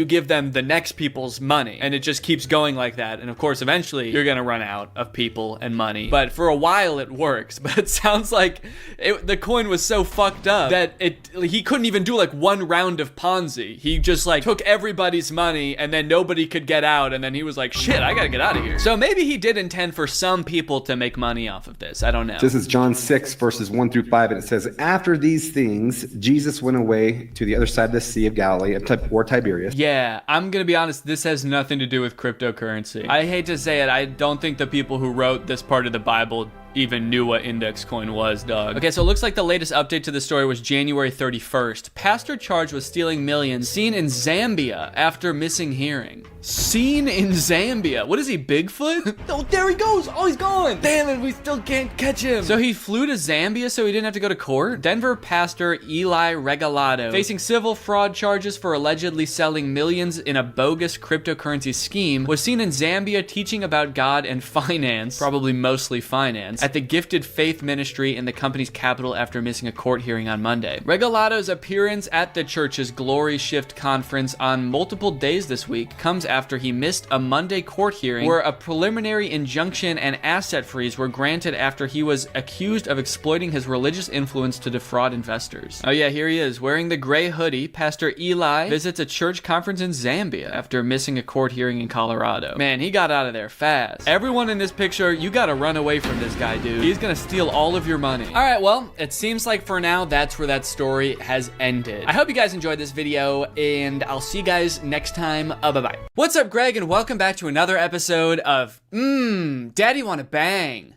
you give them the next people's money, and it just keeps going like that. And of course, eventually you're gonna run out of people and money, but for a while it works. But it sounds like the coin was so fucked up that he couldn't even do like one round of Ponzi. He just like took everybody's money and then nobody could get out, and then he was like, shit, I gotta get out of here. So maybe he did intend for some people to make money off of this. I don't know. This is John 6 verses 1 through 5, and it says, after these things Jesus went away to the other side of the Sea of Galilee, or Tiberias. Yeah, I'm gonna be honest, this has nothing to do with cryptocurrency. I hate to say it, I don't think the people who wrote this part of the Bible even knew what index coin was, dog. Okay, so it looks like the latest update to the story was January 31st. Pastor charged with stealing millions, seen in Zambia after missing hearing. Seen in Zambia? What is he, Bigfoot? Oh, there he goes. Oh, he's gone. Damn it, we still can't catch him. So he flew to Zambia so he didn't have to go to court? Denver pastor Eli Regalado, facing civil fraud charges for allegedly selling millions in a bogus cryptocurrency scheme, was seen in Zambia teaching about God and finance, probably mostly finance, at the Gifted Faith Ministry in the company's capital after missing a court hearing on Monday. Regalado's appearance at the church's Glory Shift conference on multiple days this week comes after he missed a Monday court hearing where a preliminary injunction and asset freeze were granted after he was accused of exploiting his religious influence to defraud investors. Oh yeah, here he is, wearing the gray hoodie. Pastor Eli visits a church conference in Zambia after missing a court hearing in Colorado. Man, he got out of there fast. Everyone in this picture, you gotta run away from this guy, dude. He's gonna steal all of your money. All right, well, it seems like for now, that's where that story has ended. I hope you guys enjoyed this video, and I'll see you guys next time. Bye-bye. What's up, Greg, and welcome back to another episode of Daddy Wanna Bang.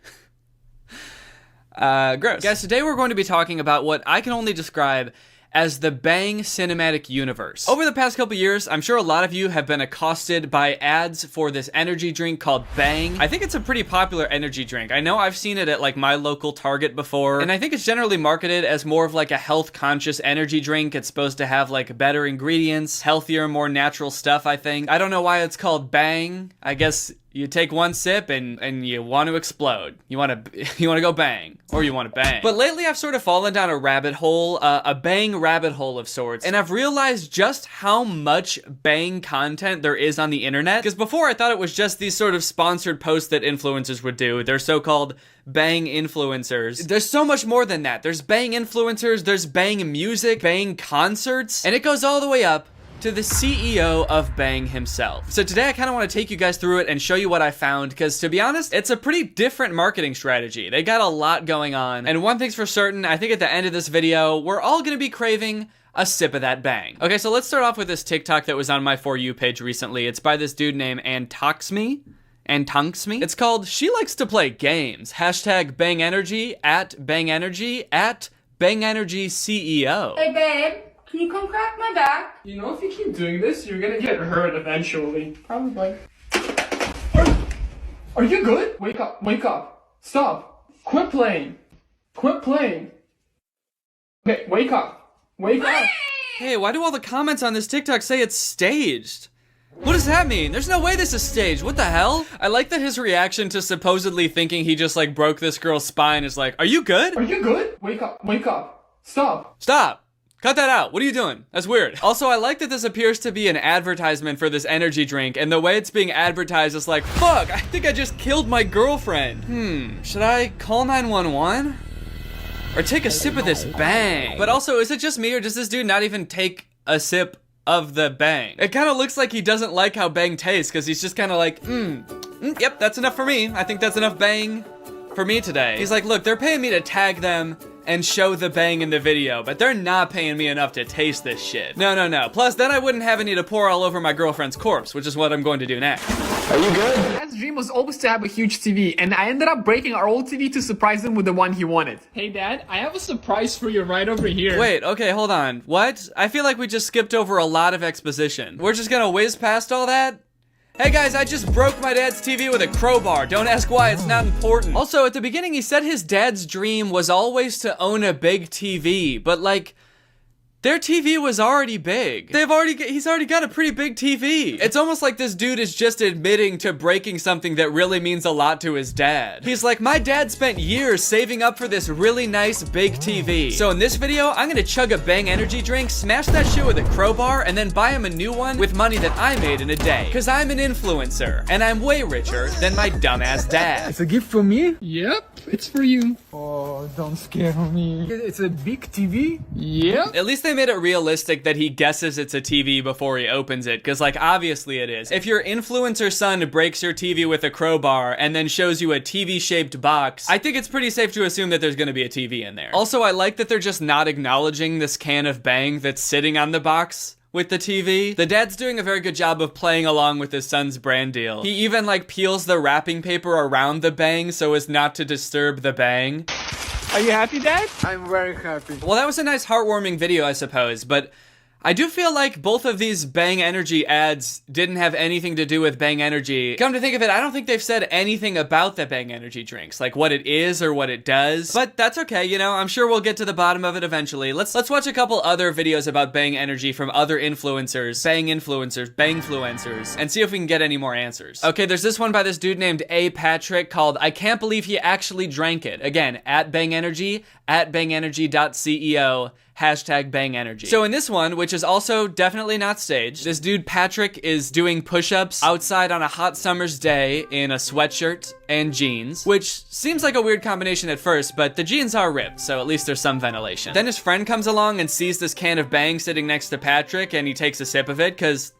Gross. Guys, today we're going to be talking about what I can only describe as the Bang cinematic universe. Over the past couple years, I'm sure a lot of you have been accosted by ads for this energy drink called Bang. I think it's a pretty popular energy drink. I know I've seen it at like my local Target before, and I think it's generally marketed as more of like a health-conscious energy drink. It's supposed to have like better ingredients, healthier, more natural stuff, I think. I don't know why it's called Bang. I guess you take one sip and you want to explode. You want to go bang, or you want to bang. But lately I've sort of fallen down a rabbit hole, a Bang rabbit hole of sorts, and I've realized just how much Bang content there is on the internet. Because before I thought it was just these sort of sponsored posts that influencers would do. They're so-called Bang influencers. There's so much more than that. There's Bang influencers, there's Bang music, Bang concerts, and it goes all the way up to the CEO of Bang himself. So today I kind of want to take you guys through it and show you what I found, because to be honest, it's a pretty different marketing strategy. They got a lot going on, and one thing's for certain, I think at the end of this video, we're all gonna be craving a sip of that Bang. Okay, so let's start off with this TikTok that was on my For You page recently. It's by this dude named Antonksme. It's called She Likes to Play Games. Hashtag Bang Energy, at Bang Energy, at Bang Energy CEO. Hey babe, can you come crack my back? You know, if you keep doing this, you're gonna get hurt eventually. Probably. Are you good? Wake up, wake up. Stop. Quit playing. Quit playing. Okay, wake up. Wake up. Hey, why do all the comments on this TikTok say it's staged? What does that mean? There's no way this is staged. What the hell? I like that his reaction to supposedly thinking he just like broke this girl's spine is like, are you good? Are you good? Wake up, wake up. Stop. Stop. Cut that out. What are you doing? That's weird. Also, I like that this appears to be an advertisement for this energy drink, and the way it's being advertised is like, fuck, I think I just killed my girlfriend. Should I call 911? Or take a sip of this Bang? But also, is it just me, or does this dude not even take a sip of the Bang? It kind of looks like he doesn't like how Bang tastes, because he's just kind of like, yep, that's enough for me. I think that's enough Bang for me today. He's like, look, they're paying me to tag them and show the Bang in the video, but they're not paying me enough to taste this shit. No. Plus, then I wouldn't have any to pour all over my girlfriend's corpse, which is what I'm going to do next. Are you good? Dad's dream was always to have a huge TV, and I ended up breaking our old TV to surprise him with the one he wanted. Hey Dad, I have a surprise for you right over here. Wait, okay, hold on. What? I feel like we just skipped over a lot of exposition. We're just gonna whiz past all that? Hey guys, I just broke my dad's TV with a crowbar. Don't ask why, it's not important. Also, at the beginning, he said his dad's dream was always to own a big TV, but like, Their TV was already big. He's already got a pretty big TV. It's almost like this dude is just admitting to breaking something that really means a lot to his dad. He's like, my dad spent years saving up for this really nice big TV. So in this video, I'm gonna chug a Bang energy drink, smash that shit with a crowbar, and then buy him a new one with money that I made in a day. Cause I'm an influencer, and I'm way richer than my dumbass dad. It's a gift from me? Yep, it's for you. Oh, don't scare me. It's a big TV? Yep. At least they made it realistic that he guesses it's a TV before he opens it, because like obviously it is. If your influencer son breaks your TV with a crowbar and then shows you a TV shaped box, I think it's pretty safe to assume that there's gonna be a TV in there. Also, I like that they're just not acknowledging this can of Bang that's sitting on the box with the TV. The dad's doing a very good job of playing along with his son's brand deal. He even like peels the wrapping paper around the Bang so as not to disturb the Bang. Are you happy, Dad? I'm very happy. Well, that was a nice heartwarming video, I suppose, but I do feel like both of these Bang Energy ads didn't have anything to do with Bang Energy. Come to think of it, I don't think they've said anything about the Bang Energy drinks, like what it is or what it does. But that's okay, you know, I'm sure we'll get to the bottom of it eventually. Let's watch a couple other videos about Bang Energy from other influencers, Bangfluencers, and see if we can get any more answers. Okay, there's this one by this dude named A. Patrick called I Can't Believe He Actually Drank It. Again, at Bang Energy, at bangenergy.ceo. Hashtag Bang Energy. So in this one, which is also definitely not staged, this dude Patrick is doing push-ups outside on a hot summer's day in a sweatshirt and jeans, which seems like a weird combination at first, but the jeans are ripped, so at least there's some ventilation. Then his friend comes along and sees this can of Bang sitting next to Patrick, and he takes a sip of it, because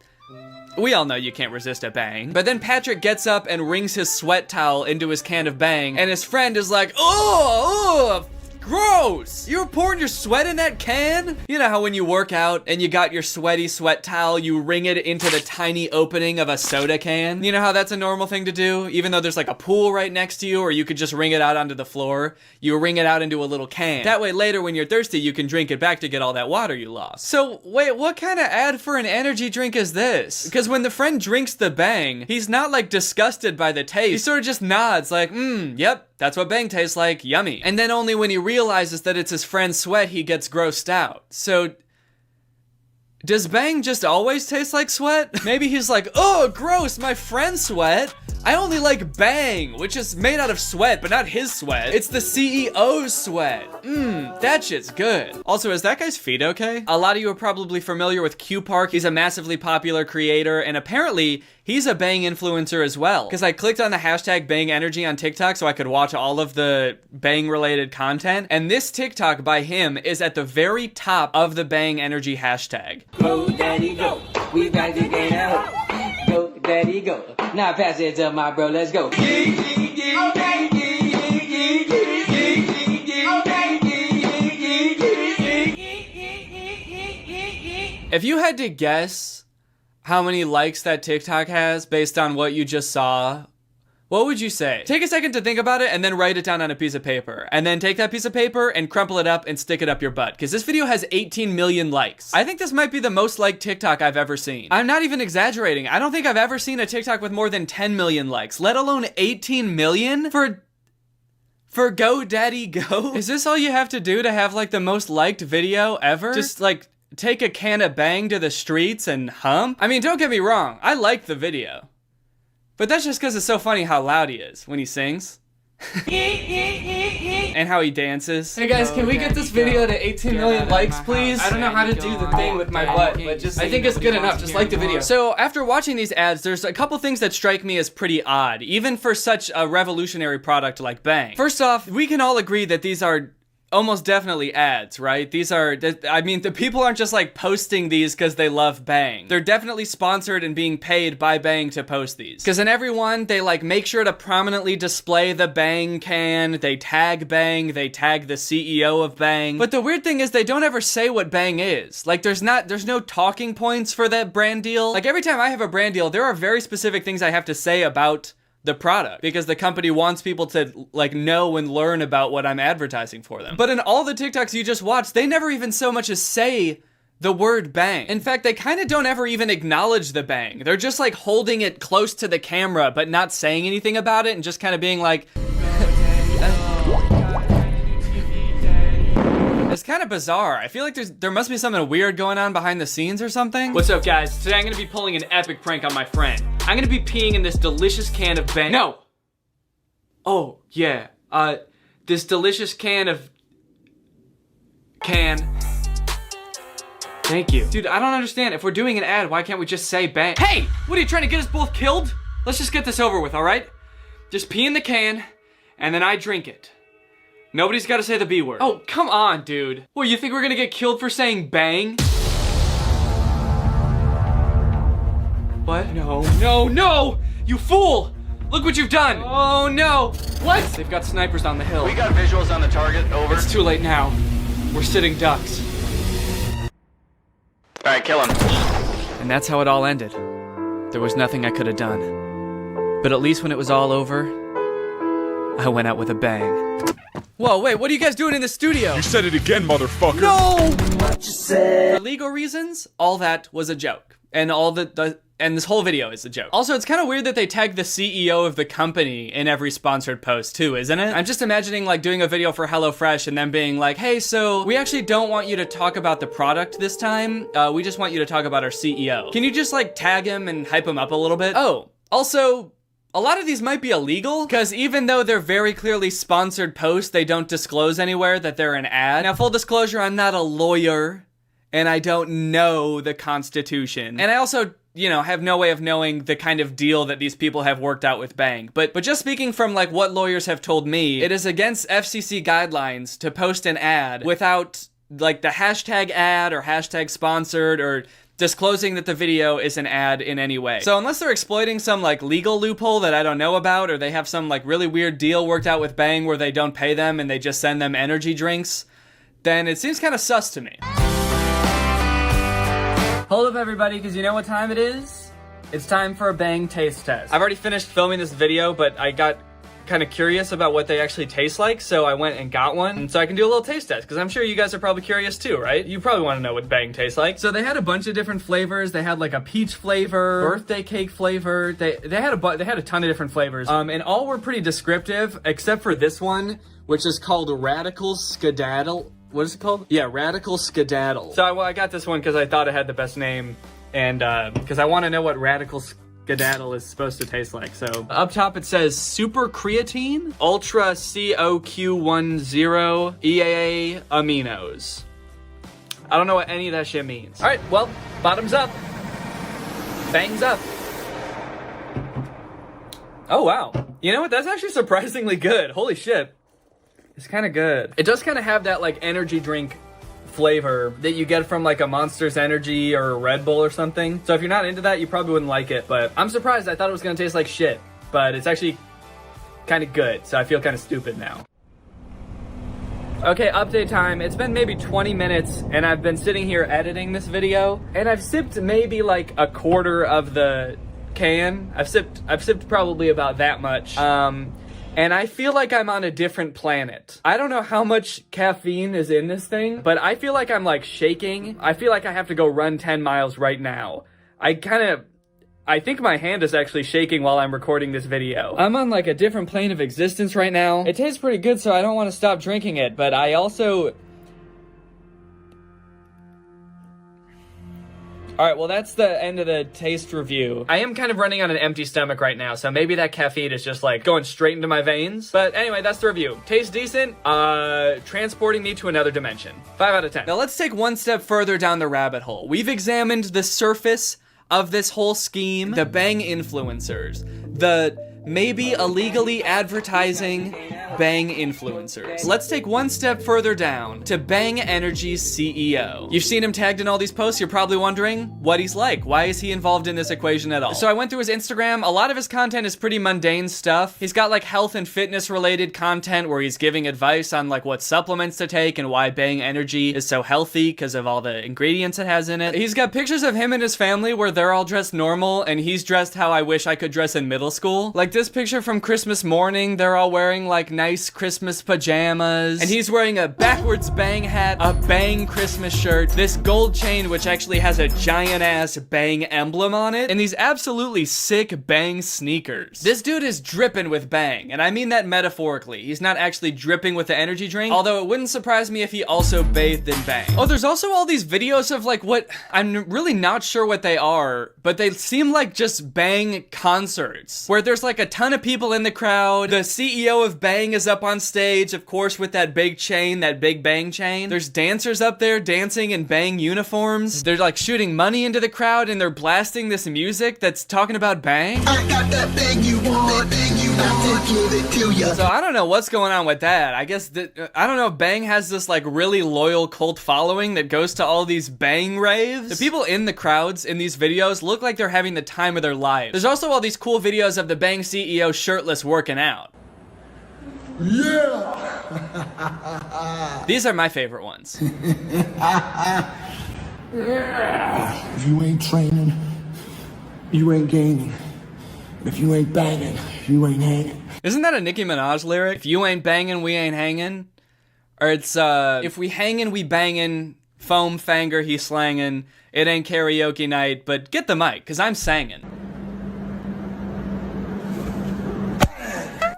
we all know you can't resist a Bang. But then Patrick gets up and wrings his sweat towel into his can of Bang, and his friend is like, oh, gross! You were pouring your sweat in that can? You know how when you work out and you got your sweaty sweat towel, you wring it into the tiny opening of a soda can? You know how that's a normal thing to do? Even though there's like a pool right next to you, or you could just wring it out onto the floor, you wring it out into a little can. That way later when you're thirsty, you can drink it back to get all that water you lost. So wait, what kind of ad for an energy drink is this? Because when the friend drinks the Bang, he's not like disgusted by the taste. He sort of just nods like, yep, that's what Bang tastes like, yummy. And then only when he realizes that it's his friend's sweat, he gets grossed out. So, does Bang just always taste like sweat? Maybe he's like, oh, gross, my friend's sweat. I only like Bang, which is made out of sweat, but not his sweat. It's the CEO's sweat. That shit's good. Also, is that guy's feet okay? A lot of you are probably familiar with Q Park. He's a massively popular creator, and apparently, he's a Bang influencer as well. Because I clicked on the hashtag Bang Energy on TikTok so I could watch all of the Bang related content, and this TikTok by him is at the very top of the Bang Energy hashtag. Go, Daddy, go. We got to get out. Go, Daddy, go. Now pass it to my bro, let's go. If you had to guess how many likes that TikTok has based on what you just saw, what would you say? Take a second to think about it and then write it down on a piece of paper. And then take that piece of paper and crumple it up and stick it up your butt. Because this video has 18 million likes. I think this might be the most liked TikTok I've ever seen. I'm not even exaggerating. I don't think I've ever seen a TikTok with more than 10 million likes, let alone 18 million for Go Daddy Go? Is this all you have to do to have like the most liked video ever? Just like take a can of Bang to the streets and hump? I mean, don't get me wrong. I like the video. But that's just because it's so funny how loud he is when he sings. And how he dances. Hey guys, can we get this video to 18 million likes, please? I don't know how to do the thing with my butt, but just I think it's good enough. Just like the video. So after watching these ads, there's a couple things that strike me as pretty odd, even for such a revolutionary product like Bang. First off, we can all agree that these are almost definitely ads, right? These are, I mean, the people aren't just like posting these because they love Bang. They're definitely sponsored and being paid by Bang to post these. Because in every one, they like make sure to prominently display the Bang can, they tag Bang, they tag the CEO of Bang. But the weird thing is they don't ever say what Bang is. Like there's no talking points for that brand deal. Like every time I have a brand deal, there are very specific things I have to say about the product because the company wants people to like know and learn about what I'm advertising for them. But in all the TikToks you just watched, they never even so much as say the word Bang. In fact, they kind of don't ever even acknowledge the Bang. They're just like holding it close to the camera, but not saying anything about it and just kind of being like, kind of bizarre. I feel like there must be something weird going on behind the scenes or something. What's up, guys? Today I'm gonna be pulling an epic prank on my friend. I'm gonna be peeing in this delicious can of Bang. No! Oh, yeah. This delicious can of... Thank you. Dude, I don't understand. If we're doing an ad, why can't we just say Bang? Hey! What are you trying to get us both killed? Let's just get this over with, alright? Just pee in the can, and then I drink it. Nobody's gotta say the B word. Oh, come on, dude. What, you think we're gonna get killed for saying bang? What? No, no, no! You fool! Look what you've done! Oh, no! What? They've got snipers on the hill. We got visuals on the target, over. It's too late now. We're sitting ducks. Alright, kill him. And that's how it all ended. There was nothing I could have done. But at least when it was all over, I went out with a bang. Whoa, wait, what are you guys doing in the studio? You said it again, motherfucker. No! What you said? For legal reasons, all that was a joke. And and this whole video is a joke. Also, it's kind of weird that they tagged the CEO of the company in every sponsored post too, isn't it? I'm just imagining like doing a video for HelloFresh and then being like, hey, so we actually don't want you to talk about the product this time. We just want you to talk about our CEO. Can you just like tag him and hype him up a little bit? Oh, also, a lot of these might be illegal, because even though they're very clearly sponsored posts, they don't disclose anywhere that they're an ad. Now, full disclosure, I'm not a lawyer, and I don't know the Constitution. And I also, you know, have no way of knowing the kind of deal that these people have worked out with Bang. But just speaking from, like, what lawyers have told me, it is against FCC guidelines to post an ad without, like, the hashtag ad or hashtag sponsored or disclosing that the video is an ad in any way. So unless they're exploiting some like legal loophole that I don't know about, or they have some like really weird deal worked out with Bang where they don't pay them and they just send them energy drinks, then it seems kind of sus to me. Hold up everybody, because you know what time it is? It's time for a Bang taste test. I've already finished filming this video, but I got kind of curious about what they actually taste like, so I went and got one, and so I can do a little taste test, because I'm sure you guys are probably curious too, right? You probably want to know what Bang tastes like. So they had a bunch of different flavors. They had like a peach flavor, birthday cake flavor. They had a ton of different flavors, and all were pretty descriptive, except for this one, which is called Radical Skedaddle. What is it called? Yeah, Radical Skedaddle. So I got this one because I thought it had the best name, and because I want to know what Radical Skedaddle is supposed to taste like. So up top it says super creatine, ultra COQ10 EAA aminos. I don't know what any of that shit means. All right, well, bottoms up, bangs up. Oh wow, you know what? That's actually surprisingly good. Holy shit, it's kind of good. It does kind of have that like energy drink flavor that you get from like a Monster's Energy or a Red Bull or something. So if you're not into that, you probably wouldn't like it, but I'm surprised. I thought it was gonna taste like shit, but it's actually kind of good, so I feel kind of stupid now. Okay, update time. It's been maybe 20 minutes and I've been sitting here editing this video, and I've sipped maybe like a quarter of the can. I've sipped probably about that much. And I feel like I'm on a different planet. I don't know how much caffeine is in this thing, but I feel like I'm like shaking. I feel like I have to go run 10 miles right now. I think my hand is actually shaking while I'm recording this video. I'm on like a different plane of existence right now. It tastes pretty good, so I don't want to stop drinking it, but I also... Alright, well that's the end of the taste review. I am kind of running on an empty stomach right now, so maybe that caffeine is just like going straight into my veins. But anyway, that's the review. Tastes decent, transporting me to another dimension. 5 out of 10. Now let's take one step further down the rabbit hole. We've examined the surface of this whole scheme, the Bang influencers, the maybe illegally advertising Bang influencers. Let's take one step further down to Bang Energy's CEO. You've seen him tagged in all these posts. You're probably wondering what he's like. Why is he involved in this equation at all? So I went through his Instagram. A lot of his content is pretty mundane stuff. He's got like health and fitness related content where he's giving advice on like what supplements to take and why Bang Energy is so healthy because of all the ingredients it has in it. He's got pictures of him and his family where they're all dressed normal and he's dressed how I wish I could dress in middle school. Like this picture from Christmas morning, they're all wearing like nice Christmas pajamas, and he's wearing a backwards bang hat, a bang Christmas shirt, this gold chain which actually has a giant ass bang emblem on it, and these absolutely sick bang sneakers. This dude is dripping with bang, and I mean that metaphorically. He's not actually dripping with the energy drink, although it wouldn't surprise me if he also bathed in bang. Oh, there's also all these videos of like what, I'm really not sure what they are, but they seem like just bang concerts, where there's like a ton of people in the crowd. The CEO of Bang is up on stage, of course, with that big chain, that big bang chain. There's dancers up there dancing in bang uniforms. They're like shooting money into the crowd, and they're blasting this music that's talking about bang. I got that bang you want, that bang you want, give it to ya. So I don't know what's going on with that. I guess that, I don't know, Bang has this like really loyal cult following that goes to all these bang raves. The people in the crowds in these videos look like they're having the time of their lives. There's also all these cool videos of the Bang CEO shirtless working out. Yeah. These are my favorite ones. If you ain't training, you ain't gaining. If you ain't banging, you ain't hanging. Isn't that a Nicki Minaj lyric? If you ain't banging, we ain't hanging. Or it's, if we hangin', we bangin', foam fanger, he slangin', it ain't karaoke night, but get the mic, cause I'm sangin'.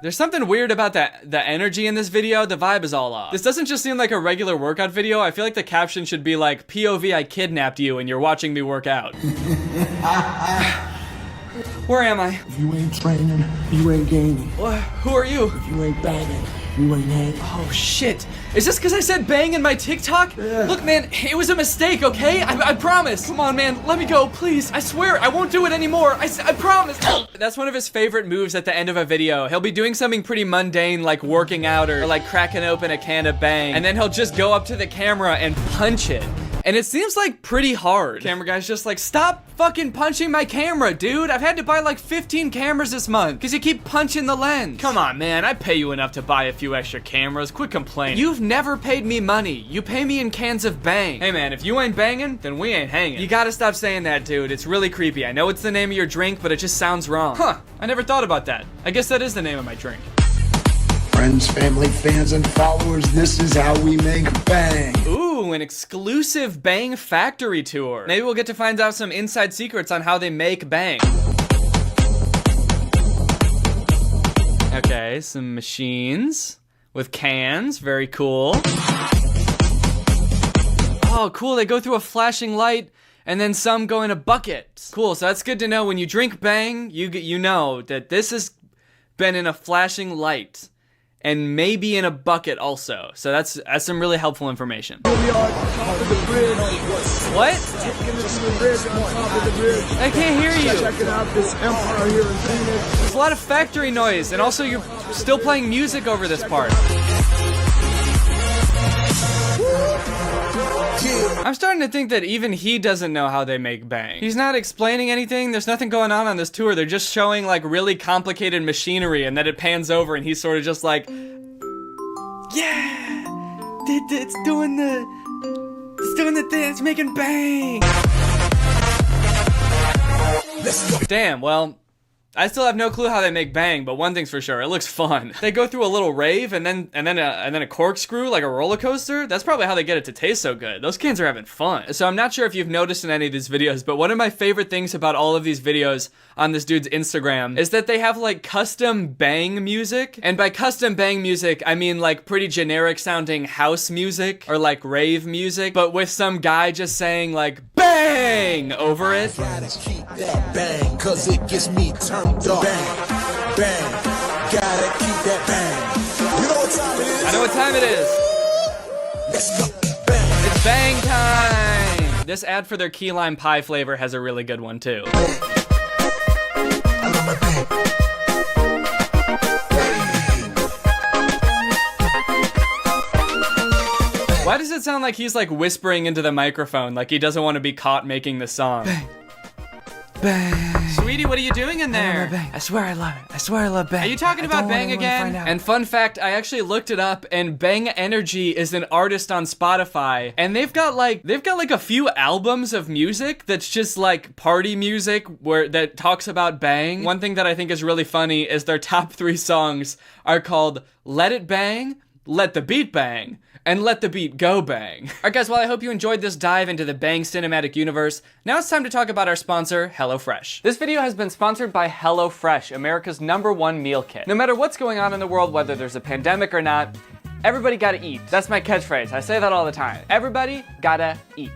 There's something weird about the energy in this video. The vibe is all off. This doesn't just seem like a regular workout video. I feel like the caption should be like, POV, I kidnapped you and you're watching me work out. Where am I? If you ain't training, you ain't gaining. Who are you? If you ain't banging, you ain't hanging. Oh shit. Is this because I said bang in my TikTok? Yeah. Look man, it was a mistake, okay? I promise. Come on man, let me go, please. I swear, I won't do it anymore. I promise. That's one of his favorite moves at the end of a video. He'll be doing something pretty mundane like working out or like cracking open a can of bang, and then he'll just go up to the camera and punch it. And it seems like pretty hard. Camera guy's just like, stop fucking punching my camera, dude. I've had to buy like 15 cameras this month because you keep punching the lens. Come on, man. I pay you enough to buy a few extra cameras. Quit complaining. You've never paid me money. You pay me in cans of bang. Hey, man, if you ain't banging, then we ain't hanging. You gotta stop saying that, dude. It's really creepy. I know it's the name of your drink, but it just sounds wrong. Huh. I never thought about that. I guess that is the name of my drink. Friends, family, fans, and followers, this is how we make bang. Ooh, an exclusive Bang factory tour. Maybe we'll get to find out some inside secrets on how they make bang. Okay, some machines with cans, very cool. Oh, cool, they go through a flashing light and then some go in a bucket. Cool, so that's good to know. When you drink bang, you know that this has been in a flashing light. And maybe in a bucket also. So that's some really helpful information. What? I can't hear you. Checking out this empire here in Phoenix. There's a lot of factory noise, and also you're still playing music over this part. I'm starting to think that even he doesn't know how they make bang. He's not explaining anything. There's nothing going on this tour. They're just showing like really complicated machinery, and then it pans over and he's sort of just like, yeah, it's doing the thing, it's making bang. Damn, well, I still have no clue how they make bang, but one thing's for sure, it looks fun. They go through a little rave and then a corkscrew like a roller coaster. That's probably how they get it to taste so good. Those kids are having fun. So I'm not sure if you've noticed in any of these videos, but one of my favorite things about all of these videos on this dude's Instagram is that they have like custom bang music. And by custom bang music, I mean like pretty generic sounding house music or like rave music, but with some guy just saying like bang over it. Gotta keep that bang, cause it gets me turned up. Bang, bang, gotta keep that bang. You know what time it is? I know what time it is. Let's go. Bang. It's bang time. This ad for their key lime pie flavor has a really good one too. I love my bang. Why does it sound like he's like whispering into the microphone, like he doesn't want to be caught making the song? Bang. Bang. Sweetie, what are you doing in there? Bang. I swear I love it. I swear I love Bang. Are you talking about Bang again? And fun fact, I actually looked it up, and Bang Energy is an artist on Spotify, and they've got like a few albums of music that's just like party music that talks about Bang. One thing that I think is really funny is their top 3 songs are called Let It Bang, Let the Beat Bang, and Let the Beat Go Bang. Alright guys, well I hope you enjoyed this dive into the Bang cinematic universe. Now it's time to talk about our sponsor, HelloFresh. This video has been sponsored by HelloFresh, America's #1 meal kit. No matter what's going on in the world, whether there's a pandemic or not, everybody gotta eat. That's my catchphrase, I say that all the time. Everybody gotta eat.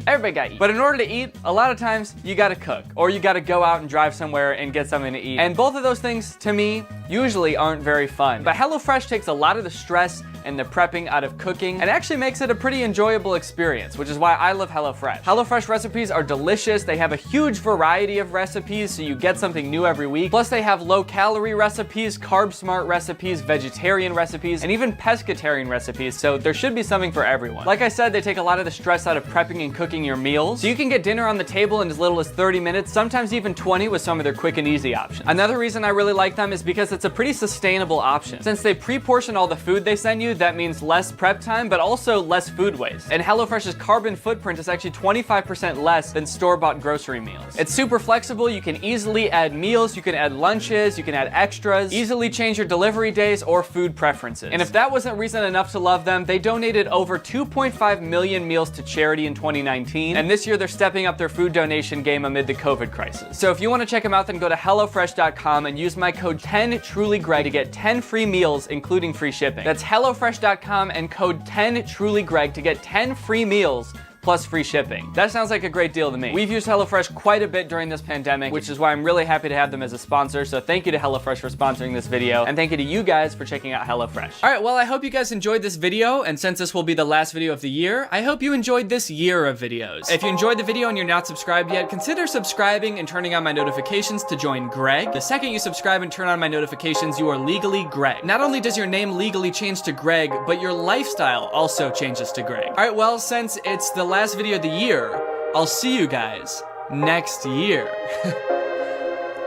Everybody gotta eat. But in order to eat, a lot of times you gotta cook, or you gotta go out and drive somewhere and get something to eat. And both of those things, to me, usually aren't very fun. But HelloFresh takes a lot of the stress and the prepping out of cooking and actually makes it a pretty enjoyable experience, which is why I love HelloFresh. HelloFresh recipes are delicious. They have a huge variety of recipes, so you get something new every week. Plus they have low-calorie recipes, carb-smart recipes, vegetarian recipes, and even pescatarian recipes, so there should be something for everyone. Like I said, they take a lot of the stress out of prepping and cooking your meals, so you can get dinner on the table in as little as 30 minutes, sometimes even 20 with some of their quick and easy options. Another reason I really like them is because it's a pretty sustainable option. Since they pre-portion all the food they send you, that means less prep time, but also less food waste. And HelloFresh's carbon footprint is actually 25% less than store-bought grocery meals. It's super flexible, you can easily add meals, you can add lunches, you can add extras, easily change your delivery days or food preferences. And if that wasn't reason enough to love them, they donated over 2.5 million meals to charity in 2019, and this year they're stepping up their food donation game amid the COVID crisis. So if you want to check them out, then go to HelloFresh.com and use my code 10TrulyGreg to get 10 free meals, including free shipping. That's HelloFresh.com and code 10TrulyGreg to get 10 free meals plus free shipping. That sounds like a great deal to me. We've used HelloFresh quite a bit during this pandemic, which is why I'm really happy to have them as a sponsor. So thank you to HelloFresh for sponsoring this video, and thank you to you guys for checking out HelloFresh. All right, well, I hope you guys enjoyed this video, and since this will be the last video of the year, I hope you enjoyed this year of videos. If you enjoyed the video and you're not subscribed yet, consider subscribing and turning on my notifications to join Greg. The second you subscribe and turn on my notifications, you are legally Greg. Not only does your name legally change to Greg, but your lifestyle also changes to Greg. All right, well, since it's the last video of the year, I'll see you guys next year.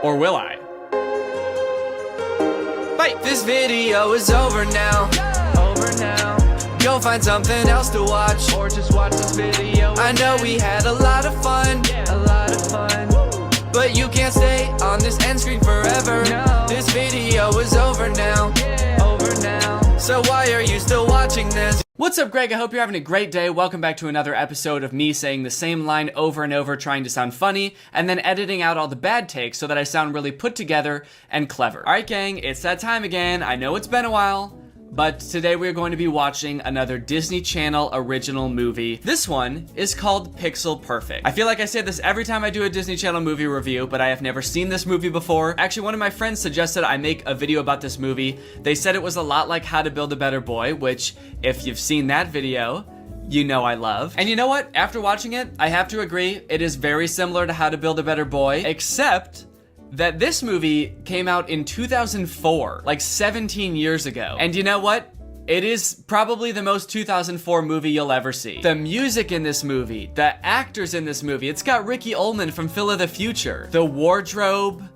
Or will I? Bye! This video is over now. Go find something else to watch, or just watch this video. I know we had a lot of fun. But you can't stay on this end screen forever. No. This video is over now. So why are you still watching this? What's up, Greg? I hope you're having a great day. Welcome back to another episode of me saying the same line over and over, trying to sound funny, and then editing out all the bad takes so that I sound really put together and clever. All right, gang, it's that time again. I know it's been a while, but today we're going to be watching another Disney Channel original movie. This one is called Pixel Perfect. I feel like I say this every time I do a Disney Channel movie review, but I have never seen this movie before. Actually, one of my friends suggested I make a video about this movie. They said it was a lot like How to Build a Better Boy, which, if you've seen that video, you know I love. And you know what? After watching it, I have to agree, it is very similar to How to Build a Better Boy, except that this movie came out in 2004, like 17 years ago. And you know what? It is probably the most 2004 movie you'll ever see. The music in this movie, the actors in this movie, it's got Ricky Ullman from Phil of the Future. The wardrobe,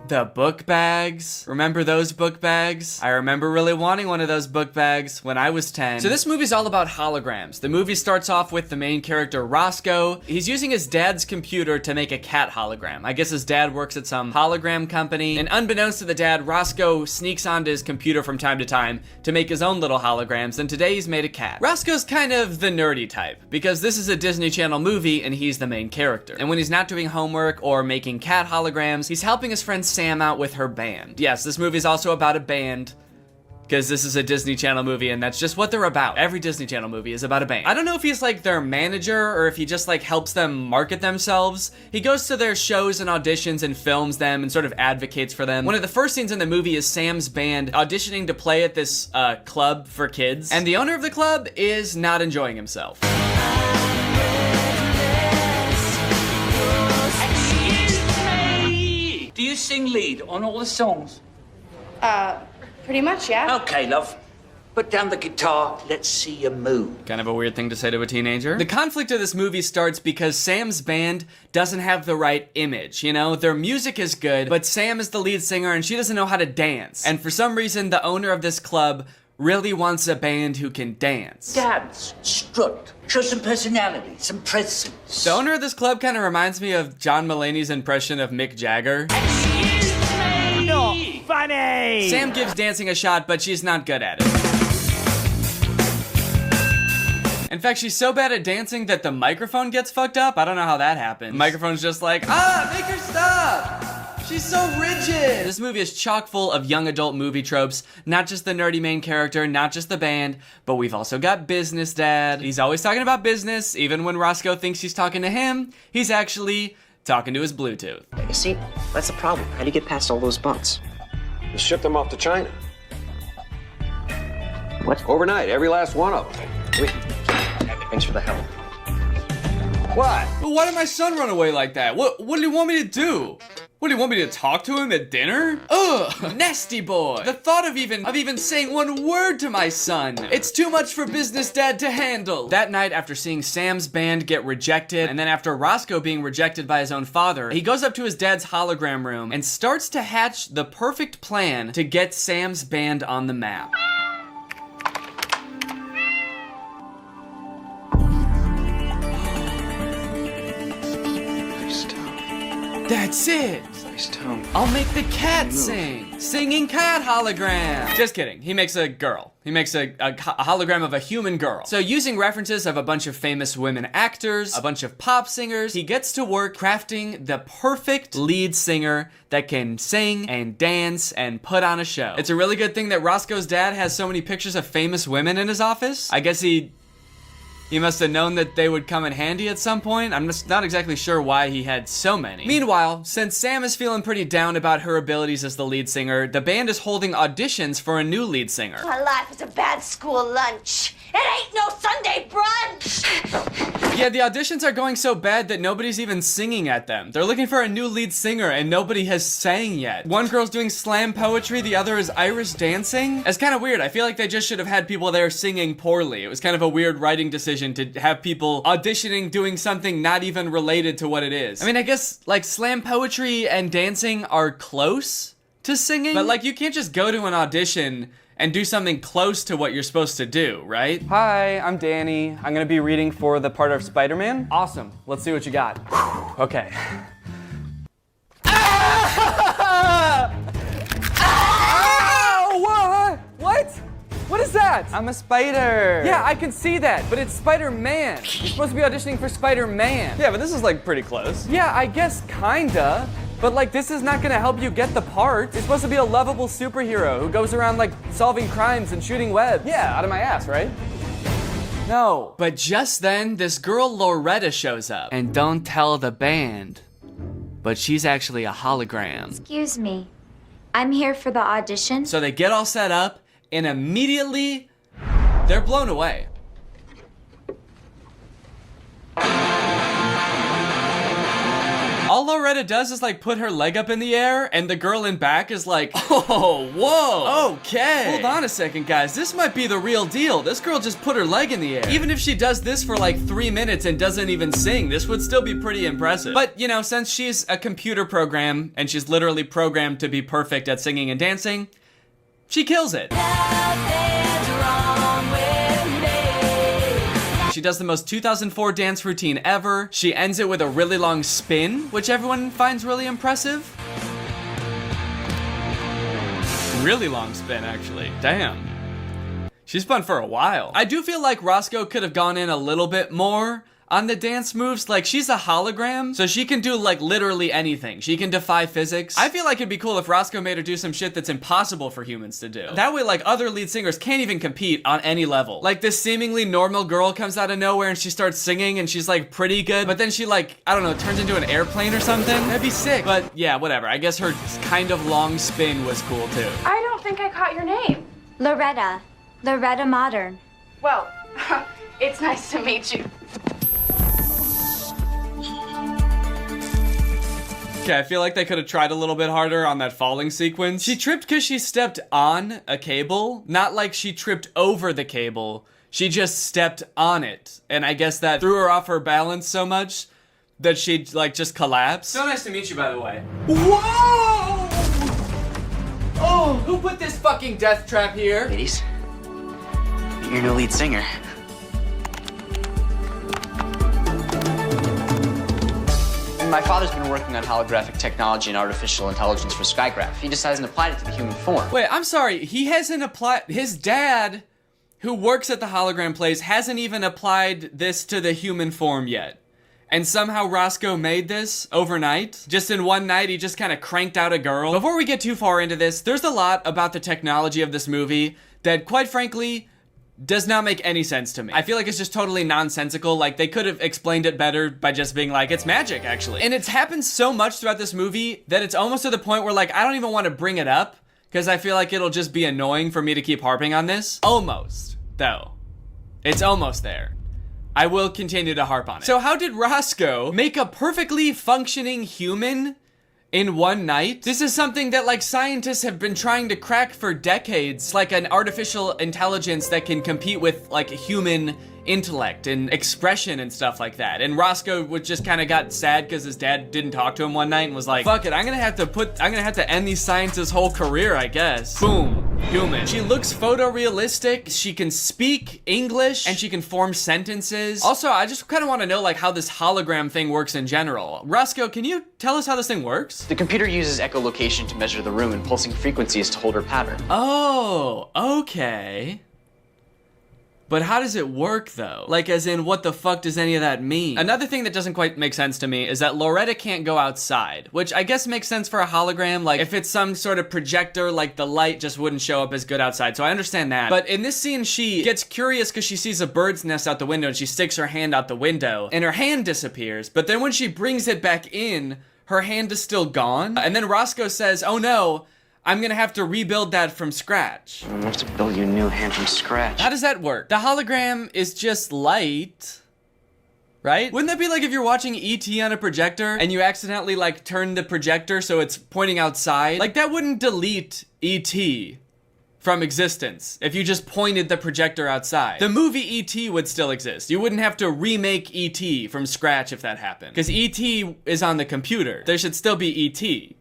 the book bags. Remember those book bags? I remember really wanting one of those book bags when I was 10. So this movie's all about holograms. The movie starts off with the main character, Roscoe. He's using his dad's computer to make a cat hologram. I guess his dad works at some hologram company. And unbeknownst to the dad, Roscoe sneaks onto his computer from time to time to make his own little holograms, and today he's made a cat. Roscoe's kind of the nerdy type, because this is a Disney Channel movie and he's the main character. And when he's not doing homework or making cat holograms, he's helping his friend Sam out with her band. Yes, this movie's also about a band, because this is a Disney Channel movie and that's just what they're about. Every Disney Channel movie is about a band. I don't know if he's like their manager or if he just like helps them market themselves. He goes to their shows and auditions and films them and sort of advocates for them. One of the first scenes in the movie is Sam's band auditioning to play at this club for kids, and the owner of the club is not enjoying himself. Do you sing lead on all the songs? Pretty much, yeah. Okay, love. But Put down the guitar, let's see you move. Kind of a weird thing to say to a teenager. The conflict of this movie starts because Sam's band doesn't have the right image, you know? Their music is good, but Sam is the lead singer and she doesn't know how to dance. And for some reason, the owner of this club really wants a band who can dance. Dance, strut, show some personality, some presence. The owner of this club kind of reminds me of John Mulaney's impression of Mick Jagger. No, funny! Sam gives dancing a shot, but she's not good at it. In fact, she's so bad at dancing that the microphone gets fucked up. I don't know how that happened. The microphone's just like, make her stop! She's so rigid! This movie is chock full of young adult movie tropes. Not just the nerdy main character, not just the band, but we've also got Business Dad. He's always talking about business. Even when Roscoe thinks he's talking to him, he's actually talking to his Bluetooth. You see, that's the problem. How do you get past all those bumps? You ship them off to China. What? Overnight, every last one of them. Wait. Thanks for the help. What? Well, why did my son run away like that? What do you want me to do? What, do you want me to talk to him at dinner? Ugh, nasty boy. The thought of even saying one word to my son. It's too much for Business Dad to handle. That night, after seeing Sam's band get rejected, and then after Roscoe being rejected by his own father, he goes up to his dad's hologram room and starts to hatch the perfect plan to get Sam's band on the map. That's it! Nice tone. I'll make the cat sing! Singing cat hologram! Just kidding, he makes a girl. He makes a hologram of a human girl. So using references of a bunch of famous women actors, a bunch of pop singers, he gets to work crafting the perfect lead singer that can sing and dance and put on a show. It's a really good thing that Roscoe's dad has so many pictures of famous women in his office. I guess he must have known that they would come in handy at some point. I'm just not exactly sure why he had so many. Meanwhile, since Sam is feeling pretty down about her abilities as the lead singer, the band is holding auditions for a new lead singer. My life is a bad school lunch. It ain't no Sunday brunch. Yeah, the auditions are going so bad that nobody's even singing at them. They're looking for a new lead singer and nobody has sang yet. One girl's doing slam poetry, the other is Irish dancing. It's kind of weird. I feel like they just should have had people there singing poorly. It was kind of a weird writing decision to have people auditioning doing something not even related to what it is. I mean, I guess like slam poetry and dancing are close to singing, but like you can't just go to an audition and do something close to what you're supposed to do, right? Hi, I'm Danny. I'm gonna be reading for the part of Spider-Man. Awesome, let's see what you got. Okay. Ah! Ow! What? What is that? I'm a spider. Yeah, I can see that, but it's Spider-Man. You're supposed to be auditioning for Spider-Man. Yeah, but this is like pretty close. Yeah, I guess kinda. But like, this is not gonna help you get the part. You're supposed to be a lovable superhero who goes around like solving crimes and shooting webs. Yeah, out of my ass, right? No. But just then, this girl Loretta shows up. And don't tell the band, but she's actually a hologram. Excuse me. I'm here for the audition. So they get all set up, and immediately, they're blown away. All Loretta does is like put her leg up in the air, and the girl in back is like, oh, whoa, okay. Hold on a second, guys. This might be the real deal. This girl just put her leg in the air. Even if she does this for like 3 minutes and doesn't even sing, this would still be pretty impressive. But, you know, since she's a computer program, and she's literally programmed to be perfect at singing and dancing, she kills it. She does the most 2004 dance routine ever. She ends it with a really long spin, which everyone finds really impressive. Really long spin, actually. Damn. She spun for a while. I do feel like Roscoe could have gone in a little bit more on the dance moves. Like, she's a hologram, so she can do like literally anything. She can defy physics. I feel like it'd be cool if Roscoe made her do some shit that's impossible for humans to do. That way, like, other lead singers can't even compete on any level. Like, this seemingly normal girl comes out of nowhere and she starts singing and she's like pretty good, but then she like, I don't know, turns into an airplane or something. That'd be sick. But yeah, whatever. I guess her kind of long spin was cool too. I don't think I caught your name. Loretta. Loretta Modern. Well, it's nice to meet you. Okay, I feel like they could have tried a little bit harder on that falling sequence. She tripped because she stepped on a cable, not like she tripped over the cable. She just stepped on it. And I guess that threw her off her balance so much that she'd like just collapse. So nice to meet you, by the way. Whoa! Oh, who put this fucking death trap here? Ladies, meet your new lead singer. My father's been working on holographic technology and artificial intelligence for Skygraph. He just hasn't applied it to the human form. Wait, I'm sorry. He hasn't applied... His dad, who works at the hologram place, hasn't even applied this to the human form yet. And somehow Roscoe made this overnight. Just in one night, he just kind of cranked out a girl. Before we get too far into this, there's a lot about the technology of this movie that, quite frankly, does not make any sense to me. I feel like it's just totally nonsensical. Like, they could have explained it better by just being like, it's magic, actually. And it's happened so much throughout this movie that it's almost to the point where, like, I don't even want to bring it up because I feel like it'll just be annoying for me to keep harping on this. Almost, though. It's almost there. I will continue to harp on it. So how did Roscoe make a perfectly functioning human in one night? This is something that like scientists have been trying to crack for decades, like an artificial intelligence that can compete with like human intellect and expression and stuff like that. And Roscoe would just kind of got sad because his dad didn't talk to him one night and was like, fuck it, I'm gonna have to end these scientists' whole career, I guess. Boom, human. She looks photorealistic, she can speak English, and she can form sentences. Also, I just kind of want to know like how this hologram thing works in general. Roscoe, can you tell us how this thing works? The computer uses echolocation to measure the room and pulsing frequencies to hold her pattern. Oh, okay. But how does it work, though? Like, as in, what the fuck does any of that mean? Another thing that doesn't quite make sense to me is that Loretta can't go outside, which I guess makes sense for a hologram. Like, if it's some sort of projector, like, the light just wouldn't show up as good outside, so I understand that. But in this scene, she gets curious because she sees a bird's nest out the window, and she sticks her hand out the window, and her hand disappears. But then when she brings it back in, her hand is still gone. And then Roscoe says, oh no, I'm gonna have to rebuild that from scratch. I'm gonna have to build you a new hand from scratch. How does that work? The hologram is just light, right? Wouldn't that be like if you're watching E.T. on a projector and you accidentally like turn the projector so it's pointing outside? Like that wouldn't delete E.T. from existence if you just pointed the projector outside. The movie E.T. would still exist. You wouldn't have to remake E.T. from scratch if that happened. Because E.T. is on the computer. There should still be E.T.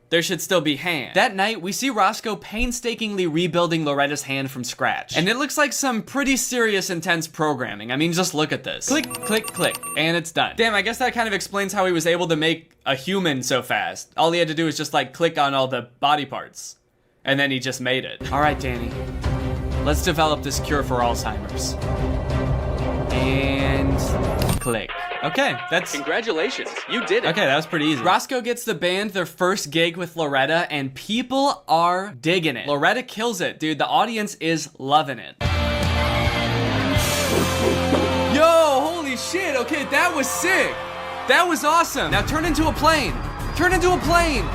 There should still be hand. That night, we see Roscoe painstakingly rebuilding Loretta's hand from scratch. And it looks like some pretty serious, intense programming. I mean, just look at this. Click, click, click, and it's done. Damn, I guess that kind of explains how he was able to make a human so fast. All he had to do was just like click on all the body parts. And then he just made it. All right, Danny, let's develop this cure for Alzheimer's. And click. Okay, that's... Congratulations, you did it. Okay, that was pretty easy. Roscoe gets the band their first gig with Loretta, and people are digging it. Loretta kills it, dude. The audience is loving it. Yo, holy shit. Okay, that was sick. That was awesome. Now turn into a plane. Turn into a plane.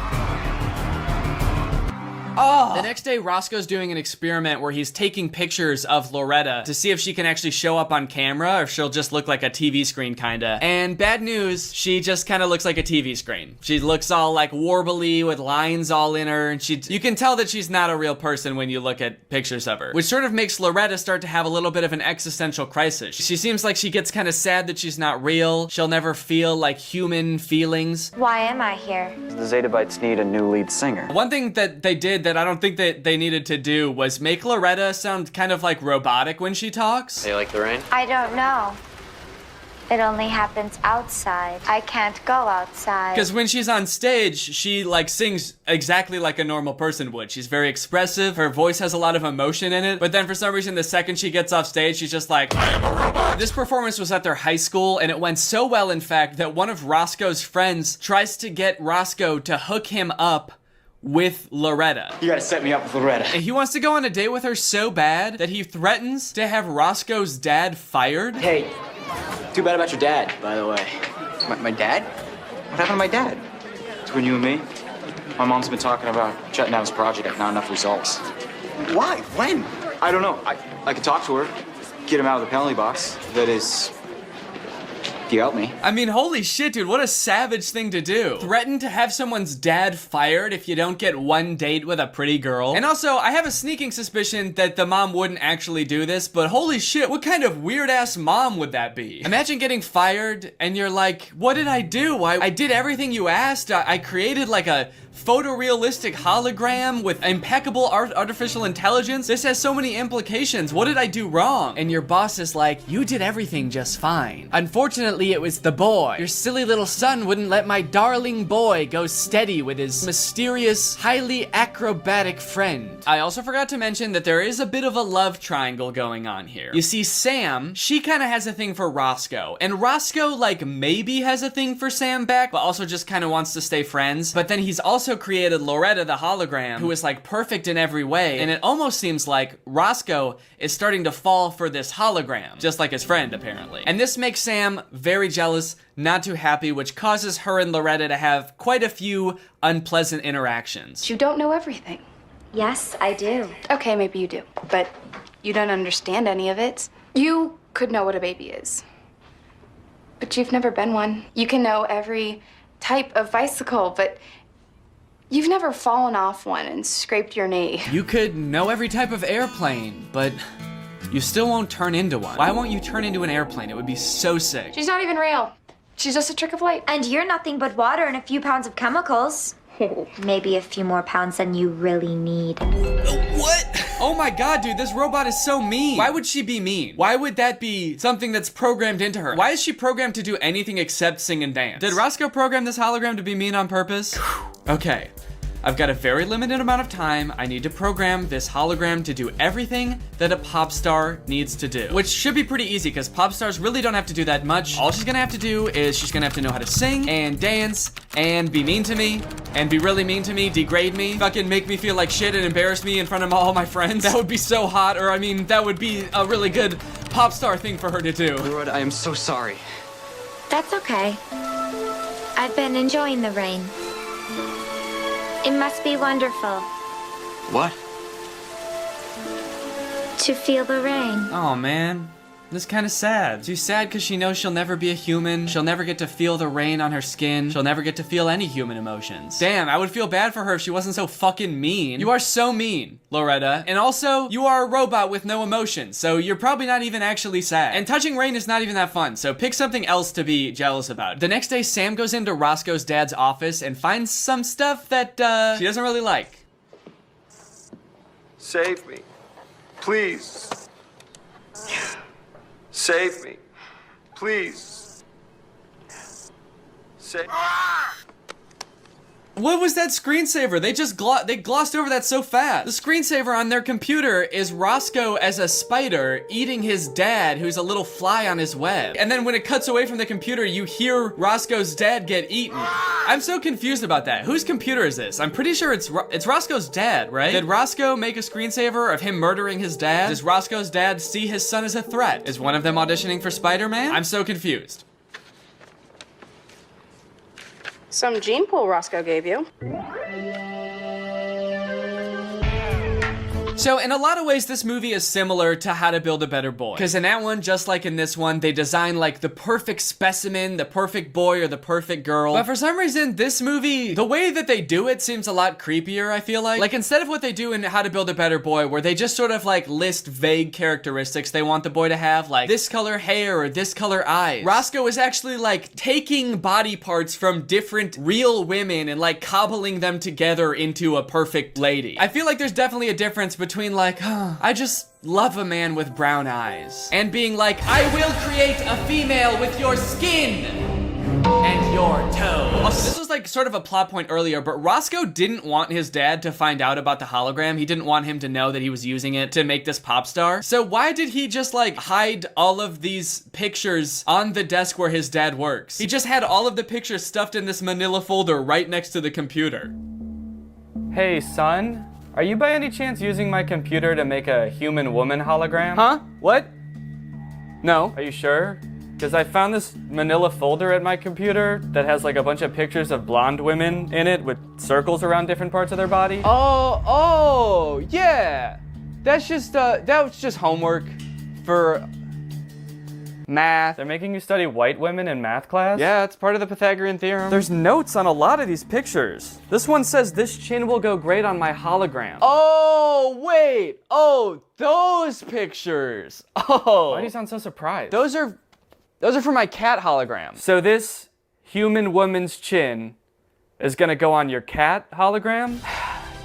Oh. The next day, Roscoe's doing an experiment where he's taking pictures of Loretta to see if she can actually show up on camera or if she'll just look like a TV screen, kinda. And bad news, she just kinda looks like a TV screen. She looks all like warbly with lines all in her, and you can tell that she's not a real person when you look at pictures of her, which sort of makes Loretta start to have a little bit of an existential crisis. She seems like she gets kinda sad that she's not real. She'll never feel like human feelings. Why am I here? The Zetabytes need a new lead singer. One thing that they did that I don't think that they needed to do was make Loretta sound kind of like robotic when she talks. Hey, like the rain? I don't know. It only happens outside. I can't go outside. Because when she's on stage, she like sings exactly like a normal person would. She's very expressive. Her voice has a lot of emotion in it. But then for some reason, the second she gets off stage, she's just like, I am a robot. This performance was at their high school, and it went so well, in fact, that one of Roscoe's friends tries to get Roscoe to hook him up with Loretta. You gotta set me up with Loretta. And he wants to go on a date with her so bad that he threatens to have Roscoe's dad fired. Hey, too bad about your dad, by the way. My dad? What happened to my dad? Between you and me, my mom's been talking about shutting down his project, not enough results. Why? When? I don't know. I could talk to her, get him out of the penalty box. That is, Can you help me? I mean, holy shit, dude, what a savage thing to do. Threaten to have someone's dad fired if you don't get one date with a pretty girl. And also, I have a sneaking suspicion that the mom wouldn't actually do this, but holy shit, what kind of weird-ass mom would that be? Imagine getting fired and you're like, what did I do? I did everything you asked. I created like a photorealistic hologram with impeccable artificial intelligence. This has so many implications. What did I do wrong? And your boss is like, you did everything just fine. Unfortunately, it was the boy. Your silly little son wouldn't let my darling boy go steady with his mysterious, highly acrobatic friend. I also forgot to mention that there is a bit of a love triangle going on here. You see, Sam, she kind of has a thing for Roscoe, and Roscoe like maybe has a thing for Sam back, but also just kind of wants to stay friends. But then he's also created Loretta the hologram, who is like perfect in every way, and it almost seems like Roscoe is starting to fall for this hologram, just like his friend apparently. And this makes Sam very jealous, not too happy, which causes her and Loretta to have quite a few unpleasant interactions. You don't know everything. Yes, I do. Okay, maybe you do, but you don't understand any of it. You could know what a baby is, but you've never been one. You can know every type of bicycle, but you've never fallen off one and scraped your knee. You could know every type of airplane, but you still won't turn into one. Why won't you turn into an airplane? It would be so sick. She's not even real. She's just a trick of light. And you're nothing but water and a few pounds of chemicals. Maybe a few more pounds than you really need. What? Oh my god, dude, this robot is so mean. Why would she be mean? Why would that be something that's programmed into her? Why is she programmed to do anything except sing and dance? Did Roscoe program this hologram to be mean on purpose? Okay. I've got a very limited amount of time. I need to program this hologram to do everything that a pop star needs to do, which should be pretty easy because pop stars really don't have to do that much. All she's gonna have to do is she's gonna have to know how to sing and dance and be mean to me and be really mean to me, degrade me, fucking make me feel like shit and embarrass me in front of all my friends. That would be so hot, or I mean, that would be a really good pop star thing for her to do. Lord, I am so sorry. That's okay. I've been enjoying the rain. It must be wonderful What? to feel the rain. Oh man, this is kind of sad. She's sad because she knows she'll never be a human. She'll never get to feel the rain on her skin. She'll never get to feel any human emotions. Damn, I would feel bad for her if she wasn't so fucking mean. You are so mean, Loretta. And also, you are a robot with no emotions, so you're probably not even actually sad. And touching rain is not even that fun, so pick something else to be jealous about. The next day, Sam goes into Roscoe's dad's office and finds some stuff that, she doesn't really like. Save me. Please. Save me. Please. Save. What was that screensaver? They just glossed over that so fast. The screensaver on their computer is Roscoe as a spider eating his dad, who's a little fly on his web. And then when it cuts away from the computer, you hear Roscoe's dad get eaten. I'm so confused about that. Whose computer is this? I'm pretty sure it's Roscoe's dad, right? Did Roscoe make a screensaver of him murdering his dad? Does Roscoe's dad see his son as a threat? Is one of them auditioning for Spider-Man? I'm so confused. Some gene pool Roscoe gave you. So in a lot of ways, this movie is similar to How to Build a Better Boy. Because in that one, just like in this one, they design like the perfect specimen, the perfect boy or the perfect girl. But for some reason, this movie, the way that they do it seems a lot creepier, I feel like. Like instead of what they do in How to Build a Better Boy, where they just sort of like list vague characteristics they want the boy to have, like this color hair or this color eyes. Roscoe is actually like taking body parts from different real women and like cobbling them together into a perfect lady. I feel like there's definitely a difference between like, I just love a man with brown eyes, and being like, I will create a female with your skin and your toes. Also, this was like sort of a plot point earlier, but Roscoe didn't want his dad to find out about the hologram. He didn't want him to know that he was using it to make this pop star. So why did he just like hide all of these pictures on the desk where his dad works? He just had all of the pictures stuffed in this manila folder right next to the computer. Hey, son? Are you by any chance using my computer to make a human woman hologram? Huh? What? No. Are you sure? Because I found this manila folder at my computer that has like a bunch of pictures of blonde women in it with circles around different parts of their body. Oh, yeah. That was just homework for Math. They're making you study white women in math class? Yeah, it's part of the Pythagorean theorem. There's notes on a lot of these pictures. This one says this chin will go great on my hologram. Oh, wait. Oh, those pictures. Oh. Why do you sound so surprised? Those are for my cat hologram. So this human woman's chin is gonna go on your cat hologram?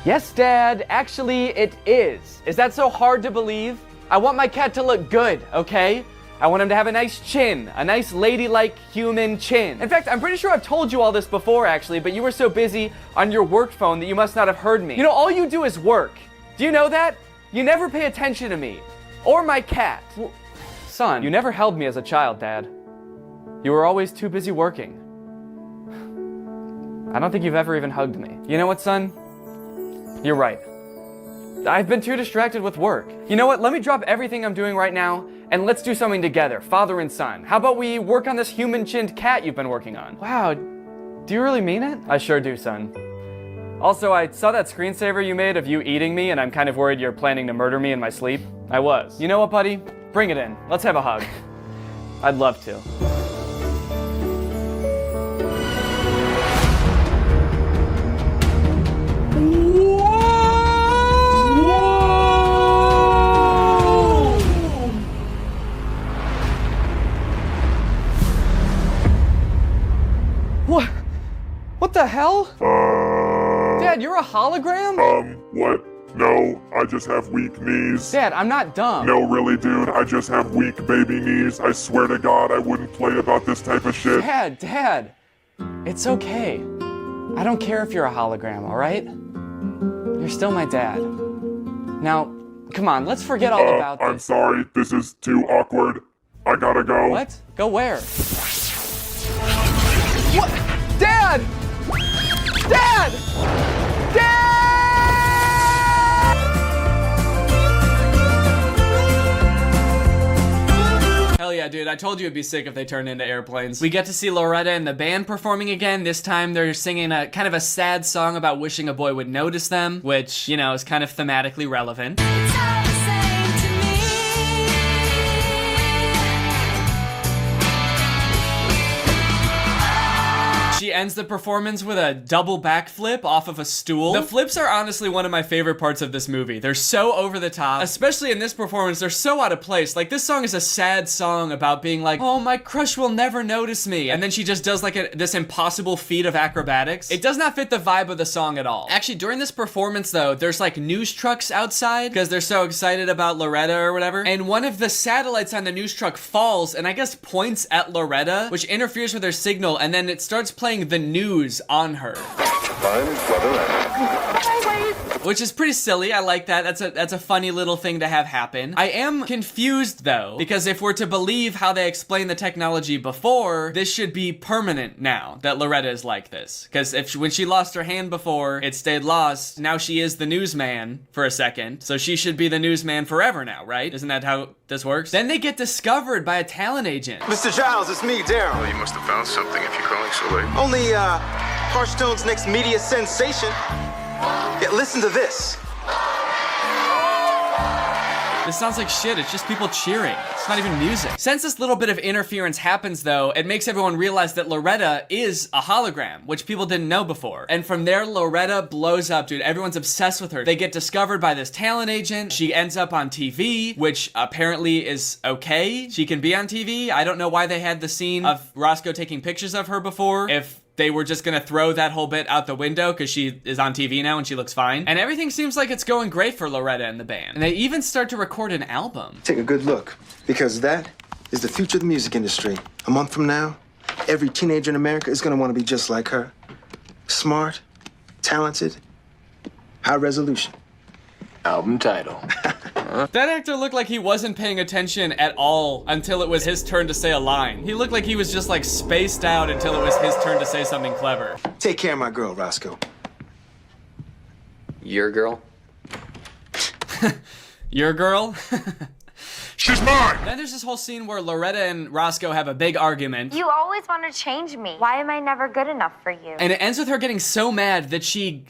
Yes, Dad. Actually, it is. Is that so hard to believe? I want my cat to look good, okay? I want him to have a nice chin, a nice ladylike human chin. In fact, I'm pretty sure I've told you all this before, actually, but you were so busy on your work phone that you must not have heard me. You know, all you do is work. Do you know that? You never pay attention to me. Or my cat. Well, son, you never held me as a child, Dad. You were always too busy working. I don't think you've ever even hugged me. You know what, son? You're right. I've been too distracted with work. You know what? Let me drop everything I'm doing right now and let's do something together, father and son. How about we work on this human-chinned cat you've been working on? Wow, do you really mean it? I sure do, son. Also, I saw that screensaver you made of you eating me, and I'm kind of worried you're planning to murder me in my sleep. I was. You know what, buddy? Bring it in. Let's have a hug. I'd love to. What the hell? Dad, you're a hologram? What? No, I just have weak knees. Dad, I'm not dumb. No, really, dude, I just have weak baby knees. I swear to God, I wouldn't play about this type of shit. Dad, it's okay. I don't care if you're a hologram, all right? You're still my dad. Now, come on, let's forget all about this. I'm sorry, this is too awkward. I gotta go. What? Go where? What? Dad! Dad! Dad! Hell yeah, dude. I told you it'd be sick if they turned into airplanes. We get to see Loretta and the band performing again. This time they're singing a kind of a sad song about wishing a boy would notice them, which, you know, is kind of thematically relevant. She ends the performance with a double backflip off of a stool. The flips are honestly one of my favorite parts of this movie. They're so over the top, especially in this performance. They're so out of place. Like, this song is a sad song about being like, oh, my crush will never notice me. And then she just does like this impossible feat of acrobatics. It does not fit the vibe of the song at all. Actually, during this performance though, there's like news trucks outside because they're so excited about Loretta or whatever. And one of the satellites on the news truck falls and I guess points at Loretta, which interferes with her signal. And then it starts playing the news on her. Which is pretty silly. I like that. That's a funny little thing to have happen. I am confused though, because if we're to believe how they explained the technology before, this should be permanent now that Loretta is like this. Because when she lost her hand before, it stayed lost. Now she is the newsman for a second. So she should be the newsman forever now, right? Isn't that how this works? Then they get discovered by a talent agent. Mr. Giles, it's me, Daryl. Well, you must have found something if you're calling so late. Only, Hearthstone's next media sensation. Yeah, listen to this. This sounds like shit. It's just people cheering. It's not even music. Since this little bit of interference happens though, it makes everyone realize that Loretta is a hologram, which people didn't know before. And from there, Loretta blows up, dude. Everyone's obsessed with her. They get discovered by this talent agent. She ends up on TV, which apparently is okay. She can be on TV. I don't know why they had the scene of Roscoe taking pictures of her before. If they were just gonna throw that whole bit out the window because she is on TV now and she looks fine. And everything seems like it's going great for Loretta and the band. And they even start to record an album. Take a good look, because that is the future of the music industry. A month from now, every teenager in America is gonna want to be just like her. Smart, talented, high resolution. Album title. That actor looked like he wasn't paying attention at all until it was his turn to say a line. He looked like he was just like spaced out until it was his turn to say something clever. Take care of my girl, Roscoe. Your girl? Your girl? She's mine! Then there's this whole scene where Loretta and Roscoe have a big argument. You always want to change me. Why am I never good enough for you? And it ends with her getting so mad that she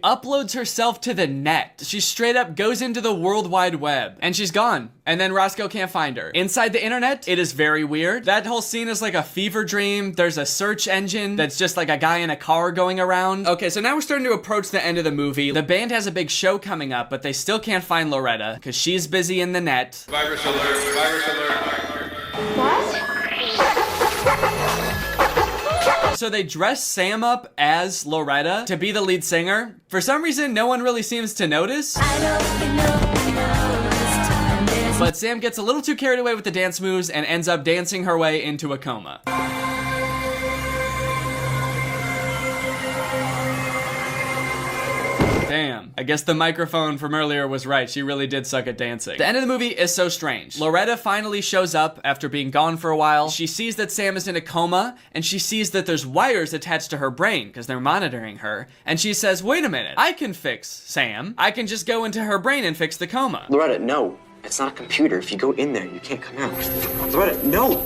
uploads herself to the net. She straight up goes into the World Wide Web and she's gone. And then Roscoe can't find her. Inside the internet, it is very weird. That whole scene is like a fever dream. There's a search engine that's just like a guy in a car going around. Okay, so now we're starting to approach the end of the movie. The band has a big show coming up, but they still can't find Loretta because she's busy in the net. Virus alert, virus alert. What? So they dress Sam up as Loretta to be the lead singer. For some reason, no one really seems to notice. But Sam gets a little too carried away with the dance moves and ends up dancing her way into a coma. Damn. I guess the microphone from earlier was right. She really did suck at dancing. The end of the movie is so strange. Loretta finally shows up after being gone for a while. She sees that Sam is in a coma, and she sees that there's wires attached to her brain because they're monitoring her. And she says, wait a minute, I can fix Sam. I can just go into her brain and fix the coma. Loretta, no. It's not a computer. If you go in there, you can't come out. Loretta, no!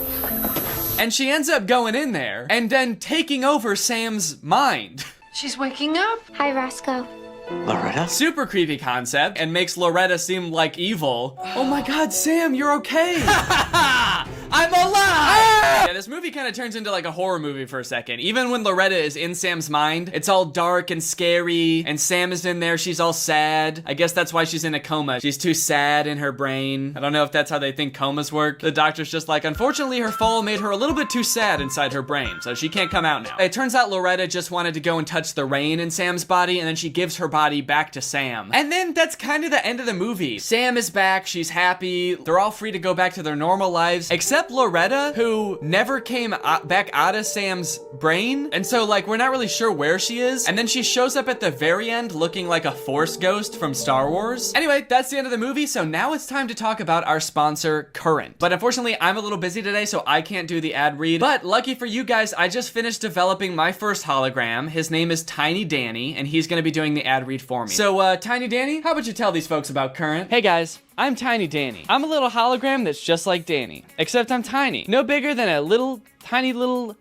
And she ends up going in there and then taking over Sam's mind. She's waking up. Hi, Roscoe. Loretta? Super creepy concept and makes Loretta seem like evil. Oh my god, Sam, you're okay. I'm alive! Yeah, this movie kind of turns into like a horror movie for a second. Even when Loretta is in Sam's mind, it's all dark and scary, and Sam is in there, she's all sad. I guess that's why she's in a coma. She's too sad in her brain. I don't know if that's how they think comas work. The doctor's just like, unfortunately, her fall made her a little bit too sad inside her brain, so she can't come out now. It turns out Loretta just wanted to go and touch the rain in Sam's body, and then she gives her body back to Sam. And then that's kind of the end of the movie. Sam is back, she's happy, they're all free to go back to their normal lives, except Loretta, who never came back out of Sam's brain. And so like, we're not really sure where she is. And then she shows up at the very end looking like a Force ghost from Star Wars. Anyway, that's the end of the movie. So now it's time to talk about our sponsor, Current. But unfortunately, I'm a little busy today, so I can't do the ad read. But lucky for you guys, I just finished developing my first hologram. His name is Tiny Danny, and he's gonna be doing the ad read for me. So Tiny Danny, how about you tell these folks about Current? Hey guys, I'm Tiny Danny. I'm a little hologram that's just like Danny, except I'm tiny. No bigger than a tiny little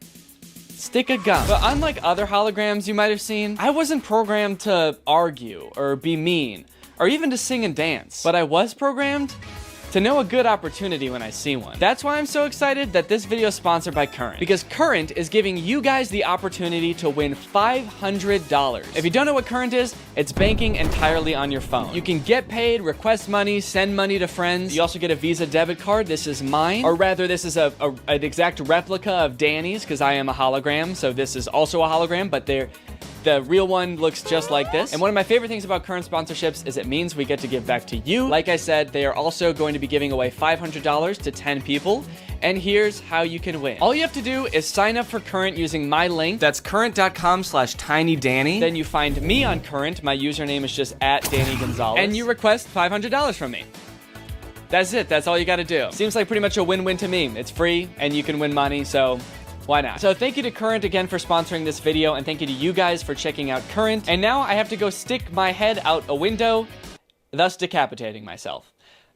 stick of gum. But unlike other holograms you might have seen, I wasn't programmed to argue or be mean or even to sing and dance, but I was programmed to know a good opportunity when I see one. That's why I'm so excited that this video is sponsored by Current, because Current is giving you guys the opportunity to win $500. If you don't know what Current is, it's banking entirely on your phone. You can get paid, request money, send money to friends. You also get a Visa debit card. This is mine, or rather this is an exact replica of Danny's, because I am a hologram, so this is also a hologram, but the real one looks just like this. And one of my favorite things about Current sponsorships is it means we get to give back to you. Like I said, they are also going to be giving away $500 to 10 people. And here's how you can win. All you have to do is sign up for Current using my link. That's current.com/tinydanny. Then you find me on Current. My username is just @Danny Gonzalez. And you request $500 from me. That's it. That's all you gotta do. Seems like pretty much a win-win to me. It's free and you can win money, so why not? So thank you to Current again for sponsoring this video, and thank you to you guys for checking out Current. And now I have to go stick my head out a window, thus decapitating myself.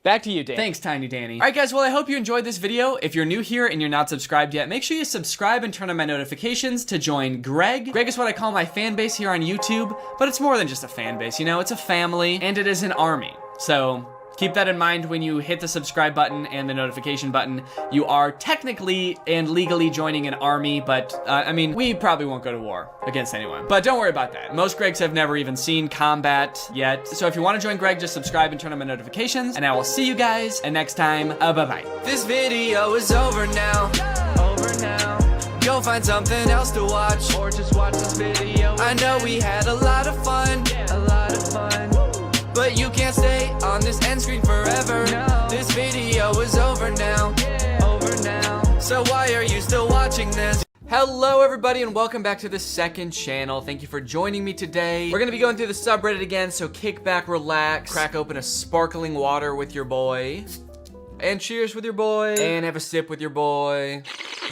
Back to you, Danny. Thanks, Tiny Danny. All right, guys, well, I hope you enjoyed this video. If you're new here and you're not subscribed yet, make sure you subscribe and turn on my notifications to join Greg. Greg is what I call my fan base here on YouTube, but it's more than just a fan base, you know? It's a family, and it is an army. So keep that in mind when you hit the subscribe button and the notification button. You are technically and legally joining an army, but I mean, we probably won't go to war against anyone. But don't worry about that. Most Gregs have never even seen combat yet. So if you want to join Greg, just subscribe and turn on my notifications, and I will see you guys next time. Bye-bye. This video is over now. Go find something else to watch, or just watch this video. I know we had a lot of fun, but you can't stay on this end screen forever. No. This video is over now. So why are you still watching this? Hello everybody and welcome back to the second channel. Thank you for joining me today. We're gonna be going through the subreddit again, so kick back, relax, crack open a sparkling water with your boy. And cheers with your boy. And have a sip with your boy.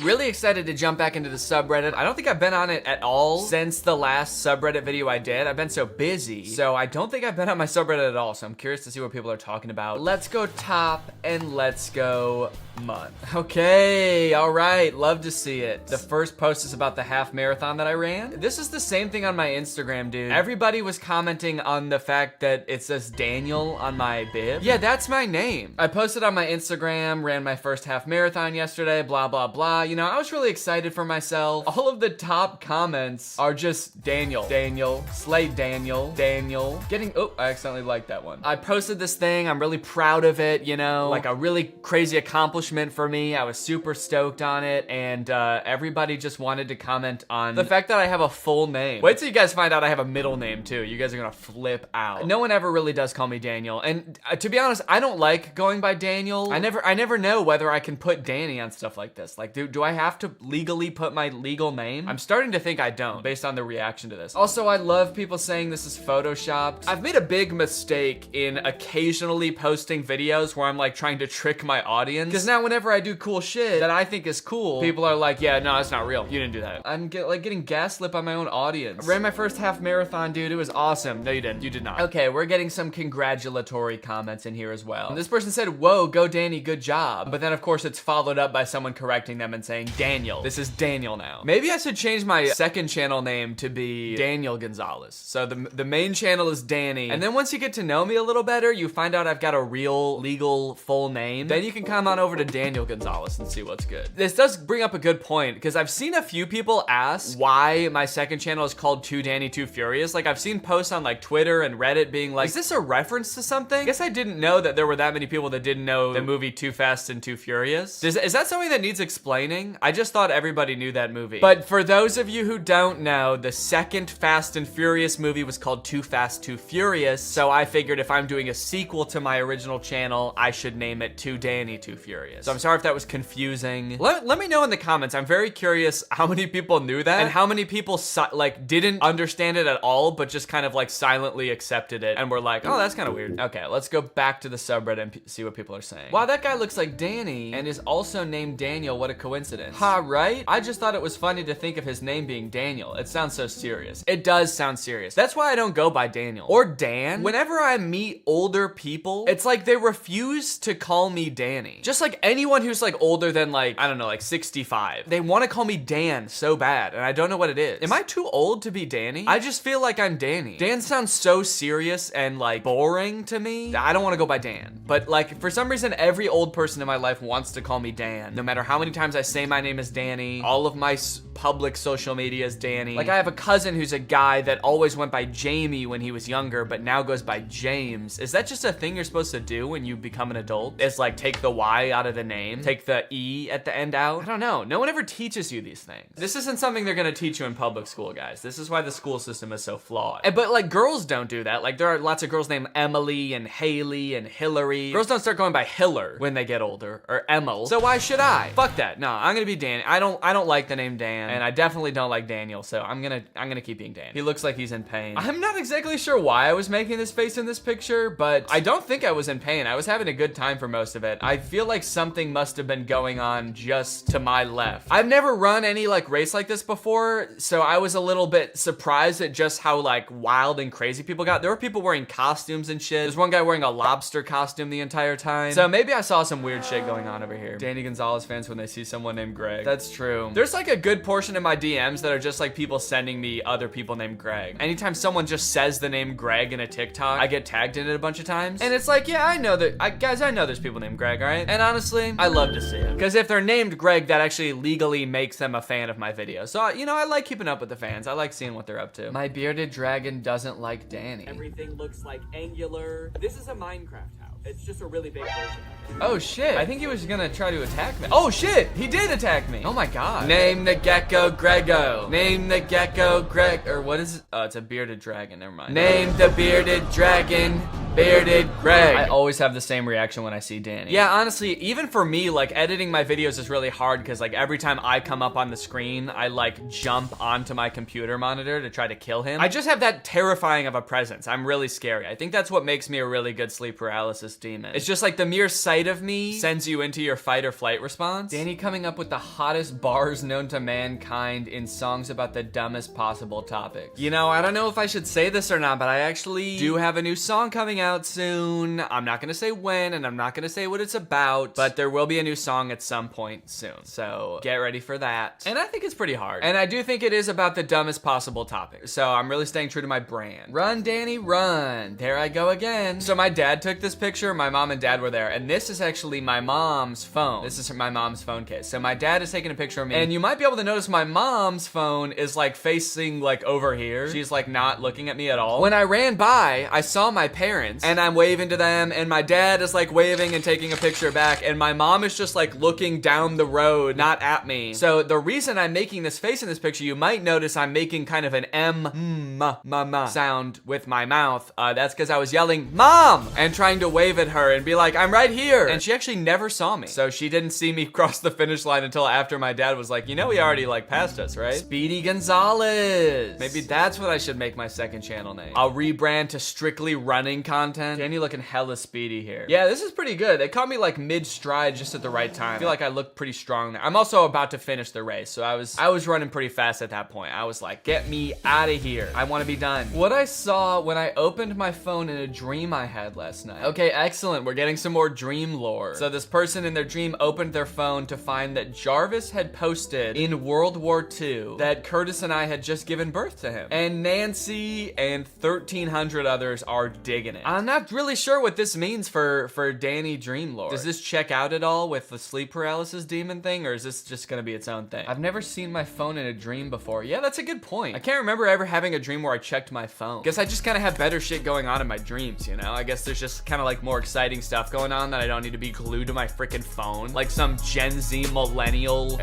Really excited to jump back into the subreddit. I don't think I've been on it at all since the last subreddit video I did. I've been so busy. So I don't think I've been on my subreddit at all. So I'm curious to see what people are talking about. Let's go top and let's go month. Okay, all right, love to see it. The first post is about the half marathon that I ran. This is the same thing on my Instagram, dude. Everybody was commenting on the fact that it says Daniel on my bib. Yeah, that's my name. I posted on my Instagram, ran my first half marathon yesterday, blah, blah, blah. You know, I was really excited for myself. All of the top comments are just Daniel, Daniel, Slay Daniel, Daniel. Oh, I accidentally liked that one. I posted this thing, I'm really proud of it, you know, like a really crazy accomplishment for me. I was super stoked on it, and everybody just wanted to comment on the fact that I have a full name. Wait till you guys find out I have a middle name too. You guys are gonna flip out. No one ever really does call me Daniel, and to be honest, I don't like going by Daniel. I never know whether I can put Danny on stuff like this. Like, do I have to legally put my legal name? I'm starting to think I don't, based on the reaction to this. Also, I love people saying this is photoshopped. I've made a big mistake in occasionally posting videos where I'm like trying to trick my audience, because now whenever I do cool shit that I think is cool, people are like, yeah, no, it's not real. You didn't do that. I'm getting gaslit by my own audience. I ran my first half marathon, dude. It was awesome. No, you didn't. You did not. Okay, we're getting some congratulatory comments in here as well. This person said, whoa, go Danny, good job. But then of course it's followed up by someone correcting them and saying, Daniel. This is Daniel now. Maybe I should change my second channel name to be Danny Gonzalez. So the main channel is Danny. And then once you get to know me a little better, you find out I've got a real legal full name. Then you can come on over to Danny Gonzalez and see what's good. This does bring up a good point, because I've seen a few people ask why my second channel is called Too Danny Too Furious. Like, I've seen posts on like Twitter and Reddit being like, is this a reference to something? I guess I didn't know that there were that many people that didn't know the movie Too Fast and Too Furious. Is that something that needs explaining? I just thought everybody knew that movie. But for those of you who don't know, the second Fast and Furious movie was called Too Fast Too Furious. So I figured if I'm doing a sequel to my original channel, I should name it Too Danny Too Furious. So I'm sorry if that was confusing. Let me know in the comments. I'm very curious how many people knew that and how many people like didn't understand it at all, but just kind of like silently accepted it and were like, oh, that's kind of weird. Okay, let's go back to the subreddit and see what people are saying. Wow, that guy looks like Danny and is also named Daniel. What a coincidence. Ha, right? I just thought it was funny to think of his name being Daniel. It sounds so serious. It does sound serious. That's why I don't go by Daniel or Dan. Whenever I meet older people, it's like they refuse to call me Danny. Just like anyone who's like older than like, I don't know, like 65. They want to call me Dan so bad, and I don't know what it is. Am I too old to be Danny? I just feel like I'm Danny. Dan sounds so serious and like boring to me. I don't want to go by Dan. But like, for some reason, every old person in my life wants to call me Dan. No matter how many times I say my name is Danny, all of my public social media is Danny. Like, I have a cousin who's a guy that always went by Jamie when he was younger, but now goes by James. Is that just a thing you're supposed to do when you become an adult? It's like, take the Y out of the name, take the E at the end out. I don't know. No one ever teaches you these things. This isn't something they're gonna teach you in public school, guys. This is why the school system is so flawed. But like, girls don't do that. Like, there are lots of girls named Emily and Haley and Hillary. Girls don't start going by Hiller when they get older, or Emil. So why should I? Fuck that. No, I'm gonna be Dan. I don't like the name Dan, and I definitely don't like Daniel, so I'm gonna keep being Dan. He looks like he's in pain. I'm not exactly sure why I was making this face in this picture, but I don't think I was in pain. I was having a good time for most of it. I feel like something must have been going on just to my left. I've never run any like race like this before, so I was a little bit surprised at just how like wild and crazy people got. There were people wearing costumes and shit. There's one guy wearing a lobster costume the entire time. So maybe I saw some weird shit going on over here. Danny Gonzalez fans when they see someone named Greg. That's true. There's like a good portion of my DMs that are just like people sending me other people named Greg. Anytime someone just says the name Greg in a TikTok, I get tagged in it a bunch of times. And it's like, yeah, I know that, guys, I know there's people named Greg, all right? And honestly, I love to see it. Because if they're named Greg, that actually legally makes them a fan of my video. So, you know, I like keeping up with the fans. I like seeing what they're up to. My bearded dragon doesn't like Danny. Everything looks like angular. This is a Minecraft house. It's just a really big version. Oh shit, I think he was gonna try to attack me. Oh shit, he did attack me. Oh my god. Name the gecko Grego. Name the gecko Greg, or what is it? Oh, it's a bearded dragon, never mind. Name the bearded dragon Bearded Greg. I always have the same reaction when I see Danny. Yeah, honestly, even for me, like editing my videos is really hard because like every time I come up on the screen, I like jump onto my computer monitor to try to kill him. I just have that terrifying of a presence. I'm really scary. I think that's what makes me a really good sleep paralysis demon. It's just like the mere sight of me sends you into your fight or flight response. Danny coming up with the hottest bars known to mankind in songs about the dumbest possible topics. You know, I don't know if I should say this or not, but I actually do have a new song coming out soon. I'm not gonna say when, and I'm not gonna say what it's about, but there will be a new song at some point soon. So get ready for that. And I think it's pretty hard. And I do think it is about the dumbest possible topic. So I'm really staying true to my brand. Run, Danny, run. There I go again. So my dad took this picture. My mom and dad were there. And this is actually my mom's phone. This is my mom's phone case. So my dad is taking a picture of me. And you might be able to notice my mom's phone is like facing like over here. She's like not looking at me at all. When I ran by, I saw my parents and I'm waving to them. And my dad is like waving and taking a picture back. And my mom is just like looking down the road, not at me. So the reason I'm making this face in this picture, you might notice I'm making kind of an ma sound with my mouth. That's because I was yelling, Mom! And trying to wave at her and be like, I'm right here. And she actually never saw me. So she didn't see me cross the finish line until after my dad was like, you know, he already like passed us, right? Speedy Gonzalez. Maybe that's what I should make my second channel name. I'll rebrand to strictly running content. Danny looking hella speedy here. Yeah, this is pretty good. They caught me like mid-stride just at the right time. I feel like I look pretty strong there. I'm also about to finish the race, so I was running pretty fast at that point. I was like, get me out of here. I want to be done. What I saw when I opened my phone in a dream I had last night. Okay, excellent. We're getting some more dream lore. So this person in their dream opened their phone to find that Jarvis had posted in World War II that Curtis and I had just given birth to him. And Nancy and 1,300 others are digging it. I'm not really sure what this means for Danny dream lore. Does this check out at all with the sleep paralysis demon thing, or is this just gonna be its own thing? I've never seen my phone in a dream before. Yeah, that's a good point. I can't remember ever having a dream where I checked my phone. Guess I just kind of have better shit going on in my dreams, you know? I guess there's just kind of like more exciting stuff going on that I don't need to be glued to my freaking phone. Like some Gen Z millennial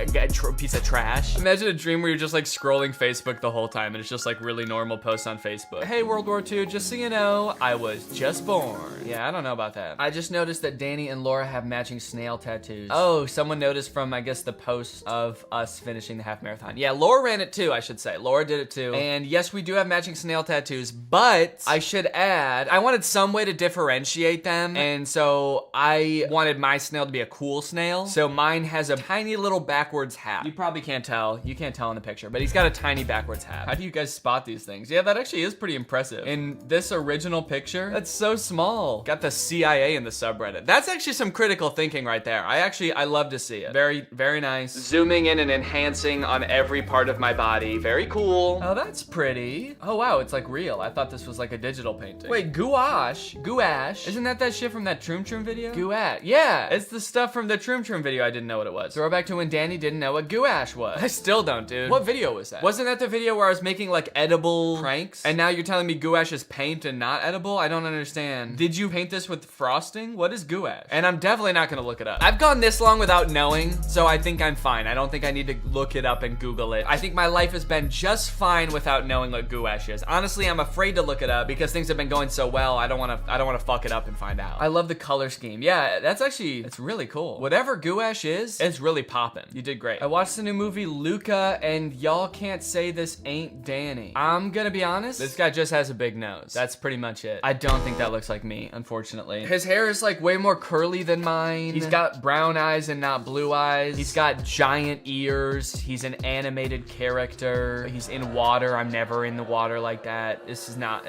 piece of trash. Imagine a dream where you're just like scrolling Facebook the whole time and it's just like really normal posts on Facebook. Hey, World War II, just so you know, I was just born. Yeah, I don't know about that. I just noticed that Danny and Laura have matching snail tattoos. Oh, someone noticed from, I guess, the post of us finishing the half marathon. Yeah, Laura ran it too, I should say. Laura did it too. And yes, we do have matching snail tattoos, but I should add, I wanted some way to differentiate them. And so I wanted my snail to be a cool snail. So mine has a tiny little backwards hat. You probably can't tell. You can't tell in the picture, but he's got a tiny backwards hat. How do you guys spot these things? Yeah, that actually is pretty impressive. In this original picture, that's so small. Got the CIA in the subreddit. That's actually some critical thinking right there. I love to see it. Very, very nice. Zooming in and enhancing on every part of my body. Very cool. Oh, that's pretty. Oh, wow, it's like real. I thought this was like a digital painting. Wait, gouache? Isn't that shit from that Troom Troom video? Gouache. Yeah, it's the stuff from the Troom Troom video. I didn't know what it was. Throwback to when Danny didn't know what gouache was. I still don't, dude. What video was that? Wasn't that the video where I was making like edible pranks? And now you're telling me gouache is paint and not edible? I don't understand. Did you paint this with frosting? What is gouache? And I'm definitely not gonna look it up. I've gone this long without knowing, so I think I'm fine. I don't think I need to look it up and Google it. I think my life has been just fine without knowing what gouache is. Honestly, I'm afraid to look it up because things have been going so well. I don't wanna fuck it up and find out. I love the color scheme. Yeah, it's really cool. Whatever gouache is, it's really popping. You did great. I watched the new movie Luca, and y'all can't say this ain't Danny. I'm gonna be honest, this guy just has a big nose. That's pretty much it. I don't think that looks like me, unfortunately. His hair is like way more curly than mine. He's got brown eyes and not blue eyes. He's got giant ears. He's an animated character. He's in water. I'm never in the water like that. It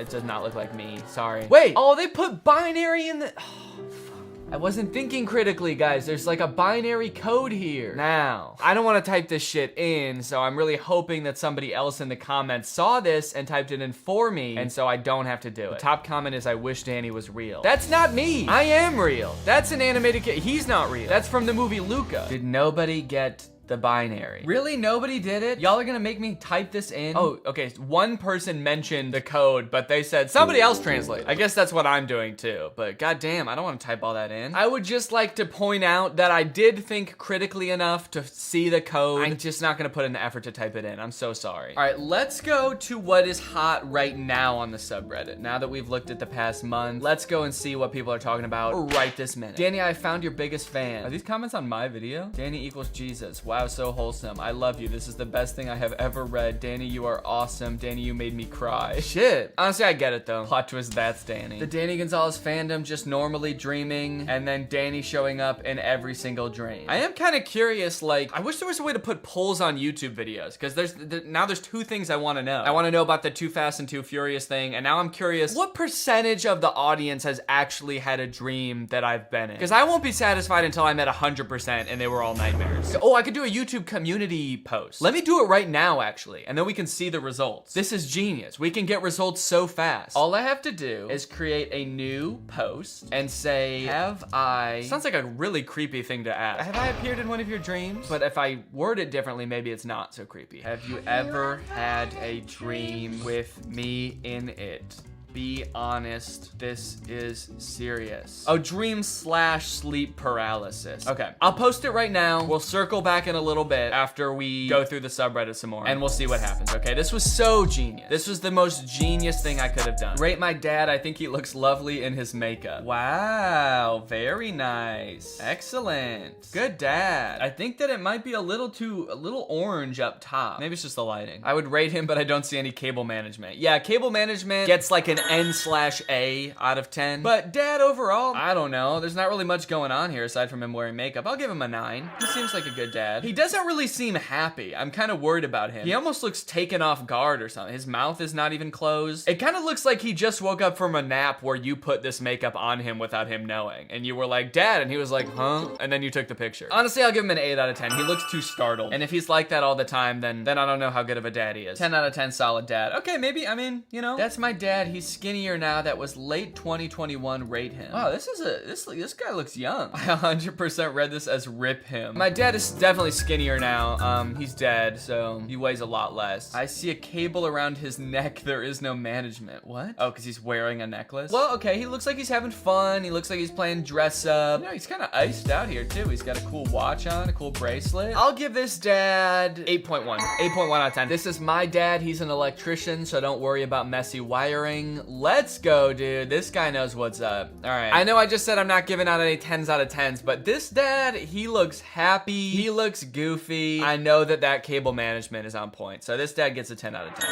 does not look like me. Sorry. Wait, oh, they put binary in the, oh, fuck. I wasn't thinking critically, guys. There's like a binary code here. Now, I don't want to type this shit in, so I'm really hoping that somebody else in the comments saw this and typed it in for me, and so I don't have to do it. The top comment is, I wish Danny was real. That's not me. I am real. That's an animated kid. He's not real. That's from the movie Luca. Did nobody get the binary. Really? Nobody did it? Y'all are gonna make me type this in? Oh, okay. One person mentioned the code, but they said somebody else translate. I guess that's what I'm doing too, but goddamn, I don't want to type all that in. I would just like to point out that I did think critically enough to see the code. I'm just not gonna put in the effort to type it in. I'm so sorry. All right, let's go to what is hot right now on the subreddit. Now that we've looked at the past month, let's go and see what people are talking about right this minute. Danny, I found your biggest fan. Are these comments on my video? Danny equals Jesus. Wow, so wholesome. I love you. This is the best thing I have ever read. Danny, you are awesome. Danny, you made me cry. Shit. Honestly, I get it though. Plot twist, that's Danny. The Danny Gonzalez fandom just normally dreaming, and then Danny showing up in every single dream. I am kind of curious, like, I wish there was a way to put polls on YouTube videos, because now there's two things I want to know. I want to know about the Too Fast and Too Furious thing, and now I'm curious, what percentage of the audience has actually had a dream that I've been in? Because I won't be satisfied until I'm at 100% and they were all nightmares. Oh, I could do a YouTube community post. Let me do it right now, actually, and then we can see the results. This is genius. We can get results so fast. All I have to do is create a new post and say, have I... Sounds like a really creepy thing to ask. Have I appeared in one of your dreams? But if I word it differently, maybe it's not so creepy. Have you ever had a dream with me in it? Be honest, this is serious. Oh, dream/sleep paralysis. Okay, I'll post it right now. We'll circle back in a little bit after we go through the subreddit some more, and we'll see what happens, okay? This was so genius. This was the most genius thing I could have done. Rate my dad. I think he looks lovely in his makeup. Wow, very nice. Excellent. Good dad. I think that it might be a little orange up top. Maybe it's just the lighting. I would rate him, but I don't see any cable management. Yeah, cable management gets like an N/A out of 10. But dad overall, I don't know. There's not really much going on here aside from him wearing makeup. I'll give him a 9. He seems like a good dad. He doesn't really seem happy. I'm kind of worried about him. He almost looks taken off guard or something. His mouth is not even closed. It kind of looks like he just woke up from a nap where you put this makeup on him without him knowing. And you were like, Dad, and he was like, huh? And then you took the picture. Honestly, I'll give him an 8 out of 10. He looks too startled. And if he's like that all the time, then I don't know how good of a dad he is. 10 out of 10 solid dad. Okay, maybe, I mean, you know, that's my dad. He's skinnier now. That was late 2021. Rate him. Wow, this guy looks young. I 100% read this as rip him. My dad is definitely skinnier now. He's dead, so he weighs a lot less. I see a cable around his neck. There is no management. What? Oh, because he's wearing a necklace? Well, okay, he looks like he's having fun. He looks like he's playing dress up. You know, he's kind of iced out here too. He's got a cool watch on, a cool bracelet. I'll give this dad 8.1. 8.1 out of 10. This is my dad. He's an electrician, so don't worry about messy wiring. Let's go, dude. This guy knows what's up. All right. I know I just said I'm not giving out any 10s out of 10s, but this dad, he looks happy. He looks goofy. I know that cable management is on point. So this dad gets a 10 out of 10.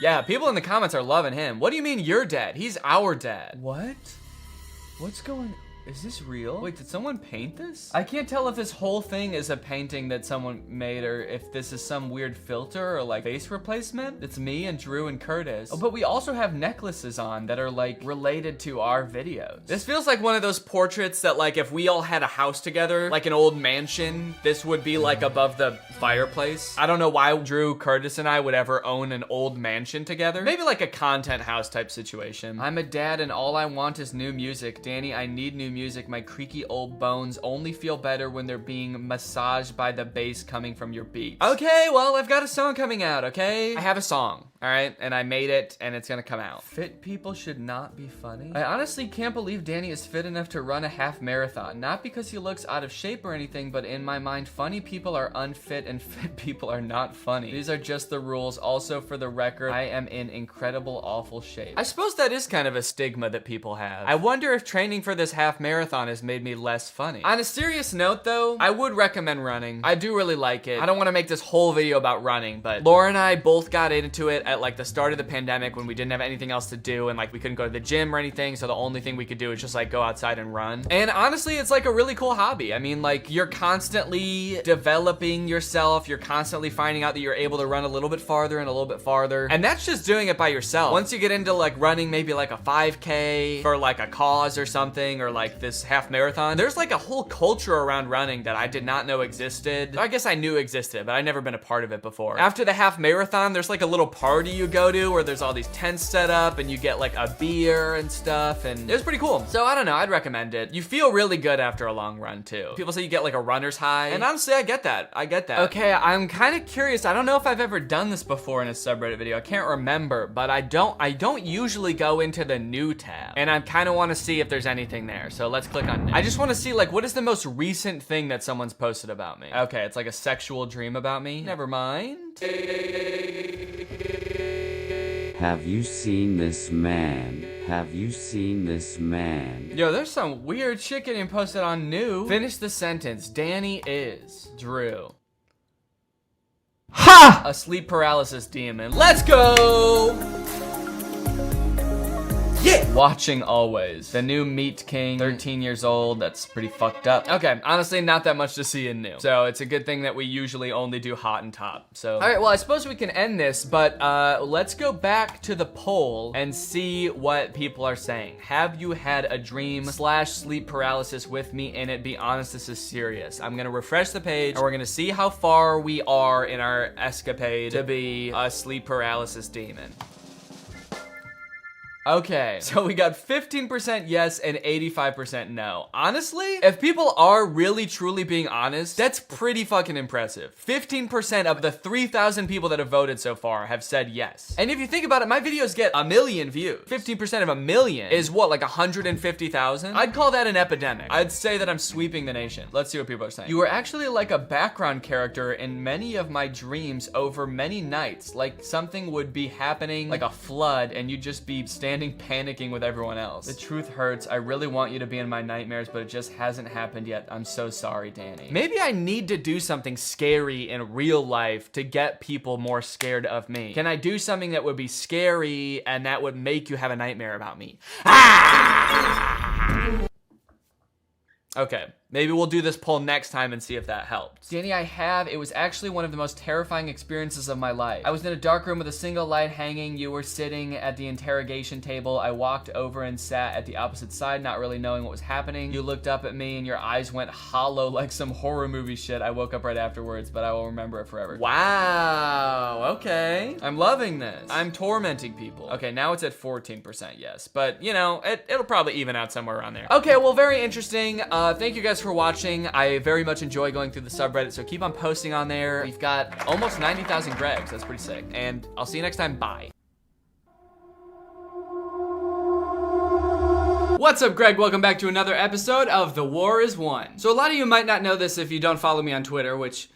Yeah, people in the comments are loving him. What do you mean your dad? He's our dad. What? What's going on? Is this real? Wait, did someone paint this? I can't tell if this whole thing is a painting that someone made or if this is some weird filter or like face replacement. It's me and Drew and Curtis. Oh, but we also have necklaces on that are like related to our videos. This feels like one of those portraits that like if we all had a house together, like an old mansion, this would be like above the fireplace. I don't know why Drew, Curtis, and I would ever own an old mansion together. Maybe like a content house type situation. I'm a dad and all I want is new music. Danny, I need new music. My creaky old bones only feel better when they're being massaged by the bass coming from your beats. Okay, well, I've got a song coming out, okay? I have a song, all right? And I made it, and it's gonna come out. Fit people should not be funny. I honestly can't believe Danny is fit enough to run a half marathon. Not because he looks out of shape or anything, but in my mind, funny people are unfit and fit people are not funny. These are just the rules. Also, for the record, I am in incredible, awful shape. I suppose that is kind of a stigma that people have. I wonder if training for this half marathon has made me less funny. On a serious note though, I would recommend running. I do really like it. I don't want to make this whole video about running, but Laura and I both got into it at like the start of the pandemic when we didn't have anything else to do and like we couldn't go to the gym or anything, so the only thing we could do is just like go outside and run. And honestly, it's like a really cool hobby. I mean, like you're constantly developing yourself. You're constantly finding out that you're able to run a little bit farther and a little bit farther. And that's just doing it by yourself. Once you get into like running maybe like a 5K for like a cause or something, or like this half marathon, there's like a whole culture around running that I did not know existed. I guess I knew existed, but I'd never been a part of it before. After the half marathon, there's like a little party party you go to where there's all these tents set up and you get like a beer and stuff, and it was pretty cool. So I don't know, I'd recommend it. You feel really good after a long run too. People say you get like a runner's high, and honestly, I get that. Okay, I'm kind of curious. I don't know if I've ever done this before in a subreddit video. I can't remember, but I don't usually go into the new tab, and I kind of want to see if there's anything there. So let's click on new. I just want to see like what is the most recent thing that someone's posted about me. Okay, it's like a sexual dream about me. Never mind. Have you seen this man? Have you seen this man? Yo, there's some weird shit getting posted on new. Finish the sentence. Danny is Drew. Ha! A sleep paralysis demon. Let's go! Yeah! Watching always. The new Meat King, 13 years old. That's pretty fucked up. Okay, honestly, not that much to see in new. So it's a good thing that we usually only do hot and top. So, all right, well, I suppose we can end this, but let's go back to the poll and see what people are saying. Have you had a dream / sleep paralysis with me in it? Be honest, this is serious. I'm gonna refresh the page and we're gonna see how far we are in our escapade to be a sleep paralysis demon. Okay, so we got 15% yes and 85% no. Honestly, if people are really truly being honest, that's pretty fucking impressive. 15% of the 3,000 people that have voted so far have said yes. And if you think about it, my videos get 1 million views. 15% of 1 million is what, like 150,000? I'd call that an epidemic. I'd say that I'm sweeping the nation. Let's see what people are saying. You were actually like a background character in many of my dreams over many nights. Like something would be happening, like a flood, and you'd just be standing panicking with everyone else. The truth hurts. I really want you to be in my nightmares, but it just hasn't happened yet. I'm so sorry, Danny. Maybe I need to do something scary in real life to get people more scared of me. Can I do something that would be scary and that would make you have a nightmare about me? Ah! Okay, maybe we'll do this poll next time and see if that helps. Danny, I have. It was actually one of the most terrifying experiences of my life. I was in a dark room with a single light hanging. You were sitting at the interrogation table. I walked over and sat at the opposite side, not really knowing what was happening. You looked up at me and your eyes went hollow like some horror movie shit. I woke up right afterwards, but I will remember it forever. Wow, okay. I'm loving this. I'm tormenting people. Okay, now it's at 14% yes, but you know, it'll probably even out somewhere around there. Okay, well, very interesting. Thank you guys for watching. I very much enjoy going through the subreddit, so keep on posting on there. We've got almost 90,000 Gregs. That's pretty sick. And I'll see you next time. Bye. What's up, Greg? Welcome back to another episode of The War is Won. So a lot of you might not know this if you don't follow me on Twitter, which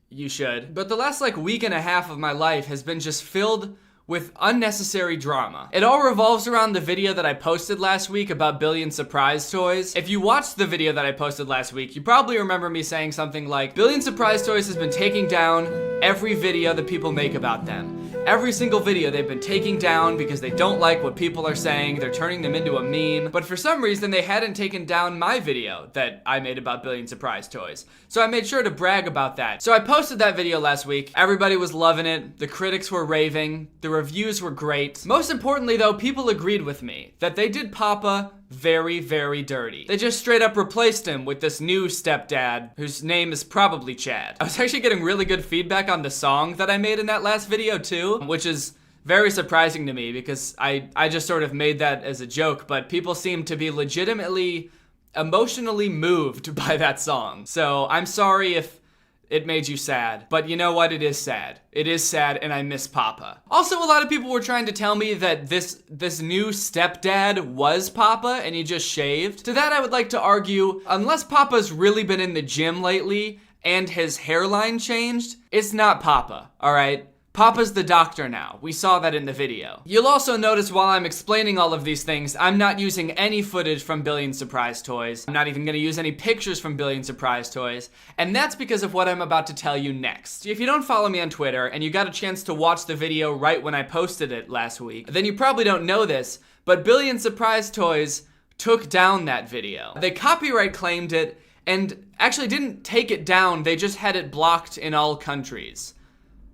you should, but the last like week and a half of my life has been just filled with unnecessary drama. It all revolves around the video that I posted last week about Billion Surprise Toys. If you watched the video that I posted last week, you probably remember me saying something like, Billion Surprise Toys has been taking down every video that people make about them. Every single video they've been taking down because they don't like what people are saying. They're turning them into a meme. But for some reason, they hadn't taken down my video that I made about Billion Surprise Toys. So I made sure to brag about that. So I posted that video last week. Everybody was loving it. The critics were raving. The reviews were great. Most importantly though, people agreed with me that they did Papa very, very dirty. They just straight up replaced him with this new stepdad whose name is probably Chad. I was actually getting really good feedback on the song that I made in that last video too, which is very surprising to me because I just sort of made that as a joke, but people seem to be legitimately emotionally moved by that song. So I'm sorry if it made you sad, but you know what? It is sad. It is sad, and I miss Papa. Also, a lot of people were trying to tell me that this new stepdad was Papa, and he just shaved. To that, I would like to argue, unless Papa's really been in the gym lately, and his hairline changed, it's not Papa, all right? Papa's the doctor now. We saw that in the video. You'll also notice while I'm explaining all of these things, I'm not using any footage from Billion Surprise Toys. I'm not even gonna use any pictures from Billion Surprise Toys. And that's because of what I'm about to tell you next. If you don't follow me on Twitter and you got a chance to watch the video right when I posted it last week, then you probably don't know this, but Billion Surprise Toys took down that video. They copyright claimed it and actually didn't take it down, they just had it blocked in all countries.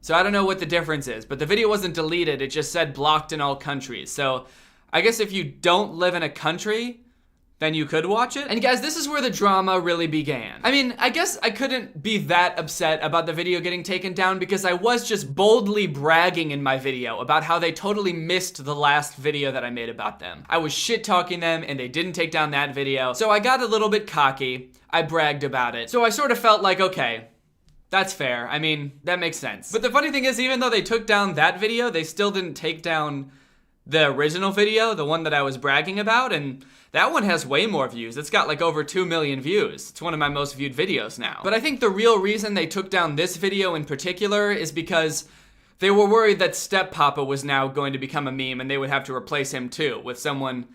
So I don't know what the difference is, but the video wasn't deleted, it just said blocked in all countries. So I guess if you don't live in a country, then you could watch it. And guys, this is where the drama really began. I mean, I guess I couldn't be that upset about the video getting taken down because I was just boldly bragging in my video about how they totally missed the last video that I made about them. I was shit talking them and they didn't take down that video. So I got a little bit cocky. I bragged about it. So I sort of felt like, okay, that's fair. I mean, that makes sense. But the funny thing is, even though they took down that video, they still didn't take down the original video, the one that I was bragging about, and that one has way more views. It's got like over 2 million views. It's one of my most viewed videos now. But I think the real reason they took down this video in particular is because they were worried that Step Papa was now going to become a meme and they would have to replace him too with someone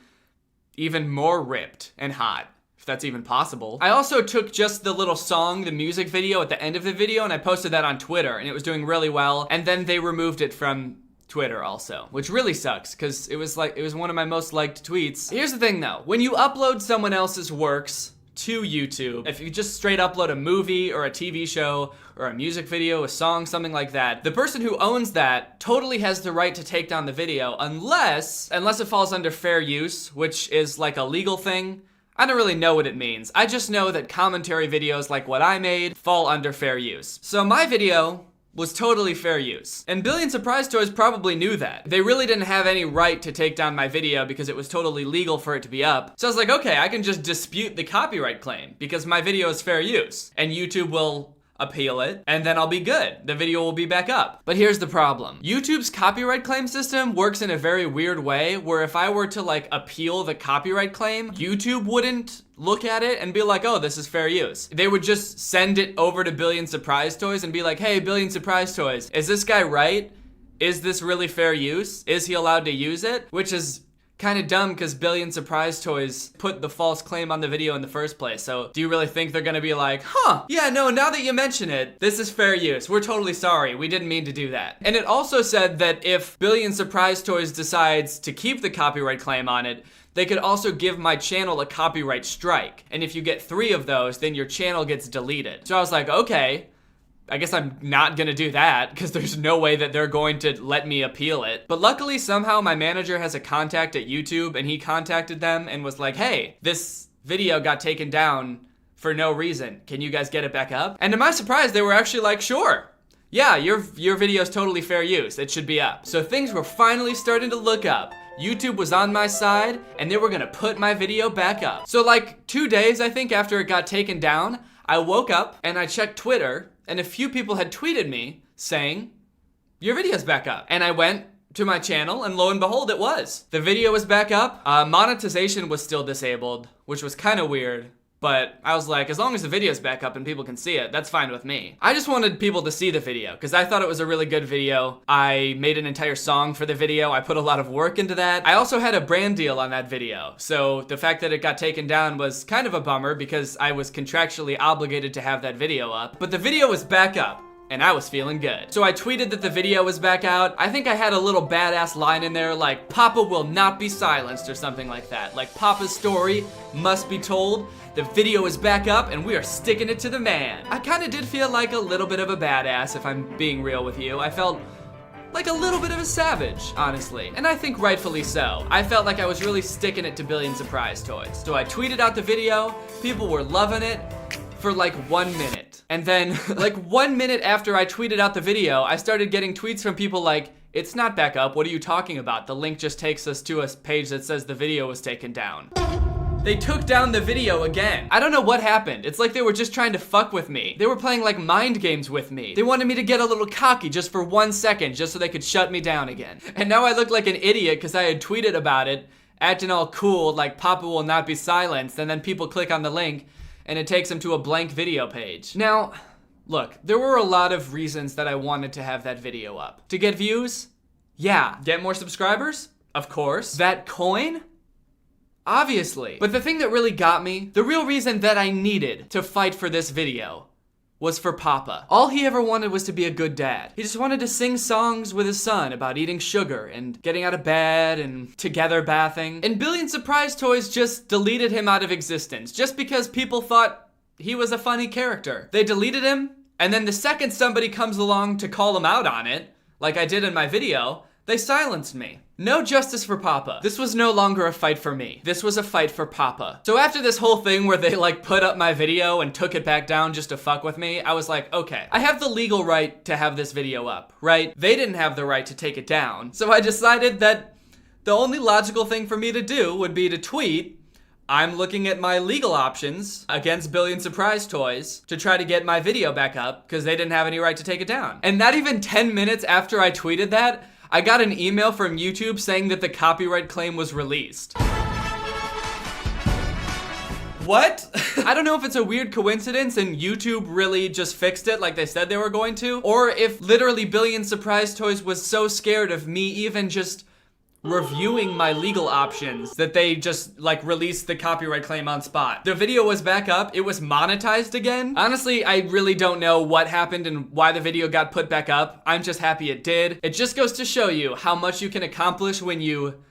even more ripped and hot, if that's even possible. I also took just the little song, the music video at the end of the video, and I posted that on Twitter, and it was doing really well, and then they removed it from Twitter also, which really sucks because it was one of my most liked tweets. Here's the thing though, when you upload someone else's works to YouTube, if you just straight upload a movie or a TV show or a music video, a song, something like that, the person who owns that totally has the right to take down the video unless it falls under fair use, which is like a legal thing. I don't really know what it means. I just know that commentary videos like what I made fall under fair use. So my video was totally fair use. And Billion Surprise Toys probably knew that. They really didn't have any right to take down my video because it was totally legal for it to be up. So I was like, okay, I can just dispute the copyright claim because my video is fair use. And YouTube will appeal it, and then I'll be good. The video will be back up. But here's the problem. YouTube's copyright claim system works in a very weird way where if I were to like appeal the copyright claim, YouTube wouldn't look at it and be like, oh, this is fair use. They would just send it over to Billion Surprise Toys and be like, hey, Billion Surprise Toys, is this guy right? Is this really fair use? Is he allowed to use it? Which is kind of dumb because Billion Surprise Toys put the false claim on the video in the first place. So do you really think they're gonna be like, huh, yeah, no, now that you mention it, this is fair use. We're totally sorry. We didn't mean to do that. And it also said that if Billion Surprise Toys decides to keep the copyright claim on it, they could also give my channel a copyright strike. And if you get 3 of those, then your channel gets deleted. So I was like, okay, I guess I'm not gonna do that because there's no way that they're going to let me appeal it. But luckily, somehow my manager has a contact at YouTube and he contacted them and was like, hey, this video got taken down for no reason. Can you guys get it back up? And to my surprise, they were actually like, sure. Yeah, your video is totally fair use. It should be up. So things were finally starting to look up. YouTube was on my side and they were gonna put my video back up. So like 2 days, I think, after it got taken down, I woke up and I checked Twitter and a few people had tweeted me saying, your video's back up. And I went to my channel and lo and behold, it was. The video was back up. Monetization was still disabled, which was kind of weird. But I was like, as long as the video's back up and people can see it, that's fine with me. I just wanted people to see the video because I thought it was a really good video. I made an entire song for the video. I put a lot of work into that. I also had a brand deal on that video. So the fact that it got taken down was kind of a bummer because I was contractually obligated to have that video up. But the video was back up. And I was feeling good. So I tweeted that the video was back out. I think I had a little badass line in there like, Papa will not be silenced or something like that. Like, Papa's story must be told. The video is back up and we are sticking it to the man. I kind of did feel like a little bit of a badass, if I'm being real with you. I felt like a little bit of a savage, honestly. And I think rightfully so. I felt like I was really sticking it to Billion Surprise Toys. So I tweeted out the video. People were loving it for like 1 minute. And then like 1 minute after I tweeted out the video, I started getting tweets from people like, it's not back up, what are you talking about? The link just takes us to a page that says the video was taken down. They took down the video again. I don't know what happened. It's like they were just trying to fuck with me. They were playing like mind games with me. They wanted me to get a little cocky just for 1 second, just so they could shut me down again. And now I look like an idiot because I had tweeted about it, acting all cool, like Papa will not be silenced, and then people click on the link, and it takes them to a blank video page. Now, look, there were a lot of reasons that I wanted to have that video up. To get views? Yeah. Get more subscribers? Of course. That coin? Obviously. But the thing that really got me, the real reason that I needed to fight for this video, was for Papa. All he ever wanted was to be a good dad. He just wanted to sing songs with his son about eating sugar and getting out of bed and together bathing. And Billion Surprise Toys just deleted him out of existence just because people thought he was a funny character. They deleted him, and then the second somebody comes along to call him out on it, like I did in my video, they silenced me. No justice for Papa. This was no longer a fight for me. This was a fight for Papa. So after this whole thing where they like put up my video and took it back down just to fuck with me, I was like, okay, I have the legal right to have this video up, right? They didn't have the right to take it down. So I decided that the only logical thing for me to do would be to tweet, I'm looking at my legal options against Billion Surprise Toys to try to get my video back up because they didn't have any right to take it down. And not even 10 minutes after I tweeted that, I got an email from YouTube saying that the copyright claim was released. What? I don't know if it's a weird coincidence and YouTube really just fixed it like they said they were going to, or if literally Billion Surprise Toys was so scared of me even just reviewing my legal options that they just like released the copyright claim on spot. The video was back up. It was monetized again. Honestly, I really don't know what happened and why the video got put back up. I'm just happy it did. It just goes to show you how much you can accomplish when you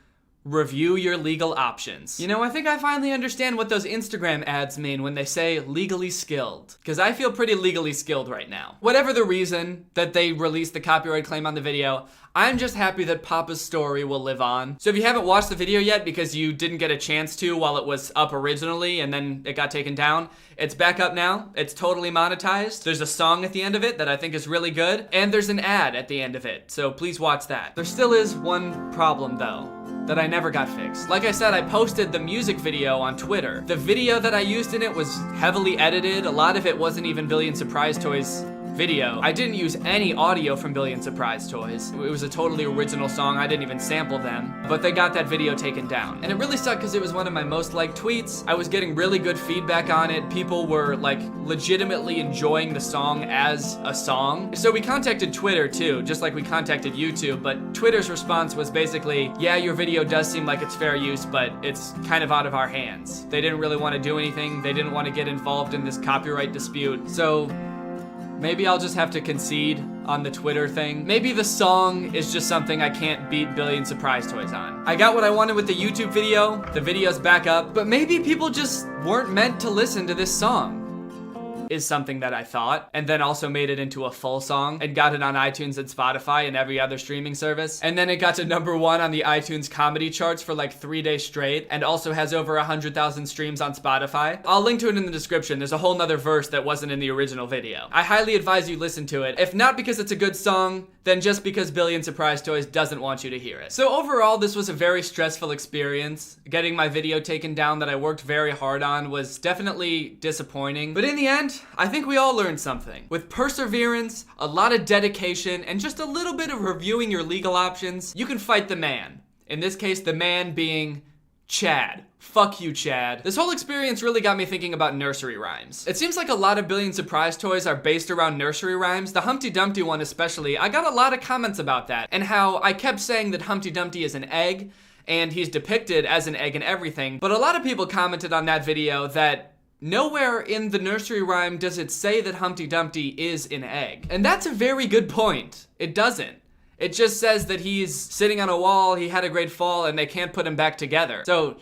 review your legal options. You know, I think I finally understand what those Instagram ads mean when they say legally skilled, because I feel pretty legally skilled right now. Whatever the reason that they released the copyright claim on the video, I'm just happy that Papa's story will live on. So if you haven't watched the video yet because you didn't get a chance to while it was up originally and then it got taken down, it's back up now. It's totally monetized. There's a song at the end of it that I think is really good, and there's an ad at the end of it, so please watch that. There still is one problem though that I never got fixed. Like I said, I posted the music video on Twitter. The video that I used in it was heavily edited. A lot of it wasn't even Billion Surprise Toys video. I didn't use any audio from Billion Surprise Toys. It was a totally original song. I didn't even sample them, but they got that video taken down. And it really sucked because it was one of my most liked tweets. I was getting really good feedback on it. People were like legitimately enjoying the song as a song. So we contacted Twitter too, just like we contacted YouTube, but Twitter's response was basically, yeah, your video does seem like it's fair use, but it's kind of out of our hands. They didn't really want to do anything. They didn't want to get involved in this copyright dispute. So maybe I'll just have to concede on the Twitter thing. Maybe the song is just something I can't beat Billion Surprise Toys on. I got what I wanted with the YouTube video. The video's back up, but maybe people just weren't meant to listen to this song, is something that I thought, and then also made it into a full song and got it on iTunes and Spotify and every other streaming service. And then it got to #1 on the iTunes comedy charts for like 3 days straight, and also has over 100,000 streams on Spotify. I'll link to it in the description. There's a whole nother verse that wasn't in the original video. I highly advise you listen to it. If not because it's a good song, then just because Billion Surprise Toys doesn't want you to hear it. So overall, this was a very stressful experience. Getting my video taken down that I worked very hard on was definitely disappointing. But in the end, I think we all learned something. With perseverance, a lot of dedication, and just a little bit of reviewing your legal options, you can fight the man. In this case, the man being Chad. Fuck you, Chad. This whole experience really got me thinking about nursery rhymes. It seems like a lot of Billion Surprise Toys are based around nursery rhymes. The Humpty Dumpty one especially, I got a lot of comments about that, and how I kept saying that Humpty Dumpty is an egg, and he's depicted as an egg and everything. But a lot of people commented on that video that nowhere in the nursery rhyme does it say that Humpty Dumpty is an egg. And that's a very good point. It doesn't. It just says that he's sitting on a wall, he had a great fall, and they can't put him back together. So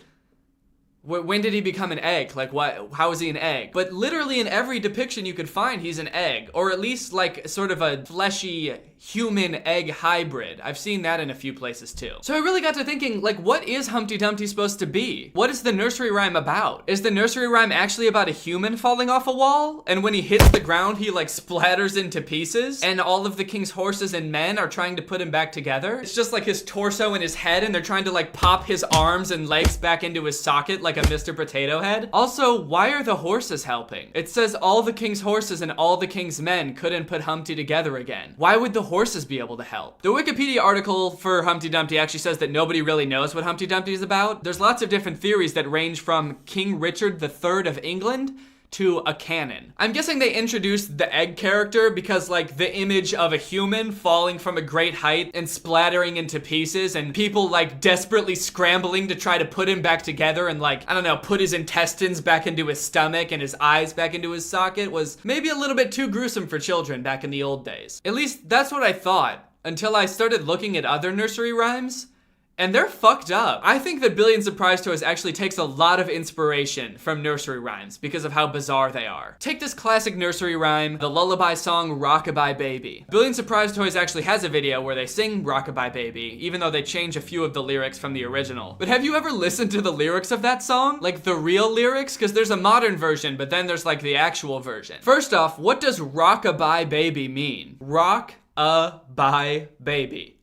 when did he become an egg? Like what? How is he an egg? But literally in every depiction you could find, he's an egg. Or at least like sort of a fleshy human egg hybrid. I've seen that in a few places too. So I really got to thinking, like, what is Humpty Dumpty supposed to be? What is the nursery rhyme about? Is the nursery rhyme actually about a human falling off a wall? And when he hits the ground, he like splatters into pieces? And all of the king's horses and men are trying to put him back together? It's just like his torso and his head, and they're trying to like pop his arms and legs back into his socket like a Mr. Potato Head. Also, why are the horses helping? It says all the king's horses and all the king's men couldn't put Humpty together again. Why would the horses be able to help? The Wikipedia article for Humpty Dumpty actually says that nobody really knows what Humpty Dumpty is about. There's lots of different theories that range from King Richard III of England to a canon. I'm guessing they introduced the egg character because like the image of a human falling from a great height and splattering into pieces, and people like desperately scrambling to try to put him back together and like, I don't know, put his intestines back into his stomach and his eyes back into his socket was maybe a little bit too gruesome for children back in the old days. At least that's what I thought, until I started looking at other nursery rhymes. And they're fucked up. I think that Billion Surprise Toys actually takes a lot of inspiration from nursery rhymes because of how bizarre they are. Take this classic nursery rhyme, the lullaby song Rockabye Baby. Billion Surprise Toys actually has a video where they sing Rockabye Baby, even though they change a few of the lyrics from the original. But have you ever listened to the lyrics of that song? Like the real lyrics? Because there's a modern version, but then there's like the actual version. First off, what does Rockabye Baby mean? Rock-a-bye baby.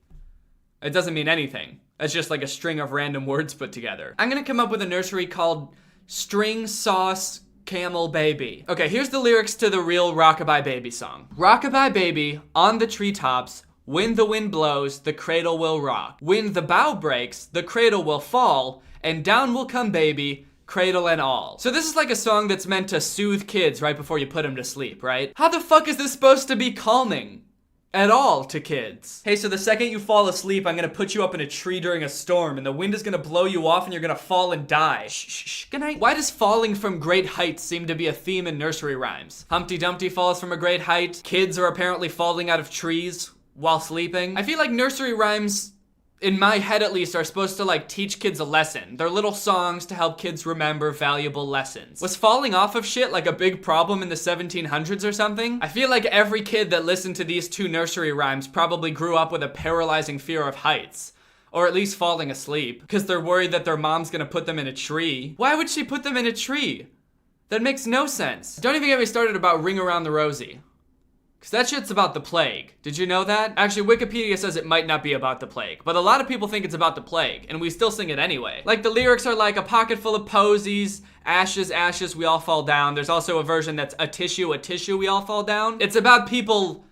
It doesn't mean anything. It's just like a string of random words put together. I'm gonna come up with a nursery called String Sauce Camel Baby. Okay, here's the lyrics to the real Rockabye Baby song. Rockabye Baby, on the treetops, when the wind blows, the cradle will rock. When the bough breaks, the cradle will fall, and down will come baby, cradle and all. So this is like a song that's meant to soothe kids right before you put them to sleep, right? How the fuck is this supposed to be calming at all to kids? Hey, so the second you fall asleep, I'm gonna put you up in a tree during a storm, and the wind is gonna blow you off, and you're gonna fall and die. Shh, shh, shh. Good night. Why does falling from great heights seem to be a theme in nursery rhymes? Humpty Dumpty falls from a great height. Kids are apparently falling out of trees while sleeping. I feel like nursery rhymes, in my head at least, are supposed to like teach kids a lesson. They're little songs to help kids remember valuable lessons. Was falling off of shit like a big problem in the 1700s or something? I feel like every kid that listened to these two nursery rhymes probably grew up with a paralyzing fear of heights. Or at least falling asleep, because they're worried that their mom's gonna put them in a tree. Why would she put them in a tree? That makes no sense. Don't even get me started about Ring Around the Rosie. Because that shit's about the plague. Did you know that? Actually, Wikipedia says it might not be about the plague, but a lot of people think it's about the plague, and we still sing it anyway. Like, the lyrics are like, a pocket full of posies, ashes, ashes, we all fall down. There's also a version that's a tissue, we all fall down. It's about people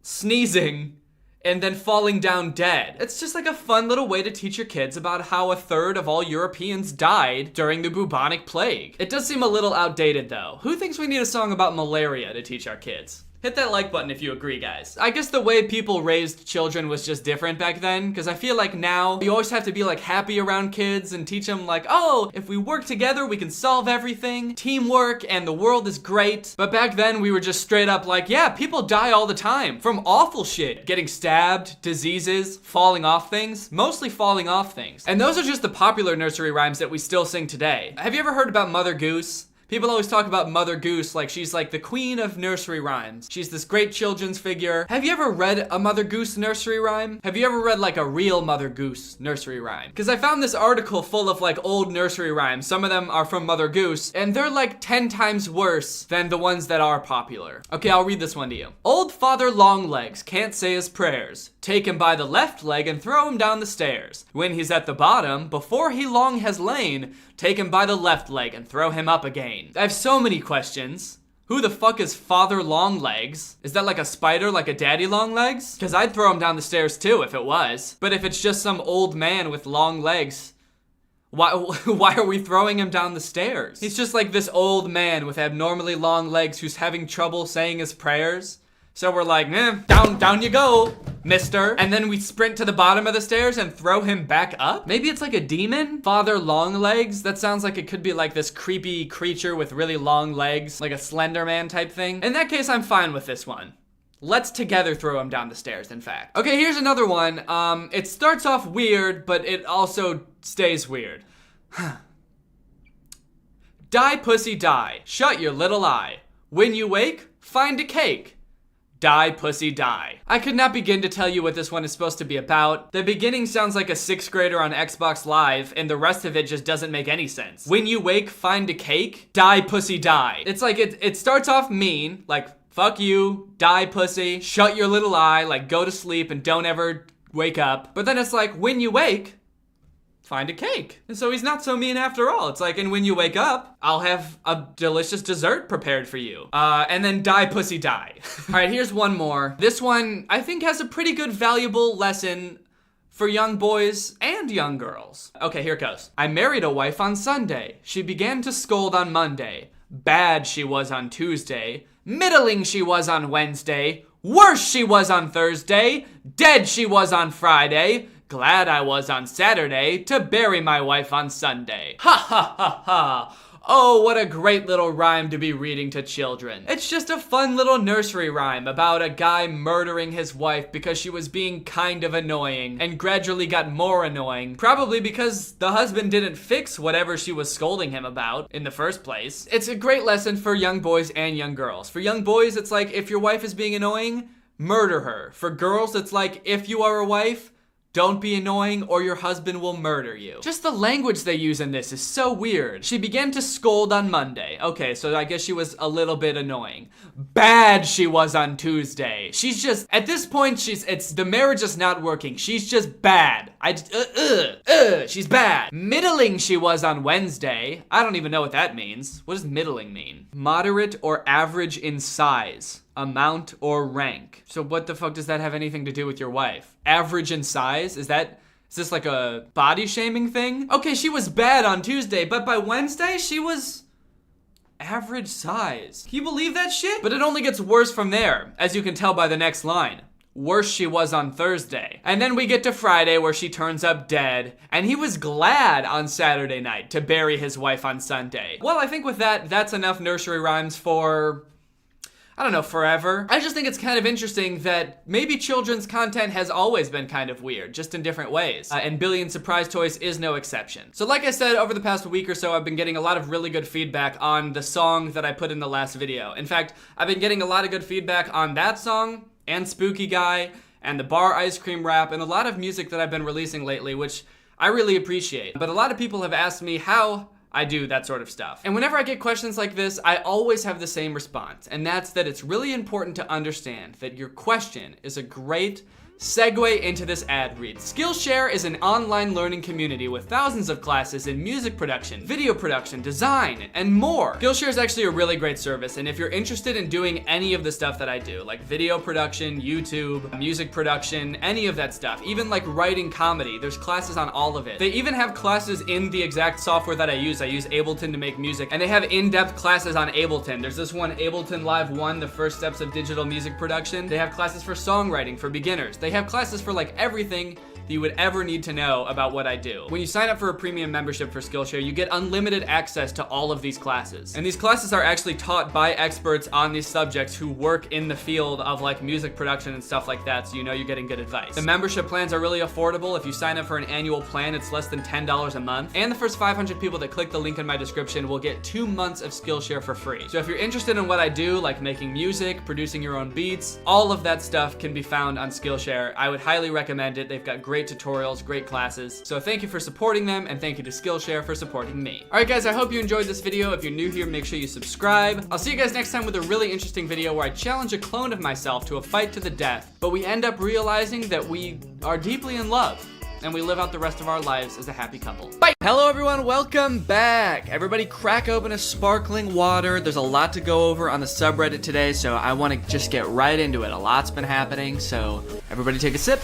sneezing and then falling down dead. It's just like a fun little way to teach your kids about how a third of all Europeans died during the bubonic plague. It does seem a little outdated though. Who thinks we need a song about malaria to teach our kids? Hit that like button if you agree, guys. I guess the way people raised children was just different back then, because I feel like now you always have to be like happy around kids and teach them like, oh, if we work together, we can solve everything. Teamwork and the world is great. But back then we were just straight up like, yeah, people die all the time from awful shit. Getting stabbed, diseases, falling off things, mostly falling off things. And those are just the popular nursery rhymes that we still sing today. Have you ever heard about Mother Goose? People always talk about Mother Goose like she's like the queen of nursery rhymes. She's this great children's figure. Have you ever read a Mother Goose nursery rhyme? Have you ever read like a real Mother Goose nursery rhyme? Because I found this article full of like old nursery rhymes. Some of them are from Mother Goose, and they're like 10 times worse than the ones that are popular. Okay, I'll read this one to you. Old Father Longlegs can't say his prayers. Take him by the left leg and throw him down the stairs. When he's at the bottom, before he long has lain, take him by the left leg and throw him up again. I have so many questions. Who the fuck is Father Longlegs? Is that like a spider, like a daddy Longlegs? Because I'd throw him down the stairs too if it was. But if it's just some old man with long legs, why are we throwing him down the stairs? He's just like this old man with abnormally long legs who's having trouble saying his prayers. So we're like, down you go, mister. And then we sprint to the bottom of the stairs and throw him back up? Maybe it's like a demon? Father Longlegs? That sounds like it could be like this creepy creature with really long legs, like a Slender Man type thing. In that case, I'm fine with this one. Let's together throw him down the stairs, in fact. Okay, here's another one. It starts off weird, but it also stays weird. Die, pussy, die. Shut your little eye. When you wake, find a cake. Die, pussy, die. I could not begin to tell you what this one is supposed to be about. The beginning sounds like a 6th grader on Xbox Live, and the rest of it just doesn't make any sense. When you wake, find a cake. Die, pussy, die. It's like it starts off mean, like fuck you, die, pussy, shut your little eye, like go to sleep and don't ever wake up. But then it's like, when you wake, find a cake. And so he's not so mean after all. It's like, and when you wake up, I'll have a delicious dessert prepared for you. And then die, pussy, die. All right, here's one more. This one, I think, has a pretty good, valuable lesson for young boys and young girls. Okay, here it goes. I married a wife on Sunday. She began to scold on Monday. Bad she was on Tuesday. Middling she was on Wednesday. Worse she was on Thursday. Dead she was on Friday. Glad I was on Saturday to bury my wife on Sunday. Ha ha ha ha. Oh, what a great little rhyme to be reading to children. It's just a fun little nursery rhyme about a guy murdering his wife because she was being kind of annoying and gradually got more annoying, probably because the husband didn't fix whatever she was scolding him about in the first place. It's a great lesson for young boys and young girls. For young boys, it's like, if your wife is being annoying, murder her. For girls, it's like, if you are a wife, don't be annoying or your husband will murder you. Just the language they use in this is so weird. She began to scold on Monday. Okay, so I guess she was a little bit annoying. Bad she was on Tuesday. She's just, at this point, the marriage is not working. She's just bad. She's bad. Middling she was on Wednesday. I don't even know what that means. What does middling mean? Moderate or average in size, amount, or rank. So what the fuck does that have anything to do with your wife? Average in size? Is this like a body shaming thing? Okay, she was bad on Tuesday, but by Wednesday, she was average size. Can you believe that shit? But it only gets worse from there, as you can tell by the next line. Worse she was on Thursday. And then we get to Friday where she turns up dead, and he was glad on Saturday night to bury his wife on Sunday. Well, I think with that, that's enough nursery rhymes for, I don't know, forever. I just think it's kind of interesting that maybe children's content has always been kind of weird, just in different ways. And Billion Surprise Toys is no exception. So like I said, over the past week or so, I've been getting a lot of really good feedback on the song that I put in the last video. In fact, I've been getting a lot of good feedback on that song, and Spooky Guy, and the bar ice cream rap, and a lot of music that I've been releasing lately, which I really appreciate. But a lot of people have asked me how I do that sort of stuff. And whenever I get questions like this, I always have the same response, and that's that it's really important to understand that your question is a great segue into this ad read. Skillshare is an online learning community with thousands of classes in music production, video production, design, and more. Skillshare is actually a really great service, and if you're interested in doing any of the stuff that I do, like video production, YouTube, music production, any of that stuff, even like writing comedy, there's classes on all of it. They even have classes in the exact software that I use. I use Ableton to make music, and they have in-depth classes on Ableton. There's this one, Ableton Live 1, the first steps of digital music production. They have classes for songwriting for beginners. They have classes for like everything that you would ever need to know about what I do. When you sign up for a premium membership for Skillshare, you get unlimited access to all of these classes. And these classes are actually taught by experts on these subjects who work in the field of like music production and stuff like that, so you know you're getting good advice. The membership plans are really affordable. If you sign up for an annual plan, it's less than $10 a month. And the first 500 people that click the link in my description will get 2 months of Skillshare for free. So if you're interested in what I do, like making music, producing your own beats, all of that stuff can be found on Skillshare. I would highly recommend it. They've got great tutorials, great classes. So thank you for supporting them, and thank you to Skillshare for supporting me. All right, guys, I hope you enjoyed this video. If you're new here, make sure you subscribe. I'll see you guys next time with a really interesting video where I challenge a clone of myself to a fight to the death, but we end up realizing that we are deeply in love, and we live out the rest of our lives as a happy couple. Bye! Hello everyone, welcome back! Everybody crack open a sparkling water. There's a lot to go over on the subreddit today, so I want to just get right into it. A lot's been happening, so everybody take a sip.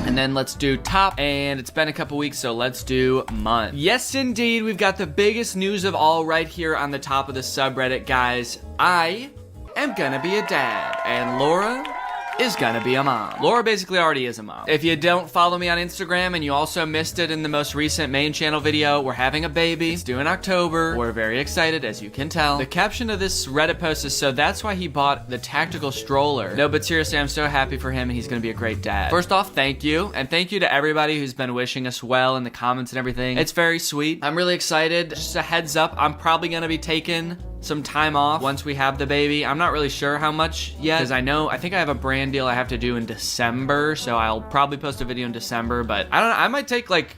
And then let's do top, and it's been a couple weeks, so let's do month. Yes, indeed, we've got the biggest news of all right here on the top of the subreddit, guys. I am gonna be a dad, and Laura is gonna be a mom. Laura basically already is a mom. If you don't follow me on Instagram and you also missed it in the most recent main channel video, we're having a baby. It's due in October. We're very excited, as you can tell. The caption of this Reddit post is, so that's why he bought the tactical stroller. No, but seriously, I'm so happy for him, and he's gonna be a great dad. First off, thank you, and thank you to everybody who's been wishing us well in the comments and everything. It's very sweet. I'm really excited. Just a heads up, I'm probably gonna be taking some time off once we have the baby. I'm not really sure how much yet, because I think I have a brand deal I have to do in December, so I'll probably post a video in December, but I don't know, I might take like,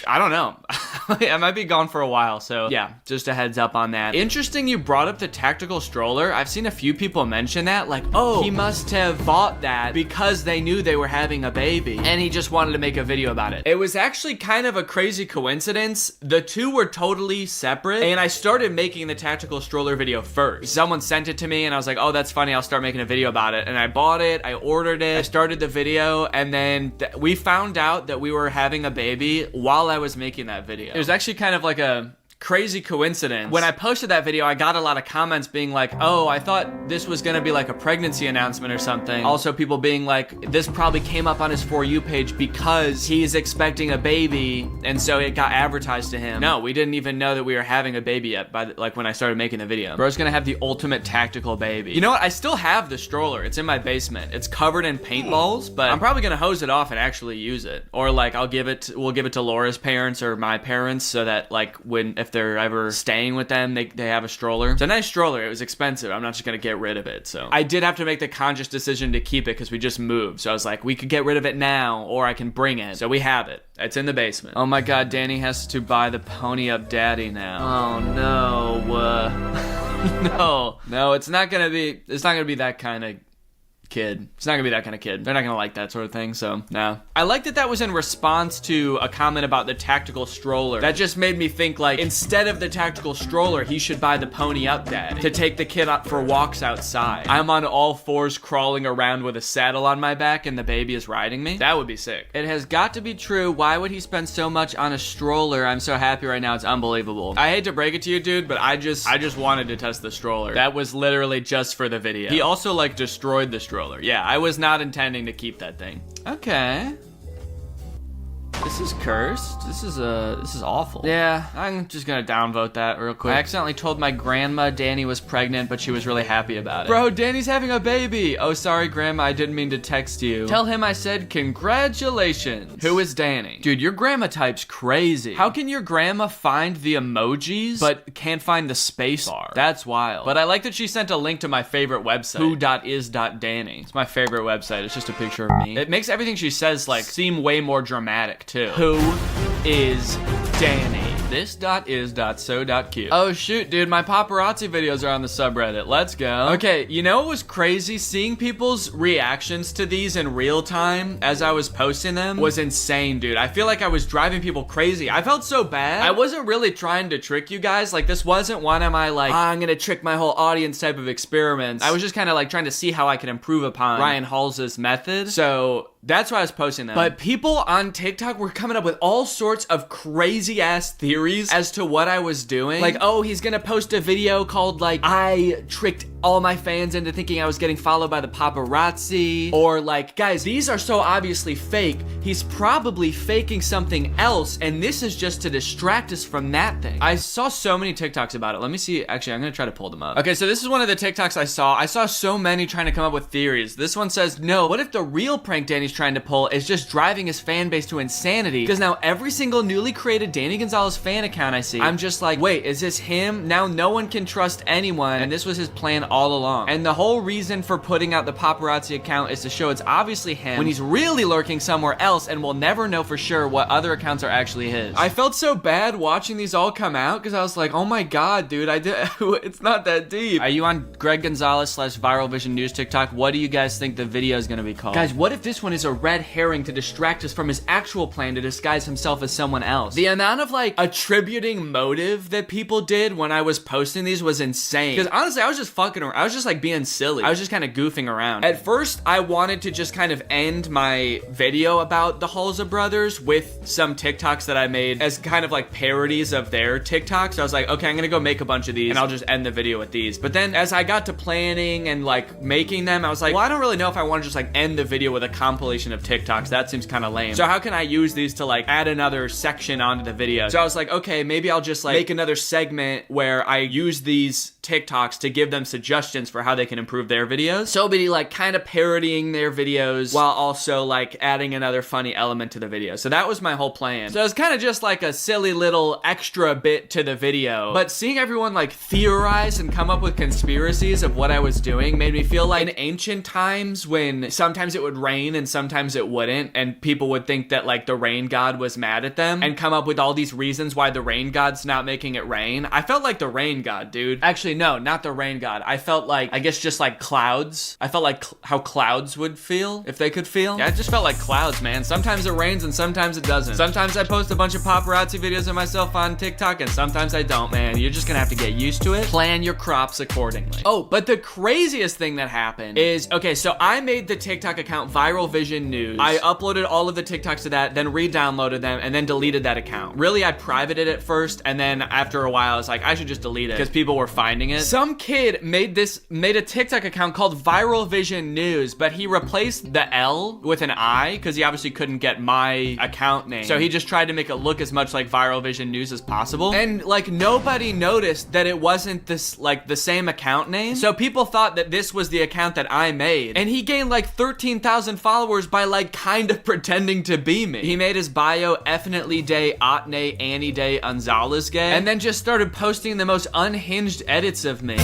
I don't know. I might be gone for a while, so yeah, just a heads up on that. Interesting you brought up the tactical stroller. I've seen a few people mention that, like, oh, he must have bought that because they knew they were having a baby, and he just wanted to make a video about it. It was actually kind of a crazy coincidence. The two were totally separate, and I started making the tactical stroller video first. Someone sent it to me, and I was like, oh, that's funny, I'll start making a video about it. And I bought it, I ordered it, I started the video, and then we found out that we were having a baby while I was making that video. It was actually kind of like a crazy coincidence. When I posted that video, I got a lot of comments being like, oh, I thought this was gonna be like a pregnancy announcement or something. Also people being like, this probably came up on his For You page because he's expecting a baby and so it got advertised to him. No, we didn't even know that we were having a baby yet like when I started making the video. Bro's gonna have the ultimate tactical baby. You know what? I still have the stroller. It's in my basement. It's covered in paintballs, but I'm probably gonna hose it off and actually use it. Or like we'll give it to Laura's parents or my parents so that like if they're ever staying with them, they have a stroller. It's a nice stroller. It was expensive. I'm not just gonna get rid of it. So I did have to make the conscious decision to keep it because we just moved. So I was like, we could get rid of it now or I can bring it. So we have it. It's in the basement. Oh my God, Danny has to buy the pony up daddy now. Oh no. No, it's not gonna be that kind of kid. It's not gonna be that kind of kid. They're not gonna like that sort of thing, so no. I like that was in response to a comment about the tactical stroller. That just made me think like, instead of the tactical stroller, he should buy the pony up dad to take the kid up for walks outside. I'm on all fours crawling around with a saddle on my back and the baby is riding me. That would be sick. It has got to be true. Why would he spend so much on a stroller? I'm so happy right now. It's unbelievable. I hate to break it to you, dude, but I just wanted to test the stroller. That was literally just for the video. He also like destroyed the stroller. Yeah, I was not intending to keep that thing. Okay. This is cursed. This is awful. Yeah, I'm just gonna downvote that real quick. I accidentally told my grandma Danny was pregnant, but she was really happy about it. Bro, Danny's having a baby. Oh, sorry, grandma, I didn't mean to text you. Tell him I said congratulations. Who is Danny? Dude, your grandma type's crazy. How can your grandma find the emojis, but can't find the space bar? That's wild. But I like that she sent a link to my favorite website, who.is.danny. It's my favorite website. It's just a picture of me. It makes everything she says like seem way more dramatic too. Who is Danny? This.is.so.cute. Oh shoot, dude, my paparazzi videos are on the subreddit. Let's go. Okay, you know what was crazy? Seeing people's reactions to these in real time as I was posting them was insane, dude. I feel like I was driving people crazy. I felt so bad. I wasn't really trying to trick you guys. Like, this wasn't one of my like, I'm gonna trick my whole audience type of experiments. I was just kind of like trying to see how I could improve upon Ryan Hals's method. So that's why I was posting them. But people on TikTok were coming up with all sorts of crazy ass theories as to what I was doing. Like, oh, he's gonna post a video called like, I tricked all my fans into thinking I was getting followed by the paparazzi. Or like, guys, these are so obviously fake. He's probably faking something else, and this is just to distract us from that thing. I saw so many TikToks about it. Let me see. Actually, I'm gonna try to pull them up. Okay, so this is one of the TikToks I saw. I saw so many trying to come up with theories. This one says, no, what if the real prank Danny's trying to pull is just driving his fan base to insanity? Because now every single newly created Danny Gonzalez fan account I see, I'm just like, wait, is this him? Now no one can trust anyone, and this was his plan all along. And the whole reason for putting out the paparazzi account is to show it's obviously him when he's really lurking somewhere else, and we'll never know for sure what other accounts are actually his. I felt so bad watching these all come out because I was like, oh my god, dude, it's not that deep. Are you on Greg Gonzalez / Viral Vision News TikTok? What do you guys think the video is gonna be called? Guys, what if this one is a red herring to distract us from his actual plan to disguise himself as someone else? The amount of like attributing motive that people did when I was posting these was insane. Because honestly, I was just fucking around. I was just like being silly. I was just kind of goofing around. At first, I wanted to just kind of end my video about the Halsey brothers with some TikToks that I made as kind of like parodies of their TikToks. I was like, okay, I'm gonna go make a bunch of these and I'll just end the video with these. But then as I got to planning and like making them, I was like, well, I don't really know if I want to just like end the video with a compilation of TikToks. That seems kind of lame. So how can I use these to like add another section onto the video? So I was like, okay, maybe I'll just like make another segment where I use these TikToks to give them suggestions for how they can improve their videos. So be like kind of parodying their videos while also like adding another funny element to the video. So that was my whole plan. So it was kind of just like a silly little extra bit to the video. But seeing everyone like theorize and come up with conspiracies of what I was doing made me feel like in ancient times when sometimes it would rain and sometimes it wouldn't, and people would think that like the rain god was mad at them and come up with all these reasons why the rain god's not making it rain. I felt like the rain god, dude. Actually, no, not the rain god. I felt like, I guess just like clouds. I felt like how clouds would feel if they could feel. Yeah, I just felt like clouds, man. Sometimes it rains and sometimes it doesn't. Sometimes I post a bunch of paparazzi videos of myself on TikTok and sometimes I don't, man. You're just gonna have to get used to it. Plan your crops accordingly. Oh, but the craziest thing that happened is, okay, so I made the TikTok account Viral Vision Vision News. I uploaded all of the TikToks to that, then re-downloaded them, and then deleted that account. Really, I privated it first, and then after a while, I was like, I should just delete it because people were finding it. Some kid made a TikTok account called Viral Vision News, but he replaced the L with an I because he obviously couldn't get my account name. So he just tried to make it look as much like Viral Vision News as possible. And like nobody noticed that it wasn't this like the same account name. So people thought that this was the account that I made. And he gained like 13,000 followers by like kind of pretending to be me. He made his bio Effinitely Day Otne Annie Day Gonzalez gay, and then just started posting the most unhinged edits of me.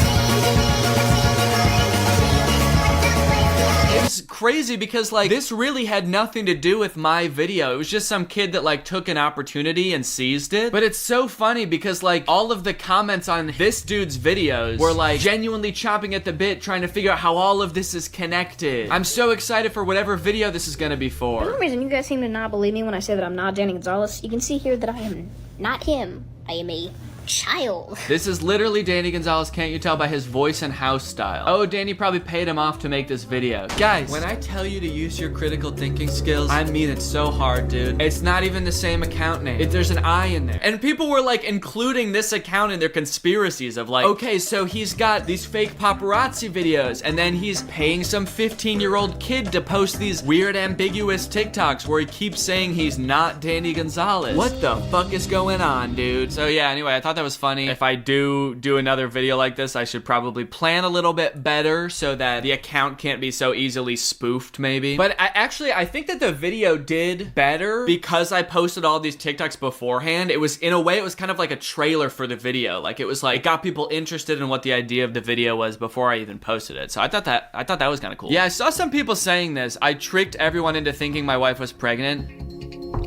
It's crazy because like this really had nothing to do with my video. It was just some kid that like took an opportunity and seized it. But it's so funny because like all of the comments on this dude's videos were like genuinely chomping at the bit trying to figure out how all of this is connected. I'm so excited for whatever video this is gonna be for. For some reason you guys seem to not believe me when I say that I'm not Danny Gonzalez. You can see here that I am not him. I am a child. This is literally Danny Gonzalez, can't you tell by his voice and house style? Oh, Danny probably paid him off to make this video. Guys, when I tell you to use your critical thinking skills, I mean it so hard, dude. It's not even the same account name. There's an I in there. And people were like including this account in their conspiracies of like, okay, so he's got these fake paparazzi videos and then he's paying some 15-year-old kid to post these weird ambiguous TikToks where he keeps saying he's not Danny Gonzalez. What the fuck is going on, dude? So yeah, anyway, I thought that was funny. If I do another video like this, I should probably plan a little bit better so that the account can't be so easily spoofed maybe. But I think that the video did better because I posted all these TikToks beforehand. It was, in a way, it was kind of like a trailer for the video. Like it was like, it got people interested in what the idea of the video was before I even posted it. So I thought that was kind of cool. Yeah, I saw some people saying this. I tricked everyone into thinking my wife was pregnant.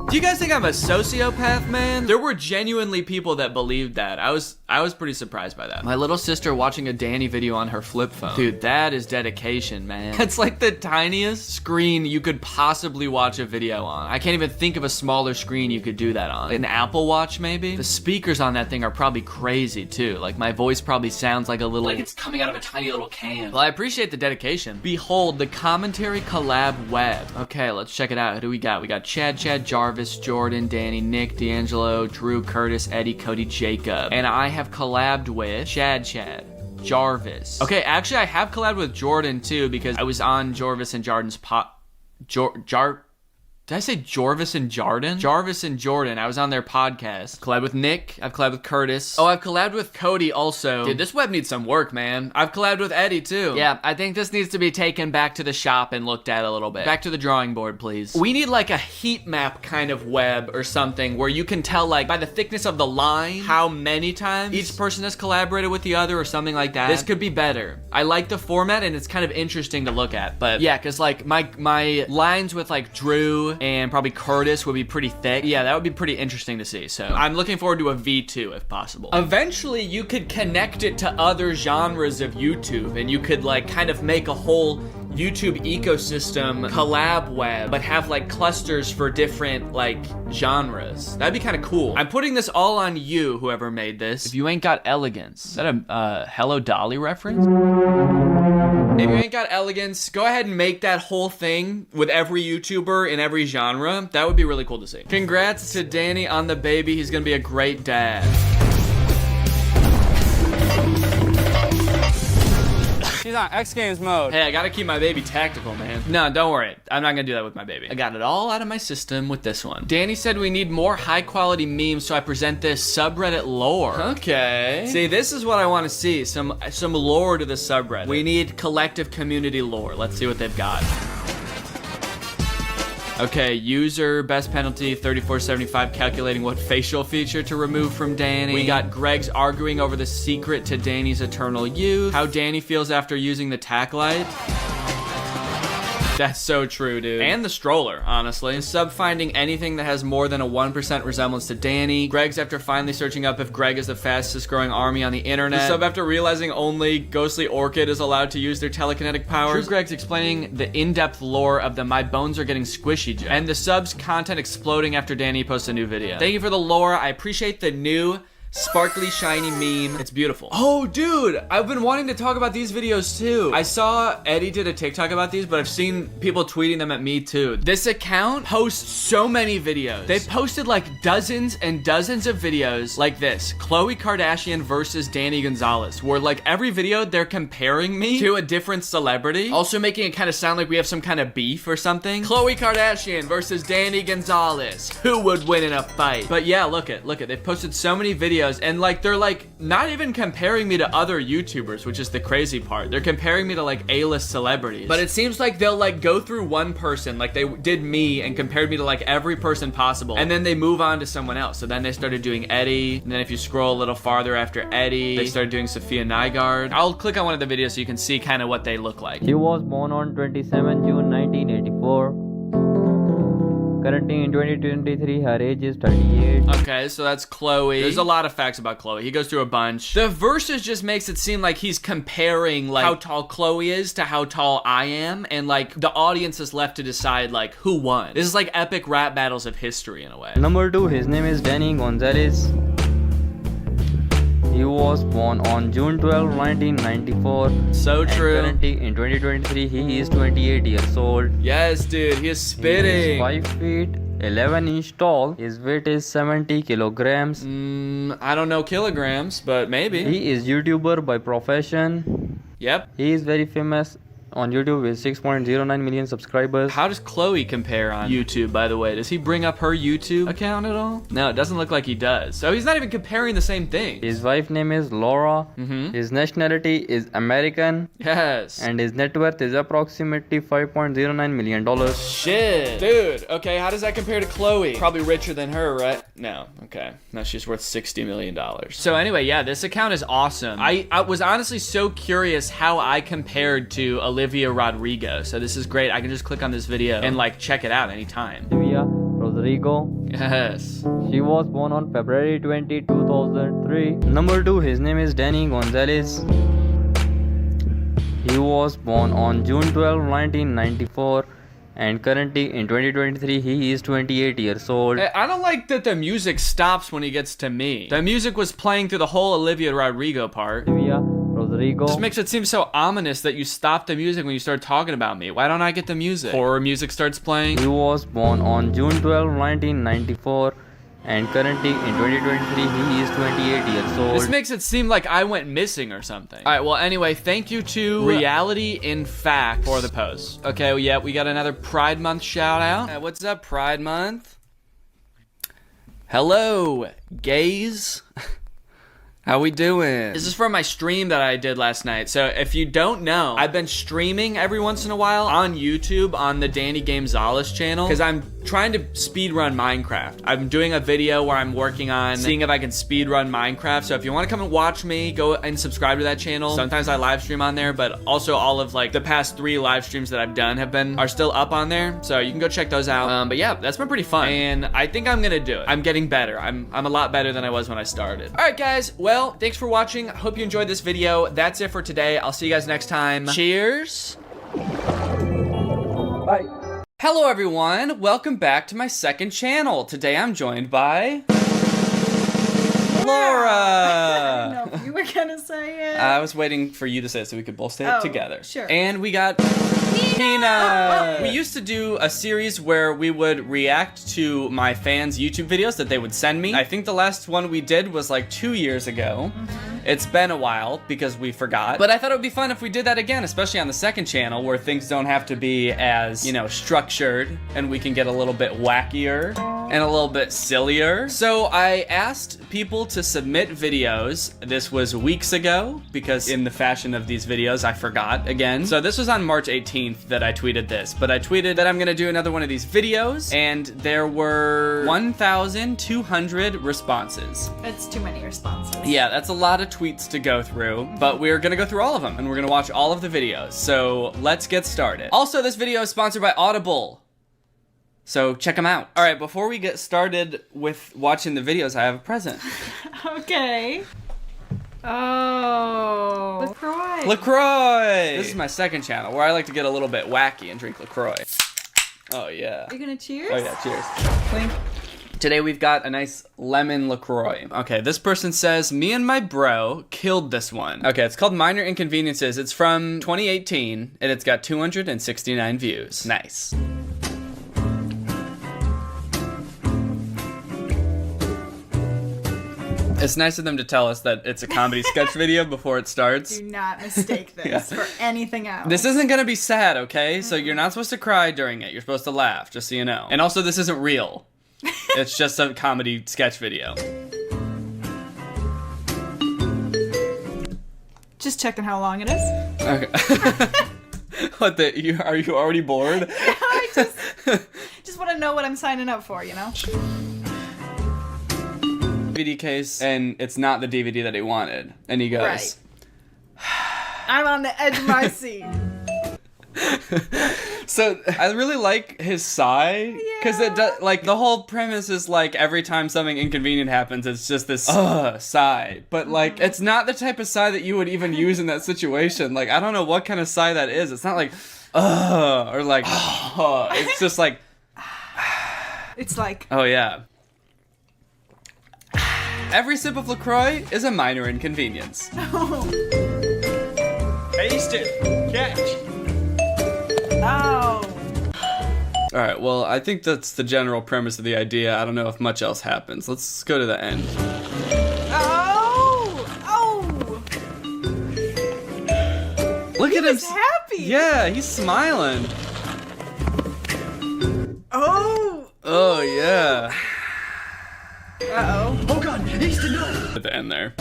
Do you guys think I'm a sociopath, man? There were genuinely people that believed that. I was pretty surprised by that. My little sister watching a Danny video on her flip phone. Dude, that is dedication, man. That's like the tiniest screen you could possibly watch a video on. I can't even think of a smaller screen you could do that on. An Apple Watch, maybe? The speakers on that thing are probably crazy, too. Like, my voice probably sounds like a little... like it's coming out of a tiny little can. Well, I appreciate the dedication. Behold, the commentary collab web. Okay, let's check it out. Who do we got? We got Chad, Jarvis, Jordan, Danny, Nick, D'Angelo, Drew, Curtis, Eddie, Cody, Jacob. And I have collabed with Chad, Jarvis. Okay, actually I have collabed with Jordan too because I was on Jarvis and Jordan's Did I say Jarvis and Jordan? Jarvis and Jordan. I was on their podcast. Collabed with Nick. I've collabed with Curtis. Oh, I've collabed with Cody also. Dude, this web needs some work, man. I've collabed with Eddie too. Yeah, I think this needs to be taken back to the shop and looked at a little bit. Back to the drawing board, please. We need like a heat map kind of web or something where you can tell like by the thickness of the line how many times each person has collaborated with the other or something like that. This could be better. I like the format and it's kind of interesting to look at. But yeah, because like my lines with like Drew and probably Curtis would be pretty thick. Yeah, that would be pretty interesting to see. So I'm looking forward to a V2 if possible. Eventually, you could connect it to other genres of YouTube and you could like kind of make a whole YouTube ecosystem collab web, but have like clusters for different like genres. That'd be kind of cool. I'm putting this all on you, whoever made this. If you ain't got elegance. Is that a Hello Dolly reference? If you ain't got elegance, go ahead and make that whole thing with every YouTuber in every genre. That would be really cool to see. Congrats to Danny on the baby. He's gonna be a great dad. She's on X Games mode. Hey, I gotta keep my baby tactical, man. No, don't worry. I'm not gonna do that with my baby. I got it all out of my system with this one. Danny said we need more high quality memes, so I present this subreddit lore. Okay. See, this is what I want to see. Some lore to the subreddit. We need collective community lore. Let's see what they've got. Okay, user best penalty 3475 calculating what facial feature to remove from Danny. We got Greg's arguing over the secret to Danny's eternal youth. How Danny feels after using the tack light. That's so true, dude. And the stroller, honestly. The sub finding anything that has more than a 1% resemblance to Danny. Greg's after finally searching up if Greg is the fastest growing army on the internet. The sub after realizing only Ghostly Orchid is allowed to use their telekinetic powers. True Greg's explaining the in-depth lore of the My Bones Are Getting Squishy joke. And the sub's content exploding after Danny posts a new video. Thank you for the lore. I appreciate the new sparkly, shiny meme. It's beautiful. Oh, dude, I've been wanting to talk about these videos too. I saw Eddie did a TikTok about these, but I've seen people tweeting them at me too. This account posts so many videos. They posted like dozens and dozens of videos like this. Khloe Kardashian versus Danny Gonzalez, where like every video they're comparing me to a different celebrity, also making it kind of sound like we have some kind of beef or something. Khloe Kardashian versus Danny Gonzalez. Who would win in a fight? But yeah, look it. They've posted so many videos and like they're like not even comparing me to other YouTubers, which is the crazy part. They're comparing me to like A-list celebrities. But it seems like they'll like go through one person, like they did me and compared me to like every person possible, and then they move on to someone else. So then they started doing Eddie, and then if you scroll a little farther after Eddie, they started doing Sophia Nygaard. I'll click on one of the videos so you can see kind of what they look like. She was born on 27 June 1984. Currently in 2023, her age is 38. Okay, so that's Khloe. There's a lot of facts about Khloe. He goes through a bunch. The verses just makes it seem like he's comparing like how tall Khloe is to how tall I am, and like the audience is left to decide like who won. This is like epic rap battles of history in a way. Number 2, his name is Danny Gonzalez. He was born on June 12, 1994. So true. And currently in 2023, he is 28 years old. Yes, dude, he is spitting. He is 5 feet 11 inch tall. His weight is 70 kilograms. I don't know kilograms, but maybe. He is YouTuber by profession. Yep. He is very famous on YouTube with 6.09 million subscribers. How does Khloe compare on YouTube, by the way? Does he bring up her YouTube account at all? No, it doesn't look like he does. So he's not even comparing the same thing. His wife's name is Laura. His nationality is American. Yes. And his net worth is approximately $5.09 million. Shit. Dude, okay, how does that compare to Khloe? Probably richer than her, right? No, okay. No, she's worth $60 million. So anyway, yeah, this account is awesome. I was honestly so curious how I compared to Olivia Rodrigo. So this is great. I can just click on this video and like check it out anytime. Olivia Rodrigo. Yes. She was born on February 20, 2003. Number 2, his name is Danny Gonzalez. He was born on June 12, 1994. And currently in 2023, he is 28 years old. I don't like that the music stops when he gets to me. The music was playing through the whole Olivia Rodrigo part. Olivia Rodrigo. This makes it seem so ominous that you stop the music when you start talking about me. Why don't I get the music? Horror music starts playing. He was born on June 12, 1994. And currently in 2023, he is 28 years old. This makes it seem like I went missing or something. All right, well, anyway, thank you to Reality in Fact for the post. Okay, well, yeah, we got another Pride Month shout out. What's up, Pride Month? Hello, gays. How we doing? This is from my stream that I did last night. So if you don't know, I've been streaming every once in a while on YouTube on the Danny Gonzalez channel because I'm trying to speedrun Minecraft. I'm doing a video where I'm working on seeing if I can speedrun Minecraft. So if you want to come and watch me, go and subscribe to that channel. Sometimes I live stream on there, but also all of like the past 3 live streams that I've done are still up on there. So you can go check those out. But yeah, that's been pretty fun. And I think I'm gonna do it. I'm getting better. I'm a lot better than I was when I started. All right, guys. Well, thanks for watching. I hope you enjoyed this video. That's it for today. I'll see you guys next time. Cheers. Bye. Hello, everyone. Welcome back to my second channel. Today, I'm joined by Laura. I didn't know if you were gonna say it. I was waiting for you to say it so we could both say it together. Sure. And we got Peanut. We used to do a series where we would react to my fans' YouTube videos that they would send me. I think the last one we did was like 2 years ago. It's been a while because we forgot. But I thought it would be fun if we did that again, especially on the second channel where things don't have to be as, you know, structured and we can get a little bit wackier and a little bit sillier. So I asked people to submit videos. This was weeks ago because in the fashion of these videos, I forgot again. So this was on March 18th that I tweeted this, but I tweeted that I'm gonna do another one of these videos and there were 1,200 responses. It's too many responses. Yeah, that's a lot of tweets to go through, but we're gonna go through all of them and we're gonna watch all of the videos. So let's get started. Also, this video is sponsored by Audible. So check them out. All right, before we get started with watching the videos, I have a present. Okay. Oh. LaCroix. LaCroix! This is my second channel where I like to get a little bit wacky and drink LaCroix. Oh, yeah. Are you gonna cheers? Oh, yeah, cheers. Clink. Today we've got a nice lemon LaCroix. Okay, this person says, me and my bro killed this one. Okay, it's called Minor Inconveniences. It's from 2018, and it's got 269 views. Nice. It's nice of them to tell us that it's a comedy sketch video before it starts. Do not mistake this for anything else. This isn't gonna be sad, okay? So you're not supposed to cry during it. You're supposed to laugh, just so you know. And also, this isn't real. It's just a comedy sketch video. Just checking how long it is. Okay. What, are you already bored? I just want to know what I'm signing up for, you know? DVD case, and it's not the DVD that he wanted. And he goes, right. I'm on the edge of my seat. So I really like his sigh, because it does, like, the whole premise is like every time something inconvenient happens, it's just this sigh. But like, it's not the type of sigh that you would even use in that situation. Like, I don't know what kind of sigh that is. It's not like or like it's just like it's like, oh yeah. Every sip of LaCroix is a minor inconvenience. Taste it. Catch. Oh. Alright, well, I think that's the general premise of the idea. I don't know if much else happens. Let's go to the end. Oh! Look at him. He's happy. Yeah, he's smiling. Oh! Oh, yeah. Uh-oh. Oh god, he's denied. At the end there.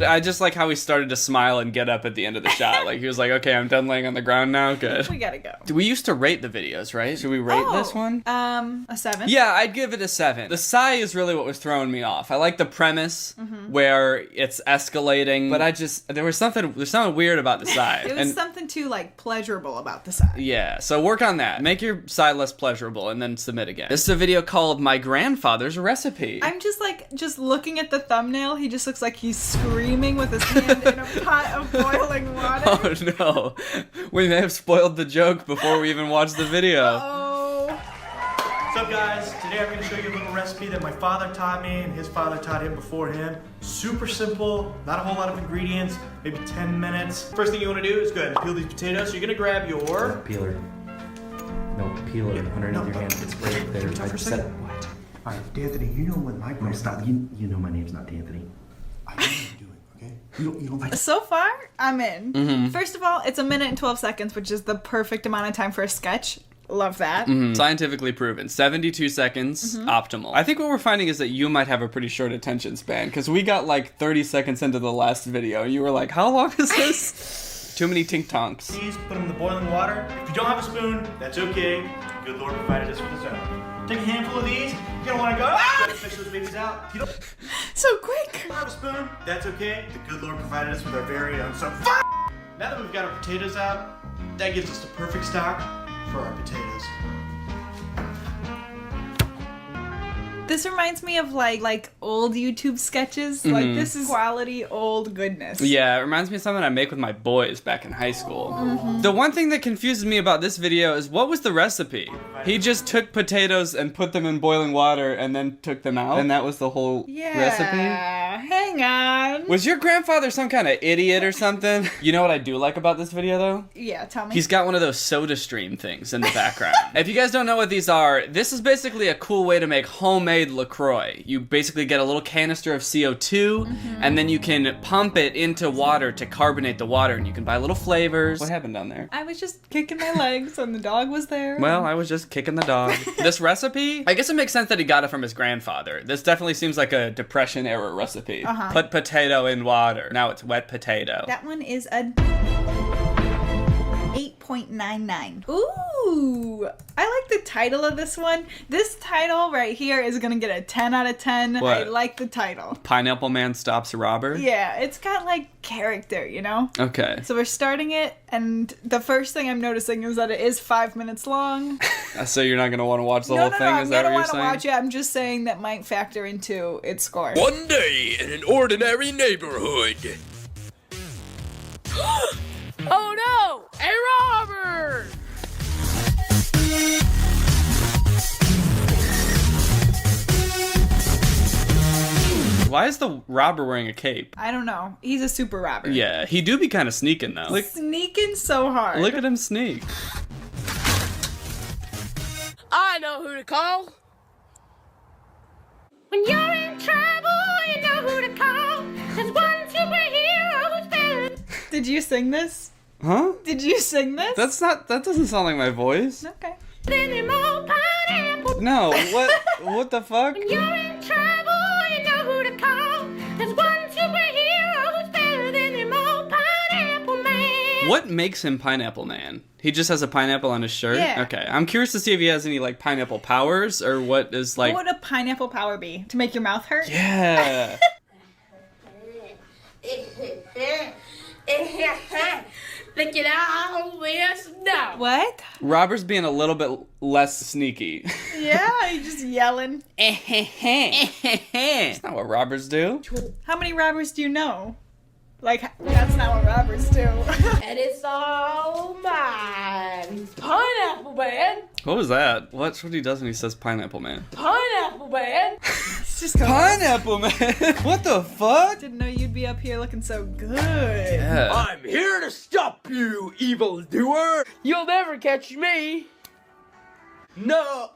I just like how he started to smile and get up at the end of the shot. Like, he was like, okay, I'm done laying on the ground now. Good. We gotta go. We used to rate the videos, right? Should we rate this one? A 7. Yeah, I'd give it a 7. The sigh is really what was throwing me off. I like the premise where it's escalating, but there's something weird about the sigh. It was something too, like, pleasurable about the sigh. Yeah, so work on that. Make your sigh less pleasurable and then submit again. This is a video called My Grandfather's Recipe. I'm just looking at the thumbnail, he just looks like he's screaming with his hand in a pot of boiling water. Oh no, we may have spoiled the joke before we even watched the video. What's up, guys? Today I'm going to show you a little recipe that my father taught me and his father taught him before him. Super simple, not a whole lot of ingredients, maybe 10 minutes. First thing you want to do is go ahead and peel these potatoes. So you're going to grab your... Peeler. No, peeler. Underneath your hand. It's right there. I said it. What? All right, D'Anthony, you know when my No, stop. You know my name's not D'Anthony. I know what I'm doing, okay? You don't like... So far, I'm in. First of all, it's 1 minute and 12 seconds, which is the perfect amount of time for a sketch. Love that. Scientifically proven. 72 seconds, optimal. I think what we're finding is that you might have a pretty short attention span, because we got like 30 seconds into the last video. You were like, how long is this? Too many tink tonks. Please put them in the boiling water. If you don't have a spoon, that's okay. Good Lord provided us with his own. Take a handful of these. You're gonna want to go, fish those babies out. If you don't So quick. have a spoon, that's okay. The good Lord provided us with our very own. So now that we've got our potatoes out, that gives us the perfect stock for our potatoes. This reminds me of like old YouTube sketches. Like, this is quality old goodness. Yeah, it reminds me of something I make with my boys back in high school. The one thing that confuses me about this video is, what was the recipe? He just took potatoes and put them in boiling water and then took them out, and that was the whole recipe? Hang on. Was your grandfather some kind of idiot or something? You know what I do like about this video, though? Yeah, tell me. He's got one of those SodaStream things in the background. If you guys don't know what these are, this is basically a cool way to make homemade LaCroix. You basically get a little canister of CO2, and then you can pump it into water to carbonate the water, and you can buy little flavors. What happened down there? I was just kicking my legs and the dog was there. Well, I was just kicking the dog. This recipe, I guess it makes sense that he got it from his grandfather. This definitely seems like a Depression era recipe. Put potato in water. Now it's wet potato. That one is a 8.99. Ooh, I like the title of this one. This title right here is gonna get a 10 out of 10. What? I like the title. Pineapple Man Stops a Robber? Yeah, it's got like character, you know? Okay. So we're starting it, and the first thing I'm noticing is that it is 5 minutes long. So you're not gonna want to watch the whole thing? Is that what you're saying? I'm gonna want to watch it. I'm just saying that might factor into its score. One day in an ordinary neighborhood. Oh no! A robber! Why is the robber wearing a cape? I don't know. He's a super robber. Yeah, he do be kind of sneaking though. Like, Sneaking so hard. look at him sneak. I know who to call. When you're in trouble, you know who to call. There's one superhero who's better. Did you sing this? Huh? Did you sing this? That doesn't sound like my voice. Okay. No, what the fuck? When you're in trouble, you know who to call. There's one superhero who's better than him all, Pineapple Man. What makes him Pineapple Man? He just has a pineapple on his shirt? Yeah. Okay. I'm curious to see if he has any, like, pineapple powers, or what is, like... What would a pineapple power be? To make your mouth hurt? Yeah. Think it out, yes, no. What? Robert's being a little bit less sneaky. Yeah, he's just yelling. That's not what robbers do. How many robbers do you know? Like, that's not what robbers do. And it's all mine. Pineapple Man. What was that? What's what he does when he says Pineapple Man? Pineapple Man. It's just Pineapple Man? What the fuck? Didn't know you'd be up here looking so good. Yeah. I'm here to stop you, evildoer. You'll never catch me. No.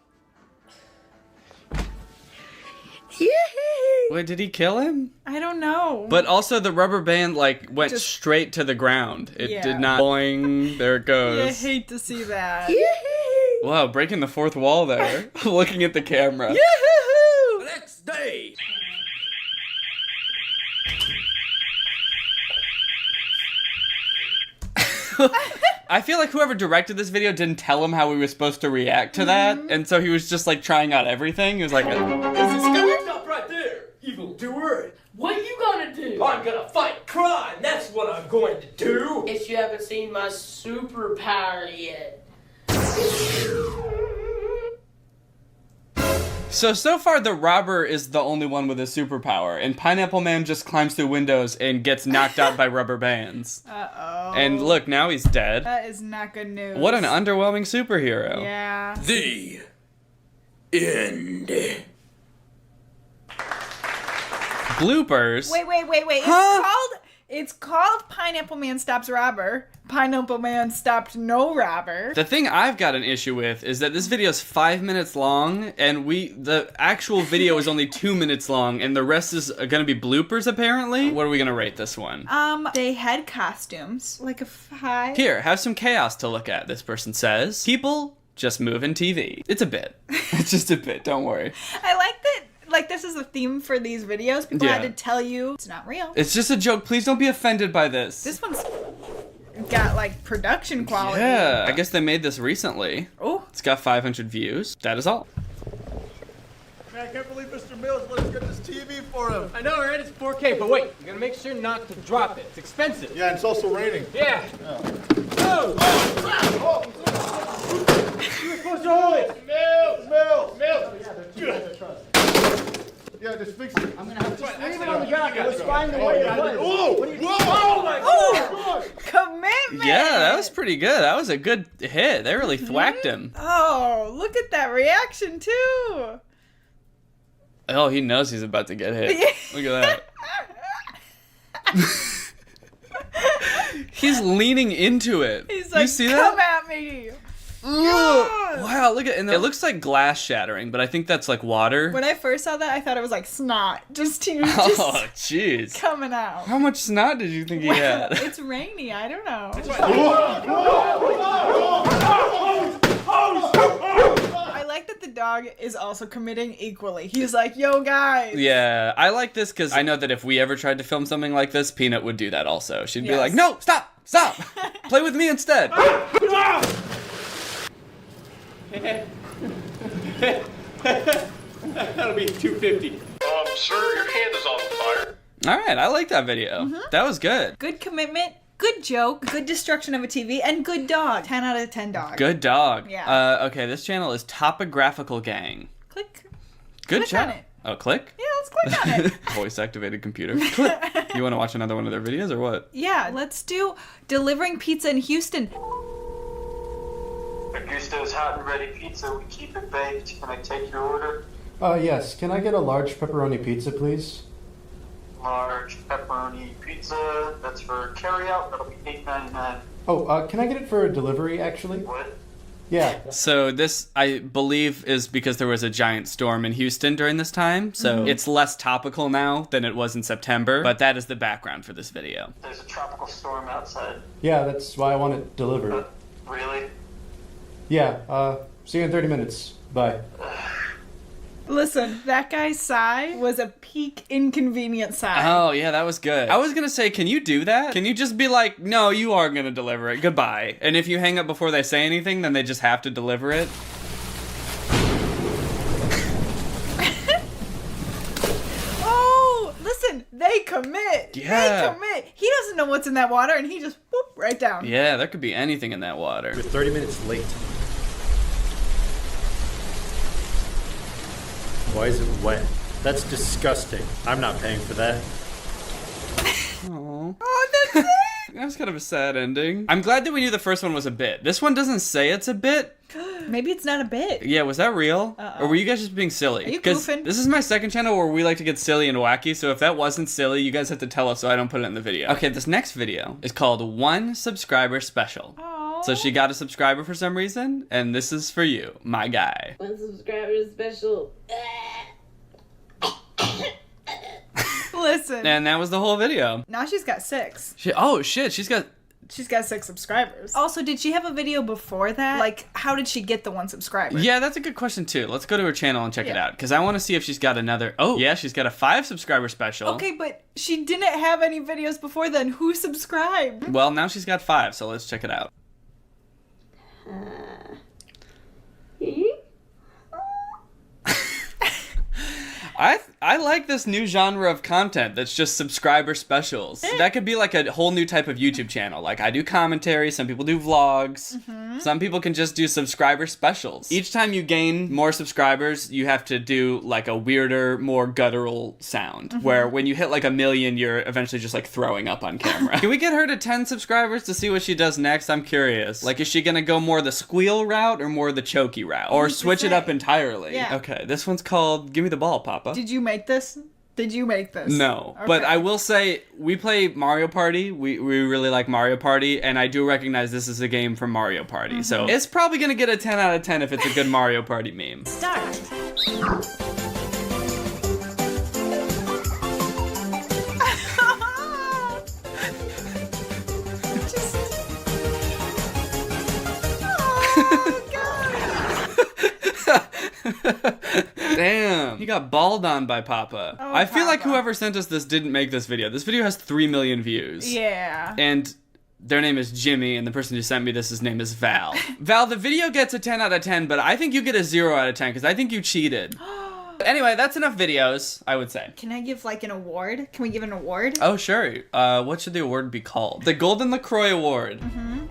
Wait, did he kill him? I don't know. But also the rubber band, like, went Just- straight to the ground. It Yeah. did not boing. There it I goes. hate to see that. Wow, breaking the fourth wall there. Looking at the camera. Yahoo! Next day. I feel like whoever directed this video didn't tell him how we were supposed to react to that, and so he was just like trying out everything. He was like, Is this good? Stop right there, evildoer. What you gonna do? I'm gonna fight crime. That's what I'm going to do. Guess you haven't seen my superpower yet. so far the robber is the only one with a superpower, and Pineapple Man just climbs through windows and gets knocked out by rubber bands. Uh-oh. And look, now he's dead. That is not good news. What an underwhelming superhero. Yeah. The end. Bloopers. Wait. It's called Pineapple Man Stops Robber. Pineapple Man Stopped No Robber. The thing I've got an issue with is that this video is 5 minutes long, and the actual video is only 2 minutes long, and the rest is gonna be bloopers apparently. What are we gonna rate this one? They had costumes. Like a 5. Here, have some chaos to look at, this person says. People just moving TV. It's a bit. It's just a bit, don't worry. I like that. Like, this is the theme for these videos. People had to tell you it's not real. It's just a joke. Please don't be offended by this. This one's got, like, production quality. Yeah, I guess they made this recently. Oh. It's got 500 views. That is all. Man, I can't believe Mr. Mills let us get this TV for him. I know, right? It's 4K, but wait, you gotta make sure not to drop it. It's expensive. Yeah, and it's also raining. Yeah. Oh! You were supposed to hold it! Yeah, just fix it. I'm gonna have to Leave it on the ground. It was fine the way it was. Oh my God! Commitment! Yeah, that was pretty good. That was a good hit. They really thwacked him. Oh, look at that reaction, too. Oh, he knows he's about to get hit. Look at that. He's leaning into it. He's like, you see come that? at me. Yes! Wow, look at it. It looks like glass shattering, but I think that's like water. When I first saw that, I thought it was like snot. Just Oh, jeez. coming out. How much snot did you think he had? It's rainy. I don't know. I like that the dog is also committing equally. He's like, yo, guys. Yeah, I like this because I know that if we ever tried to film something like this, Peanut would do that also. She'd be Yes. like, no, stop. Play with me instead. That'll be $250. Sir, your hand is on fire. All right, I like that video. That was good. Good commitment, good joke, good destruction of a TV, and good dog. 10 out of 10 dog. Good dog. Yeah. Okay, this channel is Topographical Gang. Click. Good Click job. on it. Oh, click? Yeah, let's click on it. Voice activated computer. Click. You want to watch another one of their videos or what? Yeah, let's do delivering pizza in Houston. Augusto's hot and ready pizza. We keep it baked. Can I take your order? Yes. Can I get a large pepperoni pizza, please? large pepperoni pizza. That's for carryout. That'll be $8.99. Oh, can I get it for a delivery, actually? What? Yeah. So this, I believe, is because there was a giant storm in Houston during this time. So it's less topical now than it was in September. But that is the background for this video. There's a tropical storm outside. Yeah, that's why I want it delivered. Really? Yeah, see you in 30 minutes. Bye. Listen, that guy's sigh was a peak inconvenient sigh. Oh, yeah, that was good. I was gonna say, can you do that? Can you just be like, no, you are gonna deliver it, goodbye. And if you hang up before they say anything, then they just have to deliver it. Oh, listen, they commit. Yeah. They commit. He doesn't know what's in that water, and he just whoop right down. Yeah, there could be anything in that water. You're 30 minutes late. Why is it wet? That's disgusting. I'm not paying for that. Aww. Oh, that's it. That was kind of a sad ending. I'm glad that we knew the first one was a bit. This one doesn't say it's a bit. Maybe it's not a bit. Yeah, was that real? Uh-oh. Or were you guys just being silly? Are you 'Cause goofing? this is my second channel where we like to get silly and wacky, so if that wasn't silly, you guys have to tell us so I don't put it in the video. Okay, this next video is called 1 Subscriber Special. Aww. So she got a subscriber for some reason, and this is for you, my guy. 1 subscriber special. Listen. And that was the whole video. Now she's got 6. Oh shit, she's got 6 subscribers. Also, did she have a video before that? Like, how did she get the 1 subscriber? Yeah, that's a good question too. Let's go to her channel and check it out, because I want to see if she's got another. Oh, yeah, she's got a 5 subscriber special. Okay, but she didn't have any videos before then. Who subscribed? Well, now she's got 5, so let's check it out. I like this new genre of content that's just subscriber specials. That could be like a whole new type of YouTube channel. Like I do commentary, some people do vlogs, some people can just do subscriber specials. Each time you gain more subscribers, you have to do like a weirder, more guttural sound, where when you hit like 1 million, you're eventually just like throwing up on camera. Can we get her to 10 subscribers to see what she does next? I'm curious. Like, is she gonna go more the squeal route or more the choky route? Or switch it up entirely? Yeah. Okay, this one's called Give Me the Ball, Papa. Did you make this? Did you make this? No, Okay. but I will say we play Mario Party. We really like Mario Party, and I do recognize this is a game from Mario Party. So it's probably gonna get a 10 out of 10 if it's a good Mario Party meme. Start. Damn, he got balled on by Papa. Oh, I feel like Papa. whoever sent us this didn't make this video. This video has 3 million views. Yeah. And their name is Jimmy, and the person who sent me this, his name is Val. Val, the video gets a 10 out of 10, but I think you get a 0 out of 10, because I think you cheated. Anyway, that's enough videos, I would say. Can I give like an award? Can we give an award? Oh, sure. What should the award be called? The Golden LaCroix Award.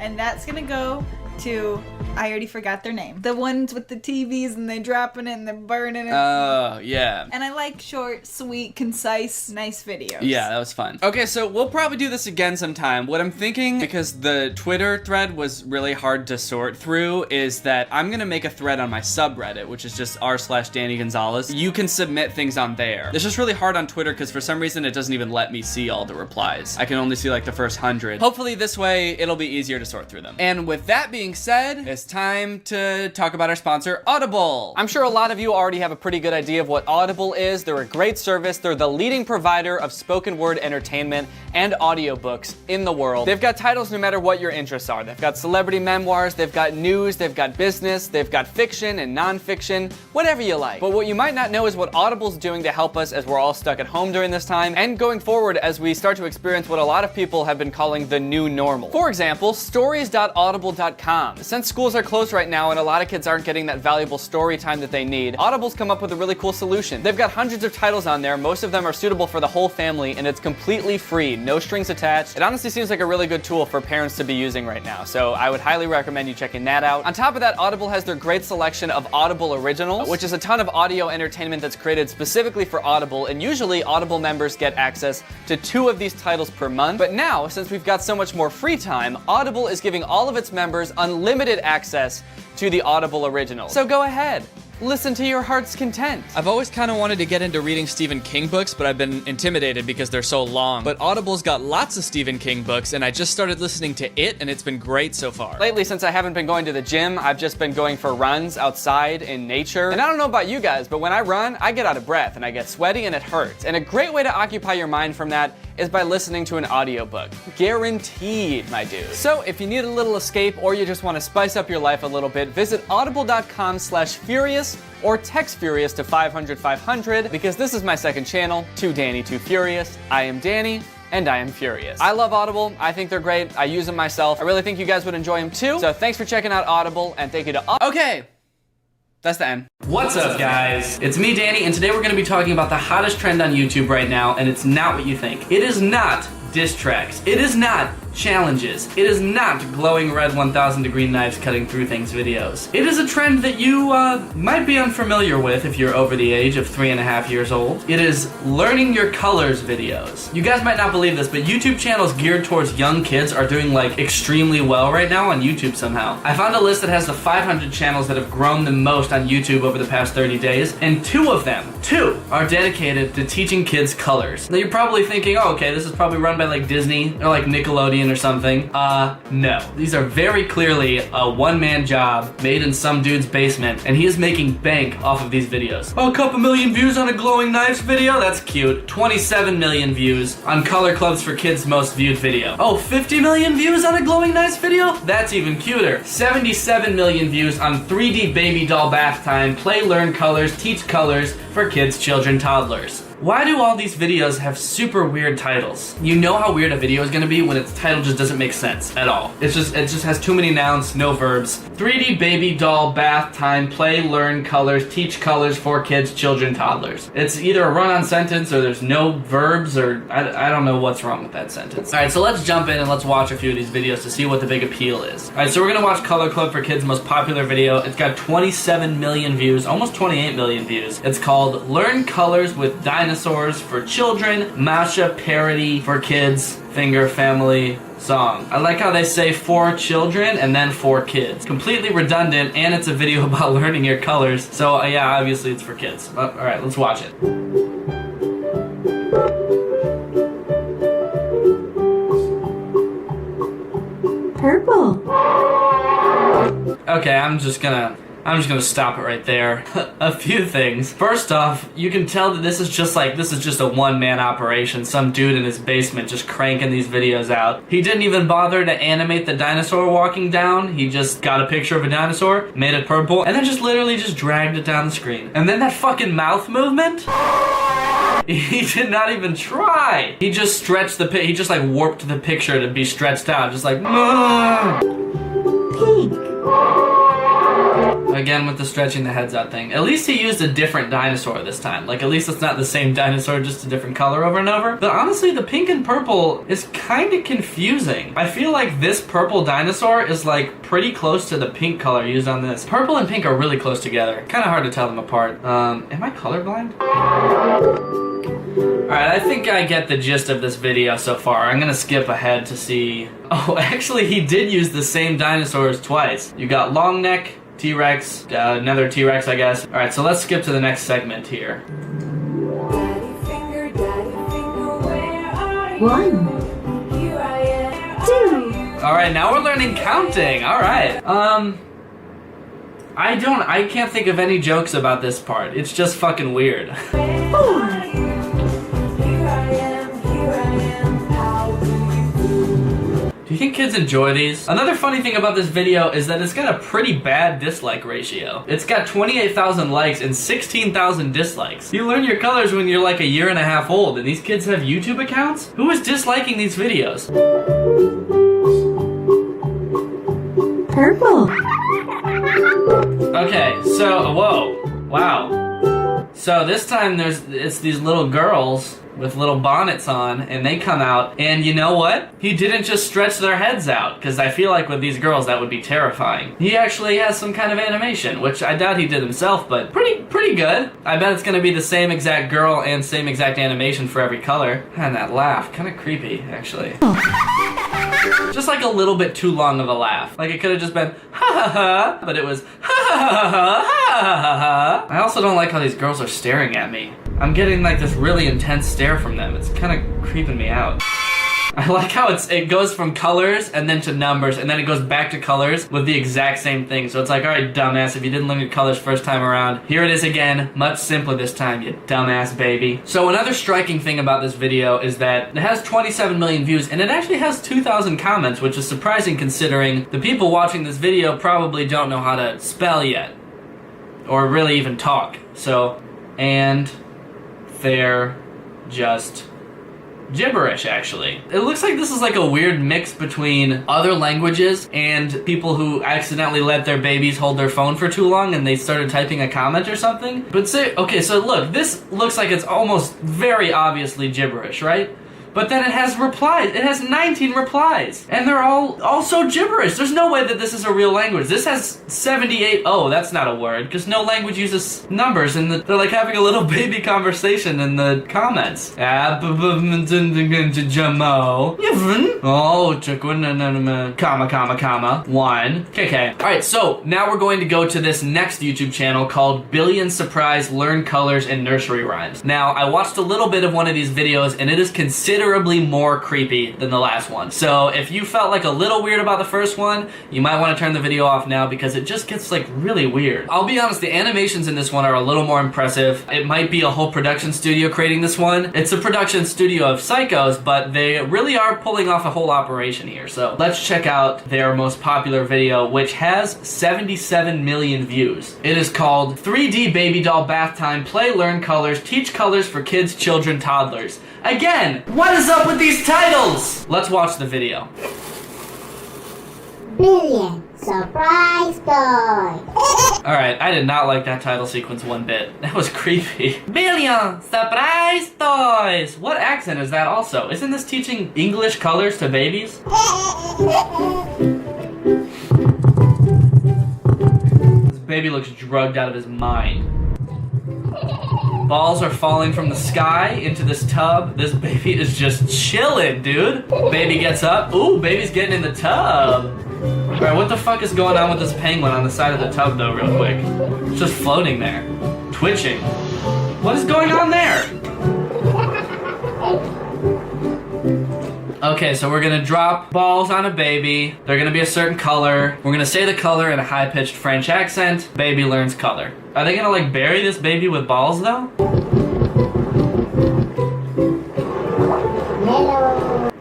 And that's gonna go to, I already forgot their name. The ones with the TVs and they dropping it and they're burning it. Oh, yeah. And I like short, sweet, concise, nice videos. Yeah, that was fun. Okay, so we'll probably do this again sometime. What I'm thinking, because the Twitter thread was really hard to sort through, is that I'm gonna make a thread on my subreddit, which is just r/Danny Gonzalez. You can submit things on there. It's just really hard on Twitter because for some reason it doesn't even let me see all the replies. I can only see like the first 100. Hopefully this way it'll be easier to sort through them. And with that being said, it's time to talk about our sponsor, Audible. I'm sure a lot of you already have a pretty good idea of what Audible is. They're a great service. They're the leading provider of spoken word entertainment and audiobooks in the world. They've got titles no matter what your interests are. They've got celebrity memoirs, they've got news, they've got business, they've got fiction and nonfiction, whatever you like. But what you might not know is what Audible's doing to help us as we're all stuck at home during this time and going forward as we start to experience what a lot of people have been calling the new normal. For example, stories.audible.com. Since schools are closed right now and a lot of kids aren't getting that valuable story time that they need, Audible's come up with a really cool solution. They've got hundreds of titles on there. Most of them are suitable for the whole family, and it's completely free, no strings attached. It honestly seems like a really good tool for parents to be using right now, so I would highly recommend you checking that out. On top of that, Audible has their great selection of Audible Originals, which is a ton of audio entertainment that's created specifically for Audible, and usually Audible members get access to 2 of these titles per month. But now, since we've got so much more free time, Audible is giving all of its members unlimited access to the Audible Originals. So go ahead, listen to your heart's content. I've always kind of wanted to get into reading Stephen King books, but I've been intimidated because they're so long. But Audible's got lots of Stephen King books, and I just started listening to it, and it's been great so far. Lately, since I haven't been going to the gym, I've just been going for runs outside in nature. And I don't know about you guys, but when I run, I get out of breath and I get sweaty and it hurts. And a great way to occupy your mind from that is by listening to an audiobook. Guaranteed, my dude. So if you need a little escape or you just want to spice up your life a little bit, visit audible.com/furious or text Furious to 500-500 because this is my second channel, Too Danny Too Furious. I am Danny, and I am furious. I love Audible. I think they're great. I use them myself. I really think you guys would enjoy them too. So thanks for checking out Audible, and thank you to Okay, that's the end. What's up, guys? It's me, Danny, and today we're going to be talking about the hottest trend on YouTube right now, and it's not what you think. It is not diss tracks. It is not challenges. It is not glowing red 1,000 degree knives cutting through things videos. It is a trend that you might be unfamiliar with if you're over the age of 3.5 years old. It is learning your colors videos. You guys might not believe this, but YouTube channels geared towards young kids are doing like extremely well right now on YouTube somehow. I found a list that has the 500 channels that have grown the most on YouTube over the past 30 days, and two are dedicated to teaching kids colors. Now you're probably thinking, oh, okay, this is probably run by like Disney or like Nickelodeon or something. No. These are very clearly a one-man job made in some dude's basement, and he is making bank off of these videos. Oh, a couple million views on a glowing knives video? That's cute. 27 million views on Color Club's for Kids' most viewed video. Oh, 50 million views on a glowing knives video? That's even cuter. 77 million views on 3D baby doll bath time, play, learn colors, teach colors for kids, children, toddlers. Why do all these videos have super weird titles? You know how weird a video is gonna be when its title just doesn't make sense at all. It just has too many nouns, no verbs. 3D baby doll, bath time, play, learn colors, teach colors for kids, children, toddlers. It's either a run-on sentence or there's no verbs, or I don't know what's wrong with that sentence. All right, so let's jump in and let's watch a few of these videos to see what the big appeal is. All right, so we're gonna watch Color Club for Kids' most popular video. It's got 27 million views, almost 28 million views. It's called Learn Colors with Dinosaurs for Children, Masha parody for kids, finger family song. I like how they say for children and then for kids. Completely redundant, and it's a video about learning your colors. So yeah, obviously it's for kids. All right, let's watch it. Purple. Okay, I'm just gonna stop it right there. A few things. First off, you can tell that this is just a one-man operation. Some dude in his basement just cranking these videos out. He didn't even bother to animate the dinosaur walking down. He just got a picture of a dinosaur, made it purple, and then just literally just dragged it down the screen. And then that fucking mouth movement? He did not even try. He just stretched he just like warped the picture to be stretched out. Just like, Pink. Again with the stretching the heads out thing. At least he used a different dinosaur this time. Like, at least it's not the same dinosaur, just a different color over and over. But honestly, the pink and purple is kind of confusing. I feel like this purple dinosaur is like pretty close to the pink color used on this. Purple and pink are really close together. Kind of hard to tell them apart. Am I colorblind? Alright, I think I get the gist of this video so far. I'm gonna skip ahead to see... Oh, actually he did use the same dinosaurs twice. You got long neck, T-Rex, another T-Rex, I guess. Alright, so let's skip to the next segment here. One. Two. Alright, now we're learning counting. Alright. I can't think of any jokes about this part. It's just fucking weird. 4. Do you think kids enjoy these? Another funny thing about this video is that it's got a pretty bad dislike ratio. It's got 28,000 likes and 16,000 dislikes. You learn your colors when you're like a year and a half old, and these kids have YouTube accounts? Who is disliking these videos? Purple. Okay, so, whoa, wow. So this time it's these little girls with little bonnets on, and they come out, and you know what? He didn't just stretch their heads out, because I feel like with these girls that would be terrifying. He actually has some kind of animation, which I doubt he did himself, but pretty good. I bet it's gonna be the same exact girl and same exact animation for every color. And that laugh, kind of creepy, actually. Just like a little bit too long of a laugh. Like it could have just been ha ha ha, but it was ha ha ha ha ha ha ha. I also don't like how these girls are staring at me. I'm getting like this really intense stare from them. It's kind of creeping me out. I like how it goes from colors and then to numbers and then it goes back to colors with the exact same thing. So it's like, all right, dumbass, if you didn't learn your colors first time around, here it is again, much simpler this time, you dumbass baby. So another striking thing about this video is that it has 27 million views and it actually has 2,000 comments, which is surprising considering the people watching this video probably don't know how to spell yet or really even talk. So, and they're just gibberish, actually. It looks like this is like a weird mix between other languages and people who accidentally let their babies hold their phone for too long and they started typing a comment or something. But say, okay, so look, this looks like it's almost very obviously gibberish, right? But then it has replies. It has 19 replies. And they're all also gibberish. There's no way that this is a real language. This has 78. Oh, that's not a word. Because no language uses numbers. And they're like having a little baby conversation in the comments. Comma. 1. Okay. Alright, so now we're going to go to this next YouTube channel called Billion Surprise Learn Colors and Nursery Rhymes. Now, I watched a little bit of one of these videos and it is considerably more creepy than the last one. So if you felt like a little weird about the first one, you might want to turn the video off now because it just gets like really weird. I'll be honest, the animations in this one are a little more impressive. It might be a whole production studio creating this one. It's a production studio of psychos, but they really are pulling off a whole operation here. So let's check out their most popular video, which has 77 million views. It is called 3D Baby Doll Bath Time, Play, Learn Colors, Teach Colors for Kids, Children, Toddlers. Again, what is up with these titles? Let's watch the video. Billion Surprise Toys. Alright, I did not like that title sequence one bit. That was creepy. Billion Surprise Toys! What accent is that also? Isn't this teaching English colors to babies? This baby looks drugged out of his mind. Balls are falling from the sky into this tub. This baby is just chilling, dude. Baby gets up. Ooh, baby's getting in the tub. Alright, what the fuck is going on with this penguin on the side of the tub, though, real quick? It's just floating there. Twitching. What is going on there? Okay, so we're gonna drop balls on a baby. They're gonna be a certain color. We're gonna say the color in a high-pitched French accent. Baby learns color. Are they gonna like bury this baby with balls though?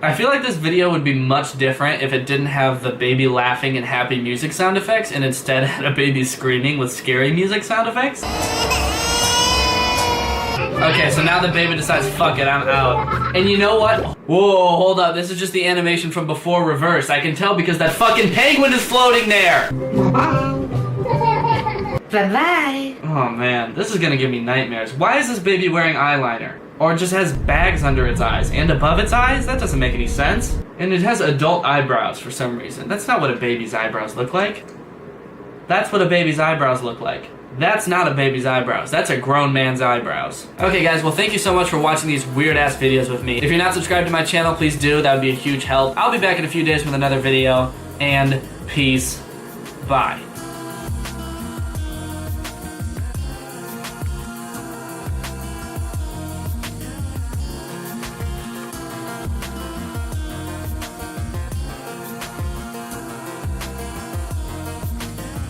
I feel like this video would be much different if it didn't have the baby laughing and happy music sound effects and instead had a baby screaming with scary music sound effects. Okay, so now the baby decides, fuck it, I'm out. And you know what? Whoa, hold up, this is just the animation from before reverse. I can tell because that fucking penguin is floating there! Bye-bye. Oh man, this is gonna give me nightmares. Why is this baby wearing eyeliner? Or it just has bags under its eyes and above its eyes? That doesn't make any sense. And it has adult eyebrows for some reason. That's not what a baby's eyebrows look like. That's what a baby's eyebrows look like. That's not a baby's eyebrows. That's a grown man's eyebrows. Okay guys, well thank you so much for watching these weird ass videos with me. If you're not subscribed to my channel, please do. That would be a huge help. I'll be back in a few days with another video. And peace. Bye.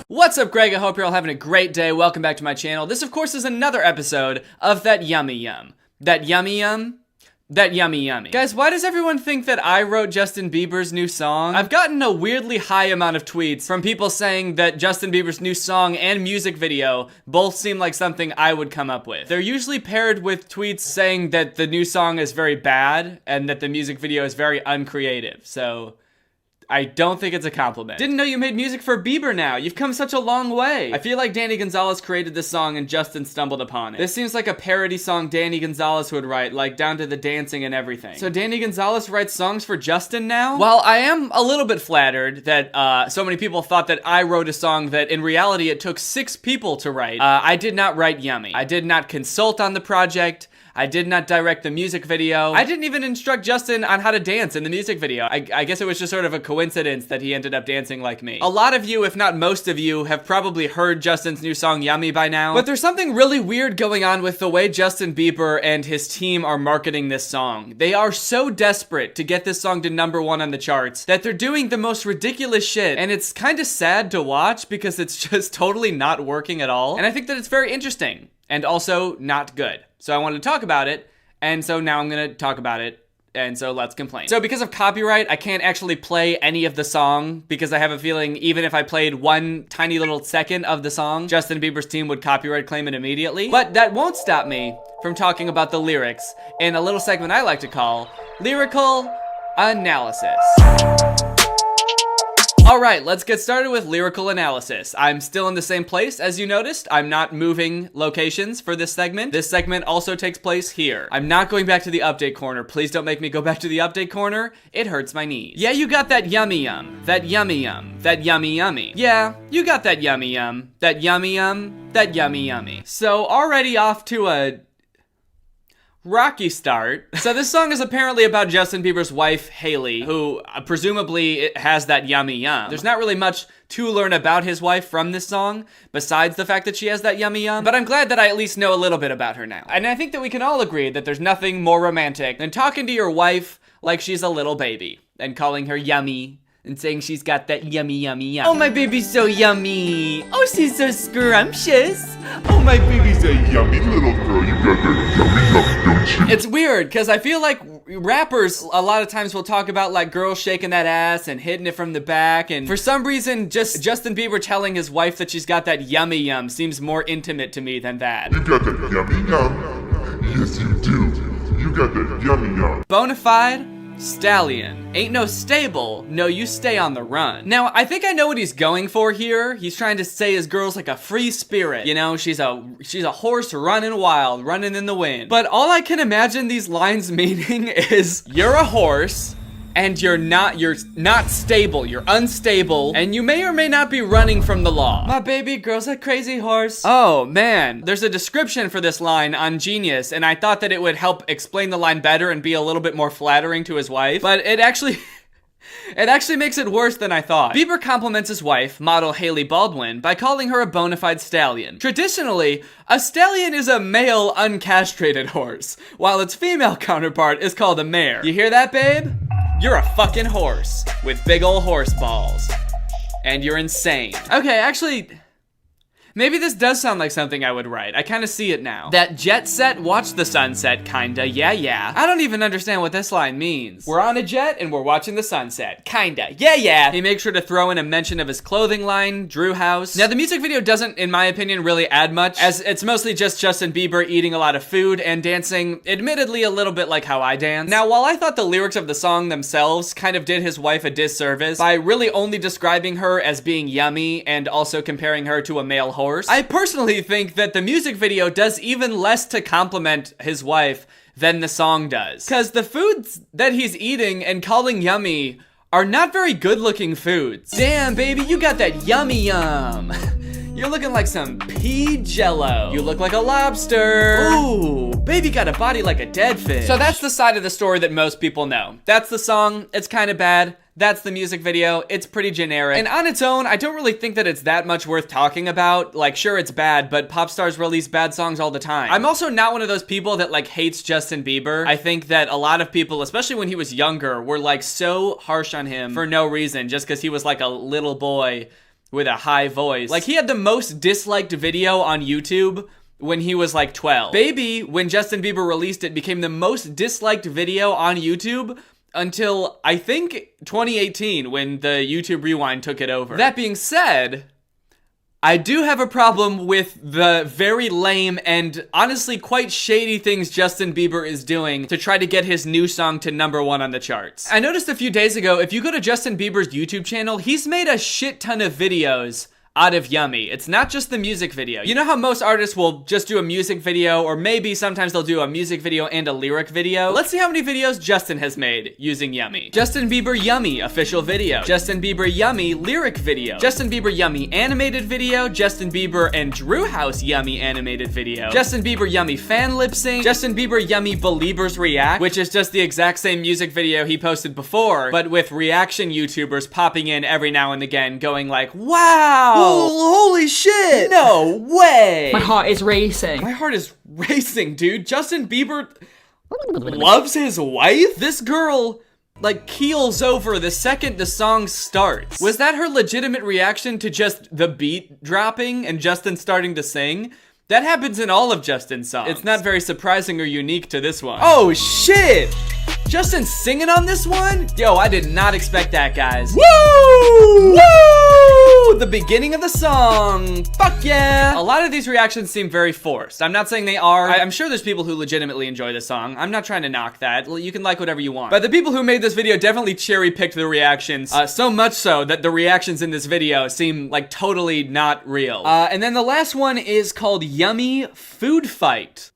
What's up, Greg? I hope you're all having a great day. Welcome back to my channel. This, of course, is another episode of That Yummy Yum. That Yummy Yum? That Yummy Yummy. Guys, why does everyone think that I wrote Justin Bieber's new song? I've gotten a weirdly high amount of tweets from people saying that Justin Bieber's new song and music video both seem like something I would come up with. They're usually paired with tweets saying that the new song is very bad and that the music video is very uncreative, so I don't think it's a compliment. Didn't know you made music for Bieber now. You've come such a long way. I feel like Danny Gonzalez created this song and Justin stumbled upon it. This seems like a parody song Danny Gonzalez would write, like down to the dancing and everything. So Danny Gonzalez writes songs for Justin now? While I am a little bit flattered that so many people thought that I wrote a song that in reality it took 6 people to write, I did not write Yummy. I did not consult on the project. I did not direct the music video. I didn't even instruct Justin on how to dance in the music video. I guess it was just sort of a coincidence that he ended up dancing like me. A lot of you, if not most of you, have probably heard Justin's new song Yummy by now, but there's something really weird going on with the way Justin Bieber and his team are marketing this song. They are so desperate to get this song to #1 on the charts that they're doing the most ridiculous shit, and it's kind of sad to watch because it's just totally not working at all. And I think that it's very interesting and also not good. So I wanted to talk about it, and so now I'm gonna talk about it. And so let's complain. So because of copyright, I can't actually play any of the song because I have a feeling even if I played one tiny little second of the song, Justin Bieber's team would copyright claim it immediately. But that won't stop me from talking about the lyrics in a little segment I like to call Lyrical Analysis. All right, let's get started with lyrical analysis. I'm still in the same place, as you noticed. I'm not moving locations for this segment. This segment also takes place here. I'm not going back to the update corner. Please don't make me go back to the update corner. It hurts my knees. Yeah, you got that yummy yum, that yummy yum, that yummy yummy. Yeah, you got that yummy yum, that yummy yum, that yummy yummy. So already off to a rocky start. So this song is apparently about Justin Bieber's wife, Hailey, who presumably has that yummy yum. There's not really much to learn about his wife from this song, besides the fact that she has that yummy yum, but I'm glad that I at least know a little bit about her now. And I think that we can all agree that there's nothing more romantic than talking to your wife like she's a little baby, and calling her yummy, and saying she's got that yummy, yummy, yummy. Oh, my baby's so yummy. Oh, she's so scrumptious. Oh, my baby's a yummy little girl. You got that yummy yum, don't you? It's weird, because I feel like rappers a lot of times will talk about like girls shaking that ass and hitting it from the back, and for some reason, just Justin Bieber telling his wife that she's got that yummy yum seems more intimate to me than that. You got that yummy yum? Yes, you do. You got that yummy yum. Bonafide stallion. Ain't no stable, no you stay on the run. Now, I think I know what he's going for here. He's trying to say his girl's like a free spirit. You know, she's a horse running wild, running in the wind. But all I can imagine these lines meaning is you're a horse, and you're not stable, you're unstable, and you may or may not be running from the law. My baby girl's a crazy horse. Oh man, there's a description for this line on Genius, and I thought that it would help explain the line better and be a little bit more flattering to his wife, but it actually makes it worse than I thought. Bieber compliments his wife, model Hailey Baldwin, by calling her a bona fide stallion. Traditionally, a stallion is a male uncastrated horse, while its female counterpart is called a mare. You hear that, babe? You're a fucking horse with big ol' horse balls. And you're insane. Okay, actually, maybe this does sound like something I would write. I kind of see it now. That jet set, watch the sunset, kinda, yeah. I don't even understand what this line means. We're on a jet and we're watching the sunset, kinda, yeah. He makes sure to throw in a mention of his clothing line, Drew House. Now the music video doesn't, in my opinion, really add much, as it's mostly just Justin Bieber eating a lot of food and dancing, admittedly a little bit like how I dance. Now while I thought the lyrics of the song themselves kind of did his wife a disservice by really only describing her as being yummy and also comparing her to a male horse, I personally think that the music video does even less to compliment his wife than the song does. Cause the foods that he's eating and calling yummy are not very good looking foods. Damn baby, you got that yummy yum. You're looking like some pea jello. You look like a lobster. Ooh, baby got a body like a dead fish. So that's the side of the story that most people know. That's the song, it's kind of bad. That's the music video, it's pretty generic. And on its own, I don't really think that it's that much worth talking about. Like, sure, it's bad, but pop stars release bad songs all the time. I'm also not one of those people that like hates Justin Bieber. I think that a lot of people, especially when he was younger, were like so harsh on him for no reason, just because he was like a little boy with a high voice. Like, he had the most disliked video on YouTube when he was like 12. Baby, when Justin Bieber released it, became the most disliked video on YouTube until, I think, 2018, when the YouTube Rewind took it over. That being said, I do have a problem with the very lame and honestly quite shady things Justin Bieber is doing to try to get his new song to #1 on the charts. I noticed a few days ago, if you go to Justin Bieber's YouTube channel, he's made a shit ton of videos out of Yummy. It's not just the music video. You know how most artists will just do a music video, or maybe sometimes they'll do a music video and a lyric video? Let's see how many videos Justin has made using Yummy. Justin Bieber Yummy official video. Justin Bieber Yummy lyric video. Justin Bieber Yummy animated video. Justin Bieber and Drew House Yummy animated video. Justin Bieber Yummy fan lip sync. Justin Bieber Yummy Beliebers React, which is just the exact same music video he posted before, but with reaction YouTubers popping in every now and again going like, wow! Holy shit! No way! My heart is racing. My heart is racing, dude. Justin Bieber loves his wife? This girl, like, keels over the second the song starts. Was that her legitimate reaction to just the beat dropping and Justin starting to sing? That happens in all of Justin's songs. It's not very surprising or unique to this one. Oh, shit! Justin's singing on this one? Yo, I did not expect that, guys. Woo! Woo! The beginning of the song. Fuck yeah! A lot of these reactions seem very forced. I'm not saying they are. I'm sure there's people who legitimately enjoy this song. I'm not trying to knock that. You can like whatever you want. But the people who made this video definitely cherry-picked the reactions, so much so that the reactions in this video seem like totally not real. And then the last one is called Yummy Food Fight.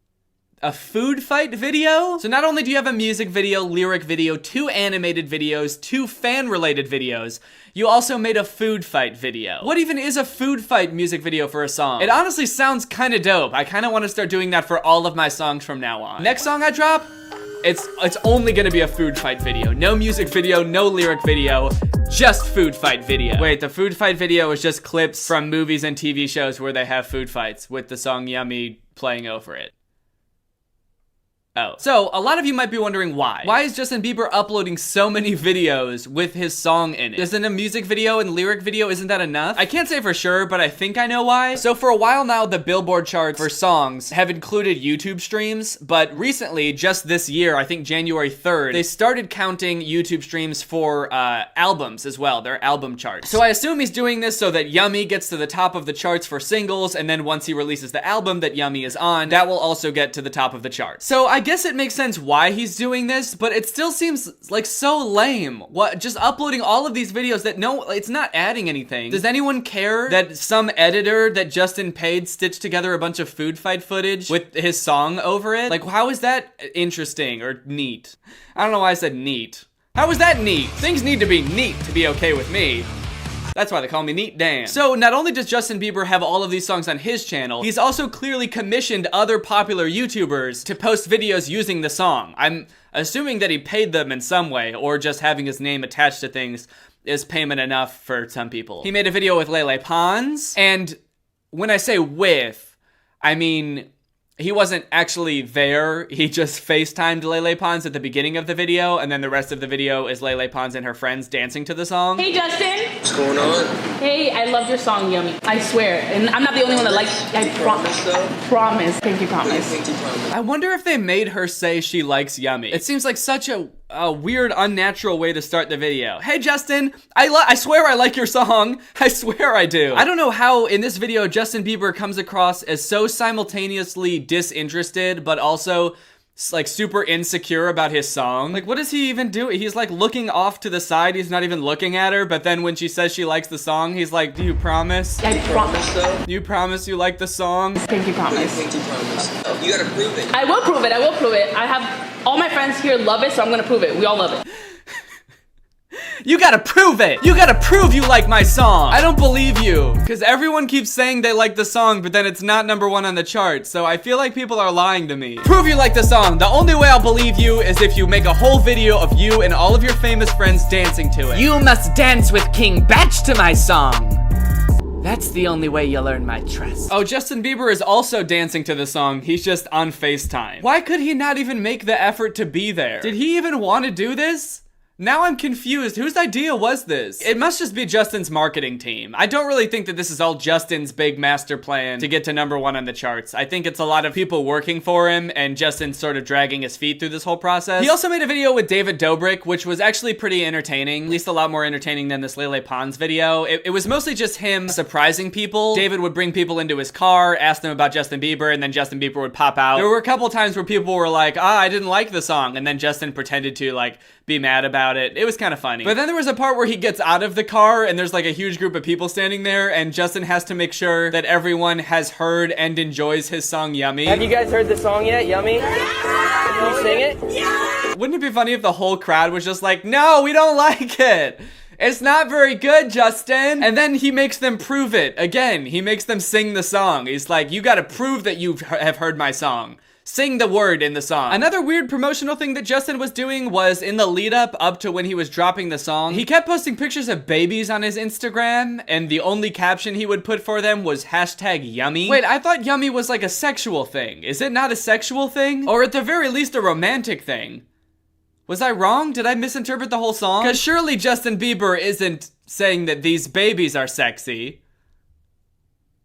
A food fight video? So not only do you have a music video, lyric video, 2 animated videos, 2 fan-related videos, you also made a food fight video. What even is a food fight music video for a song? It honestly sounds kind of dope. I kind of want to start doing that for all of my songs from now on. Next song I drop, it's only gonna be a food fight video. No music video, no lyric video, just food fight video. Wait, the food fight video is just clips from movies and TV shows where they have food fights with the song Yummy playing over it. Oh. So, a lot of you might be wondering why. Why is Justin Bieber uploading so many videos with his song in it? Isn't a music video and lyric video, isn't that enough? I can't say for sure, but I think I know why. So for a while now, the Billboard charts for songs have included YouTube streams, but recently, just this year, I think January 3rd, they started counting YouTube streams for albums as well, their album charts. So I assume he's doing this so that Yummy gets to the top of the charts for singles, and then once he releases the album that Yummy is on, that will also get to the top of the charts. So I guess it makes sense why he's doing this, but it still seems like so lame. What, just uploading all of these videos that it's not adding anything. Does anyone care that some editor that Justin paid stitched together a bunch of food fight footage with his song over it? Like, how is that interesting or neat? I don't know why I said neat. How is that neat? Things need to be neat to be okay with me. That's why they call me Neat Dan. So not only does Justin Bieber have all of these songs on his channel, he's also clearly commissioned other popular YouTubers to post videos using the song. I'm assuming that he paid them in some way, or just having his name attached to things is payment enough for some people. He made a video with Lele Pons, and when I say with, I mean he wasn't actually there. He just FaceTimed Lele Pons at the beginning of the video, and then the rest of the video is Lele Pons and her friends dancing to the song. Hey, Justin. What's going on? Hey, I loved your song, Yummy. I swear. And I'm not the only one that likes it. I promise. Thank you, promise. I wonder if they made her say she likes Yummy. It seems like such a weird, unnatural way to start the video. Hey, Justin, I swear I like your song. I swear I do. I don't know how in this video Justin Bieber comes across as so simultaneously disinterested, but also like super insecure about his song. Like, what does he even do? He's like looking off to the side. He's not even looking at her, but then when she says she likes the song, he's like, do you promise? I promise. You promise you like the song? Thank you, promise. Oh, you gotta prove it. I will prove it. I will prove it. I have all my friends here love it, so I'm gonna prove it. We all love it. You gotta prove it! You gotta prove you like my song! I don't believe you, because everyone keeps saying they like the song, but then it's not #1 on the chart, so I feel like people are lying to me. Prove you like the song! The only way I'll believe you is if you make a whole video of you and all of your famous friends dancing to it. You must dance with King Batch to my song! That's the only way you'll earn my trust. Oh, Justin Bieber is also dancing to the song. He's just on FaceTime. Why could he not even make the effort to be there? Did he even want to do this? Now I'm confused. Whose idea was this? It must just be Justin's marketing team. I don't really think that this is all Justin's big master plan to get to #1 on the charts. I think it's a lot of people working for him and Justin sort of dragging his feet through this whole process. He also made a video with David Dobrik, which was actually pretty entertaining, at least a lot more entertaining than this Lele Pons video. It was mostly just him surprising people. David would bring people into his car, ask them about Justin Bieber, and then Justin Bieber would pop out. There were a couple times where people were like, I didn't like the song, and then Justin pretended to like be mad about about it. It was kind of funny. But then there was a part where he gets out of the car and there's like a huge group of people standing there and Justin has to make sure that everyone has heard and enjoys his song Yummy. Have you guys heard the song yet, Yummy? Can you sing it? Yeah! Wouldn't it be funny if the whole crowd was just like, no, we don't like it. It's not very good, Justin. And then he makes them prove it. Again, he makes them sing the song. He's like, you gotta prove that you have heard my song. Sing the word in the song. Another weird promotional thing that Justin was doing was in the lead up to when he was dropping the song, he kept posting pictures of babies on his Instagram, and the only caption he would put for them was #yummy. Wait, I thought yummy was like a sexual thing. Is it not a sexual thing? Or at the very least a romantic thing? Was I wrong? Did I misinterpret the whole song? Because surely Justin Bieber isn't saying that these babies are sexy.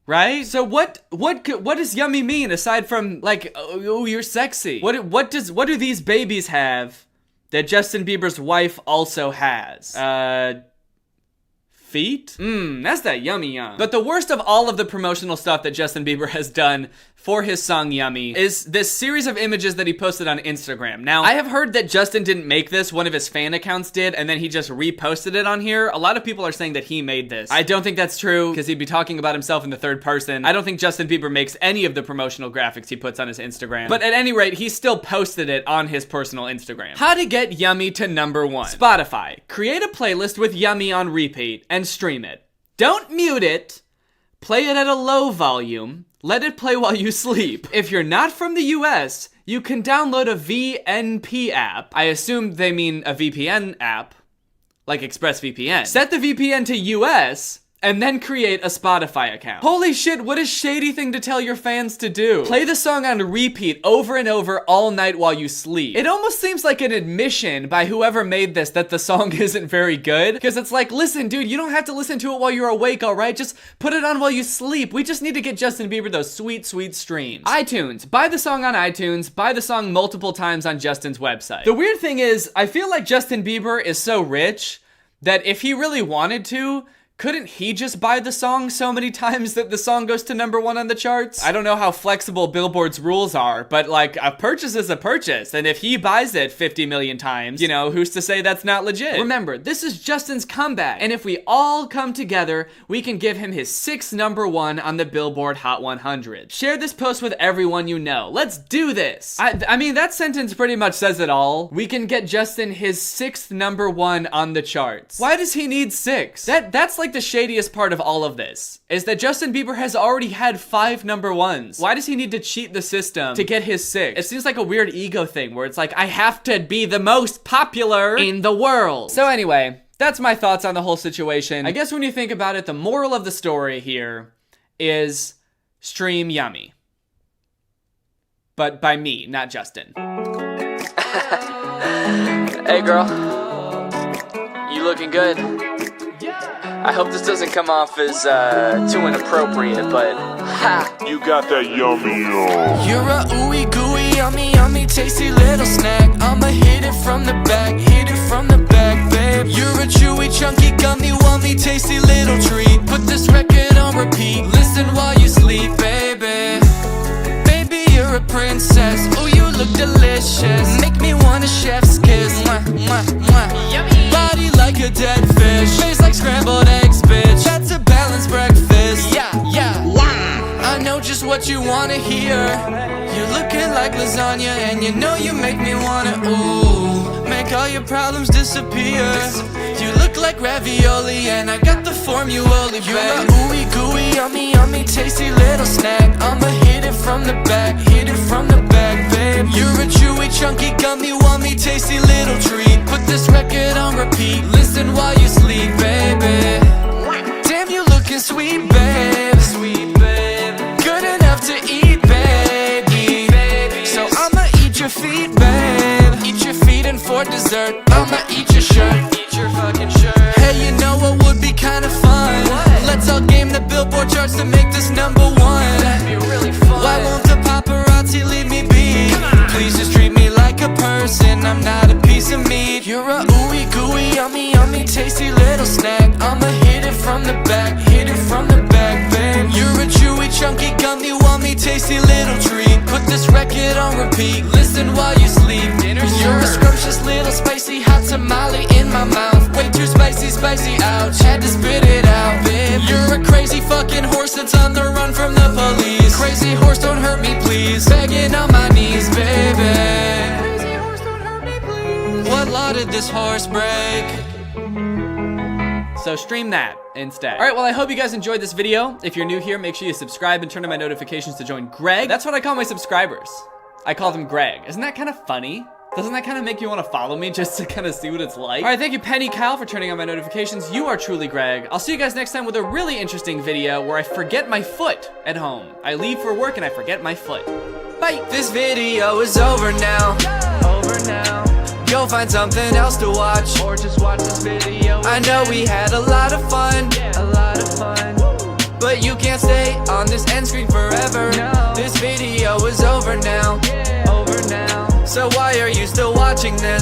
Right? So what does yummy mean aside from like, oh, you're sexy? What do these babies have that Justin Bieber's wife also has? Feet? That's that yummy yum. But the worst of all of the promotional stuff that Justin Bieber has done for his song Yummy is this series of images that he posted on Instagram. Now, I have heard that Justin didn't make this, one of his fan accounts did, and then he just reposted it on here. A lot of people are saying that he made this. I don't think that's true, because he'd be talking about himself in the third person. I don't think Justin Bieber makes any of the promotional graphics he puts on his Instagram. But at any rate, he still posted it on his personal Instagram. How to get Yummy to #1. Spotify. Create a playlist with Yummy on repeat and stream it. Don't mute it. Play it at a low volume. Let it play while you sleep. If you're not from the US, you can download a VNP app. I assume they mean a VPN app, like ExpressVPN. Set the VPN to US, and then create a Spotify account. Holy shit, what a shady thing to tell your fans to do. Play the song on repeat over and over all night while you sleep. It almost seems like an admission by whoever made this that the song isn't very good, because it's like, listen, dude, you don't have to listen to it while you're awake, all right? Just put it on while you sleep. We just need to get Justin Bieber those sweet, sweet streams. iTunes. Buy the song on iTunes. Buy the song multiple times on Justin's website. The weird thing is, I feel like Justin Bieber is so rich that if he really wanted to, couldn't he just buy the song so many times that the song goes to #1 on the charts? I don't know how flexible Billboard's rules are, but like, a purchase is a purchase, and if he buys it 50 million times, you know, who's to say that's not legit? Remember, this is Justin's comeback, and if we all come together, we can give him his 6th #1 on the Billboard Hot 100. Share this post with everyone you know. Let's do this! I mean, that sentence pretty much says it all. We can get Justin his 6th #1 on the charts. Why does he need 6? That's like the shadiest part of all of this, is that Justin Bieber has already had 5 #1s. Why does he need to cheat the system to get his 6? It seems like a weird ego thing where it's like, I have to be the most popular in the world. So anyway, that's my thoughts on the whole situation. I guess when you think about it, the moral of the story here is stream Yummy. But by me, not Justin. Hey girl, you looking good? I hope this doesn't come off as too inappropriate, but ha! You got that yummy on. You're a ooey gooey, yummy, yummy, tasty little snack. I'ma hit it from the back, babe. You're a chewy, chunky, gummy, wummy, tasty little treat. Put this record on repeat, listen while you sleep, baby. Baby, you're a princess, ooh, you look delicious. Make me want a chef's kiss, mwah, mwah, mwah. Yummy. Body like a dead fish, face like scrambled eggs, bitch. That's a balanced breakfast, yeah. I know just what you wanna hear. You're looking like lasagna, and you know you make me wanna, ooh, make all your problems disappear. You look like ravioli, and I got the formula, babe. You're a ooey gooey, yummy, yummy, tasty little snack. I'ma hit it from the back, babe. You're a chewy, chunky, gummy, wummy, tasty little treat. Put this record on repeat, listen while you sleep, baby. Damn, you looking sweet, babe. Good enough to eat, baby. So I'ma eat your feet, babe. Eat your feet, and for dessert, I'ma eat your shirt. Eat your fucking shirt. Hey, you know what would be kinda fun? What? Let's all game the Billboard charts to make this #1. That'd be really fun. Why won't the paparazzi leave me be? Please just treat me like a person, I'm not a piece of meat. You're a ooey gooey, yummy, yummy, tasty little snack. I'ma hit it from the back, babe. You're a chewy, chunky, gummy, wummy, tasty little treat. Put this record on repeat, listen while you sleep. You're a scrumptious little spicy hot tamale in my mouth. Way too spicy, spicy, ouch. Had to spit it out, babe. You're a crazy fucking horse that's on the run from the police. Crazy horse, don't hurt me, please. Begging on my knees, baby. Crazy horse, don't hurt me, please. What law did this horse break? So stream that instead. All right, well, I hope you guys enjoyed this video. If you're new here, make sure you subscribe and turn on my notifications to join Greg. That's what I call my subscribers. I call them Greg. Isn't that kind of funny? Doesn't that kind of make you want to follow me just to kind of see what it's like? All right, thank you, Penny Kyle, for turning on my notifications. You are truly Greg. I'll see you guys next time with a really interesting video where I forget my foot at home. I leave for work and I forget my foot. Bye. This video is over now. Over now. Go find something else to watch, or just watch this video. I know we had a lot of fun, a lot of fun, but you can't stay on this end screen forever. No. This video is over now, over now. So why are you still watching this?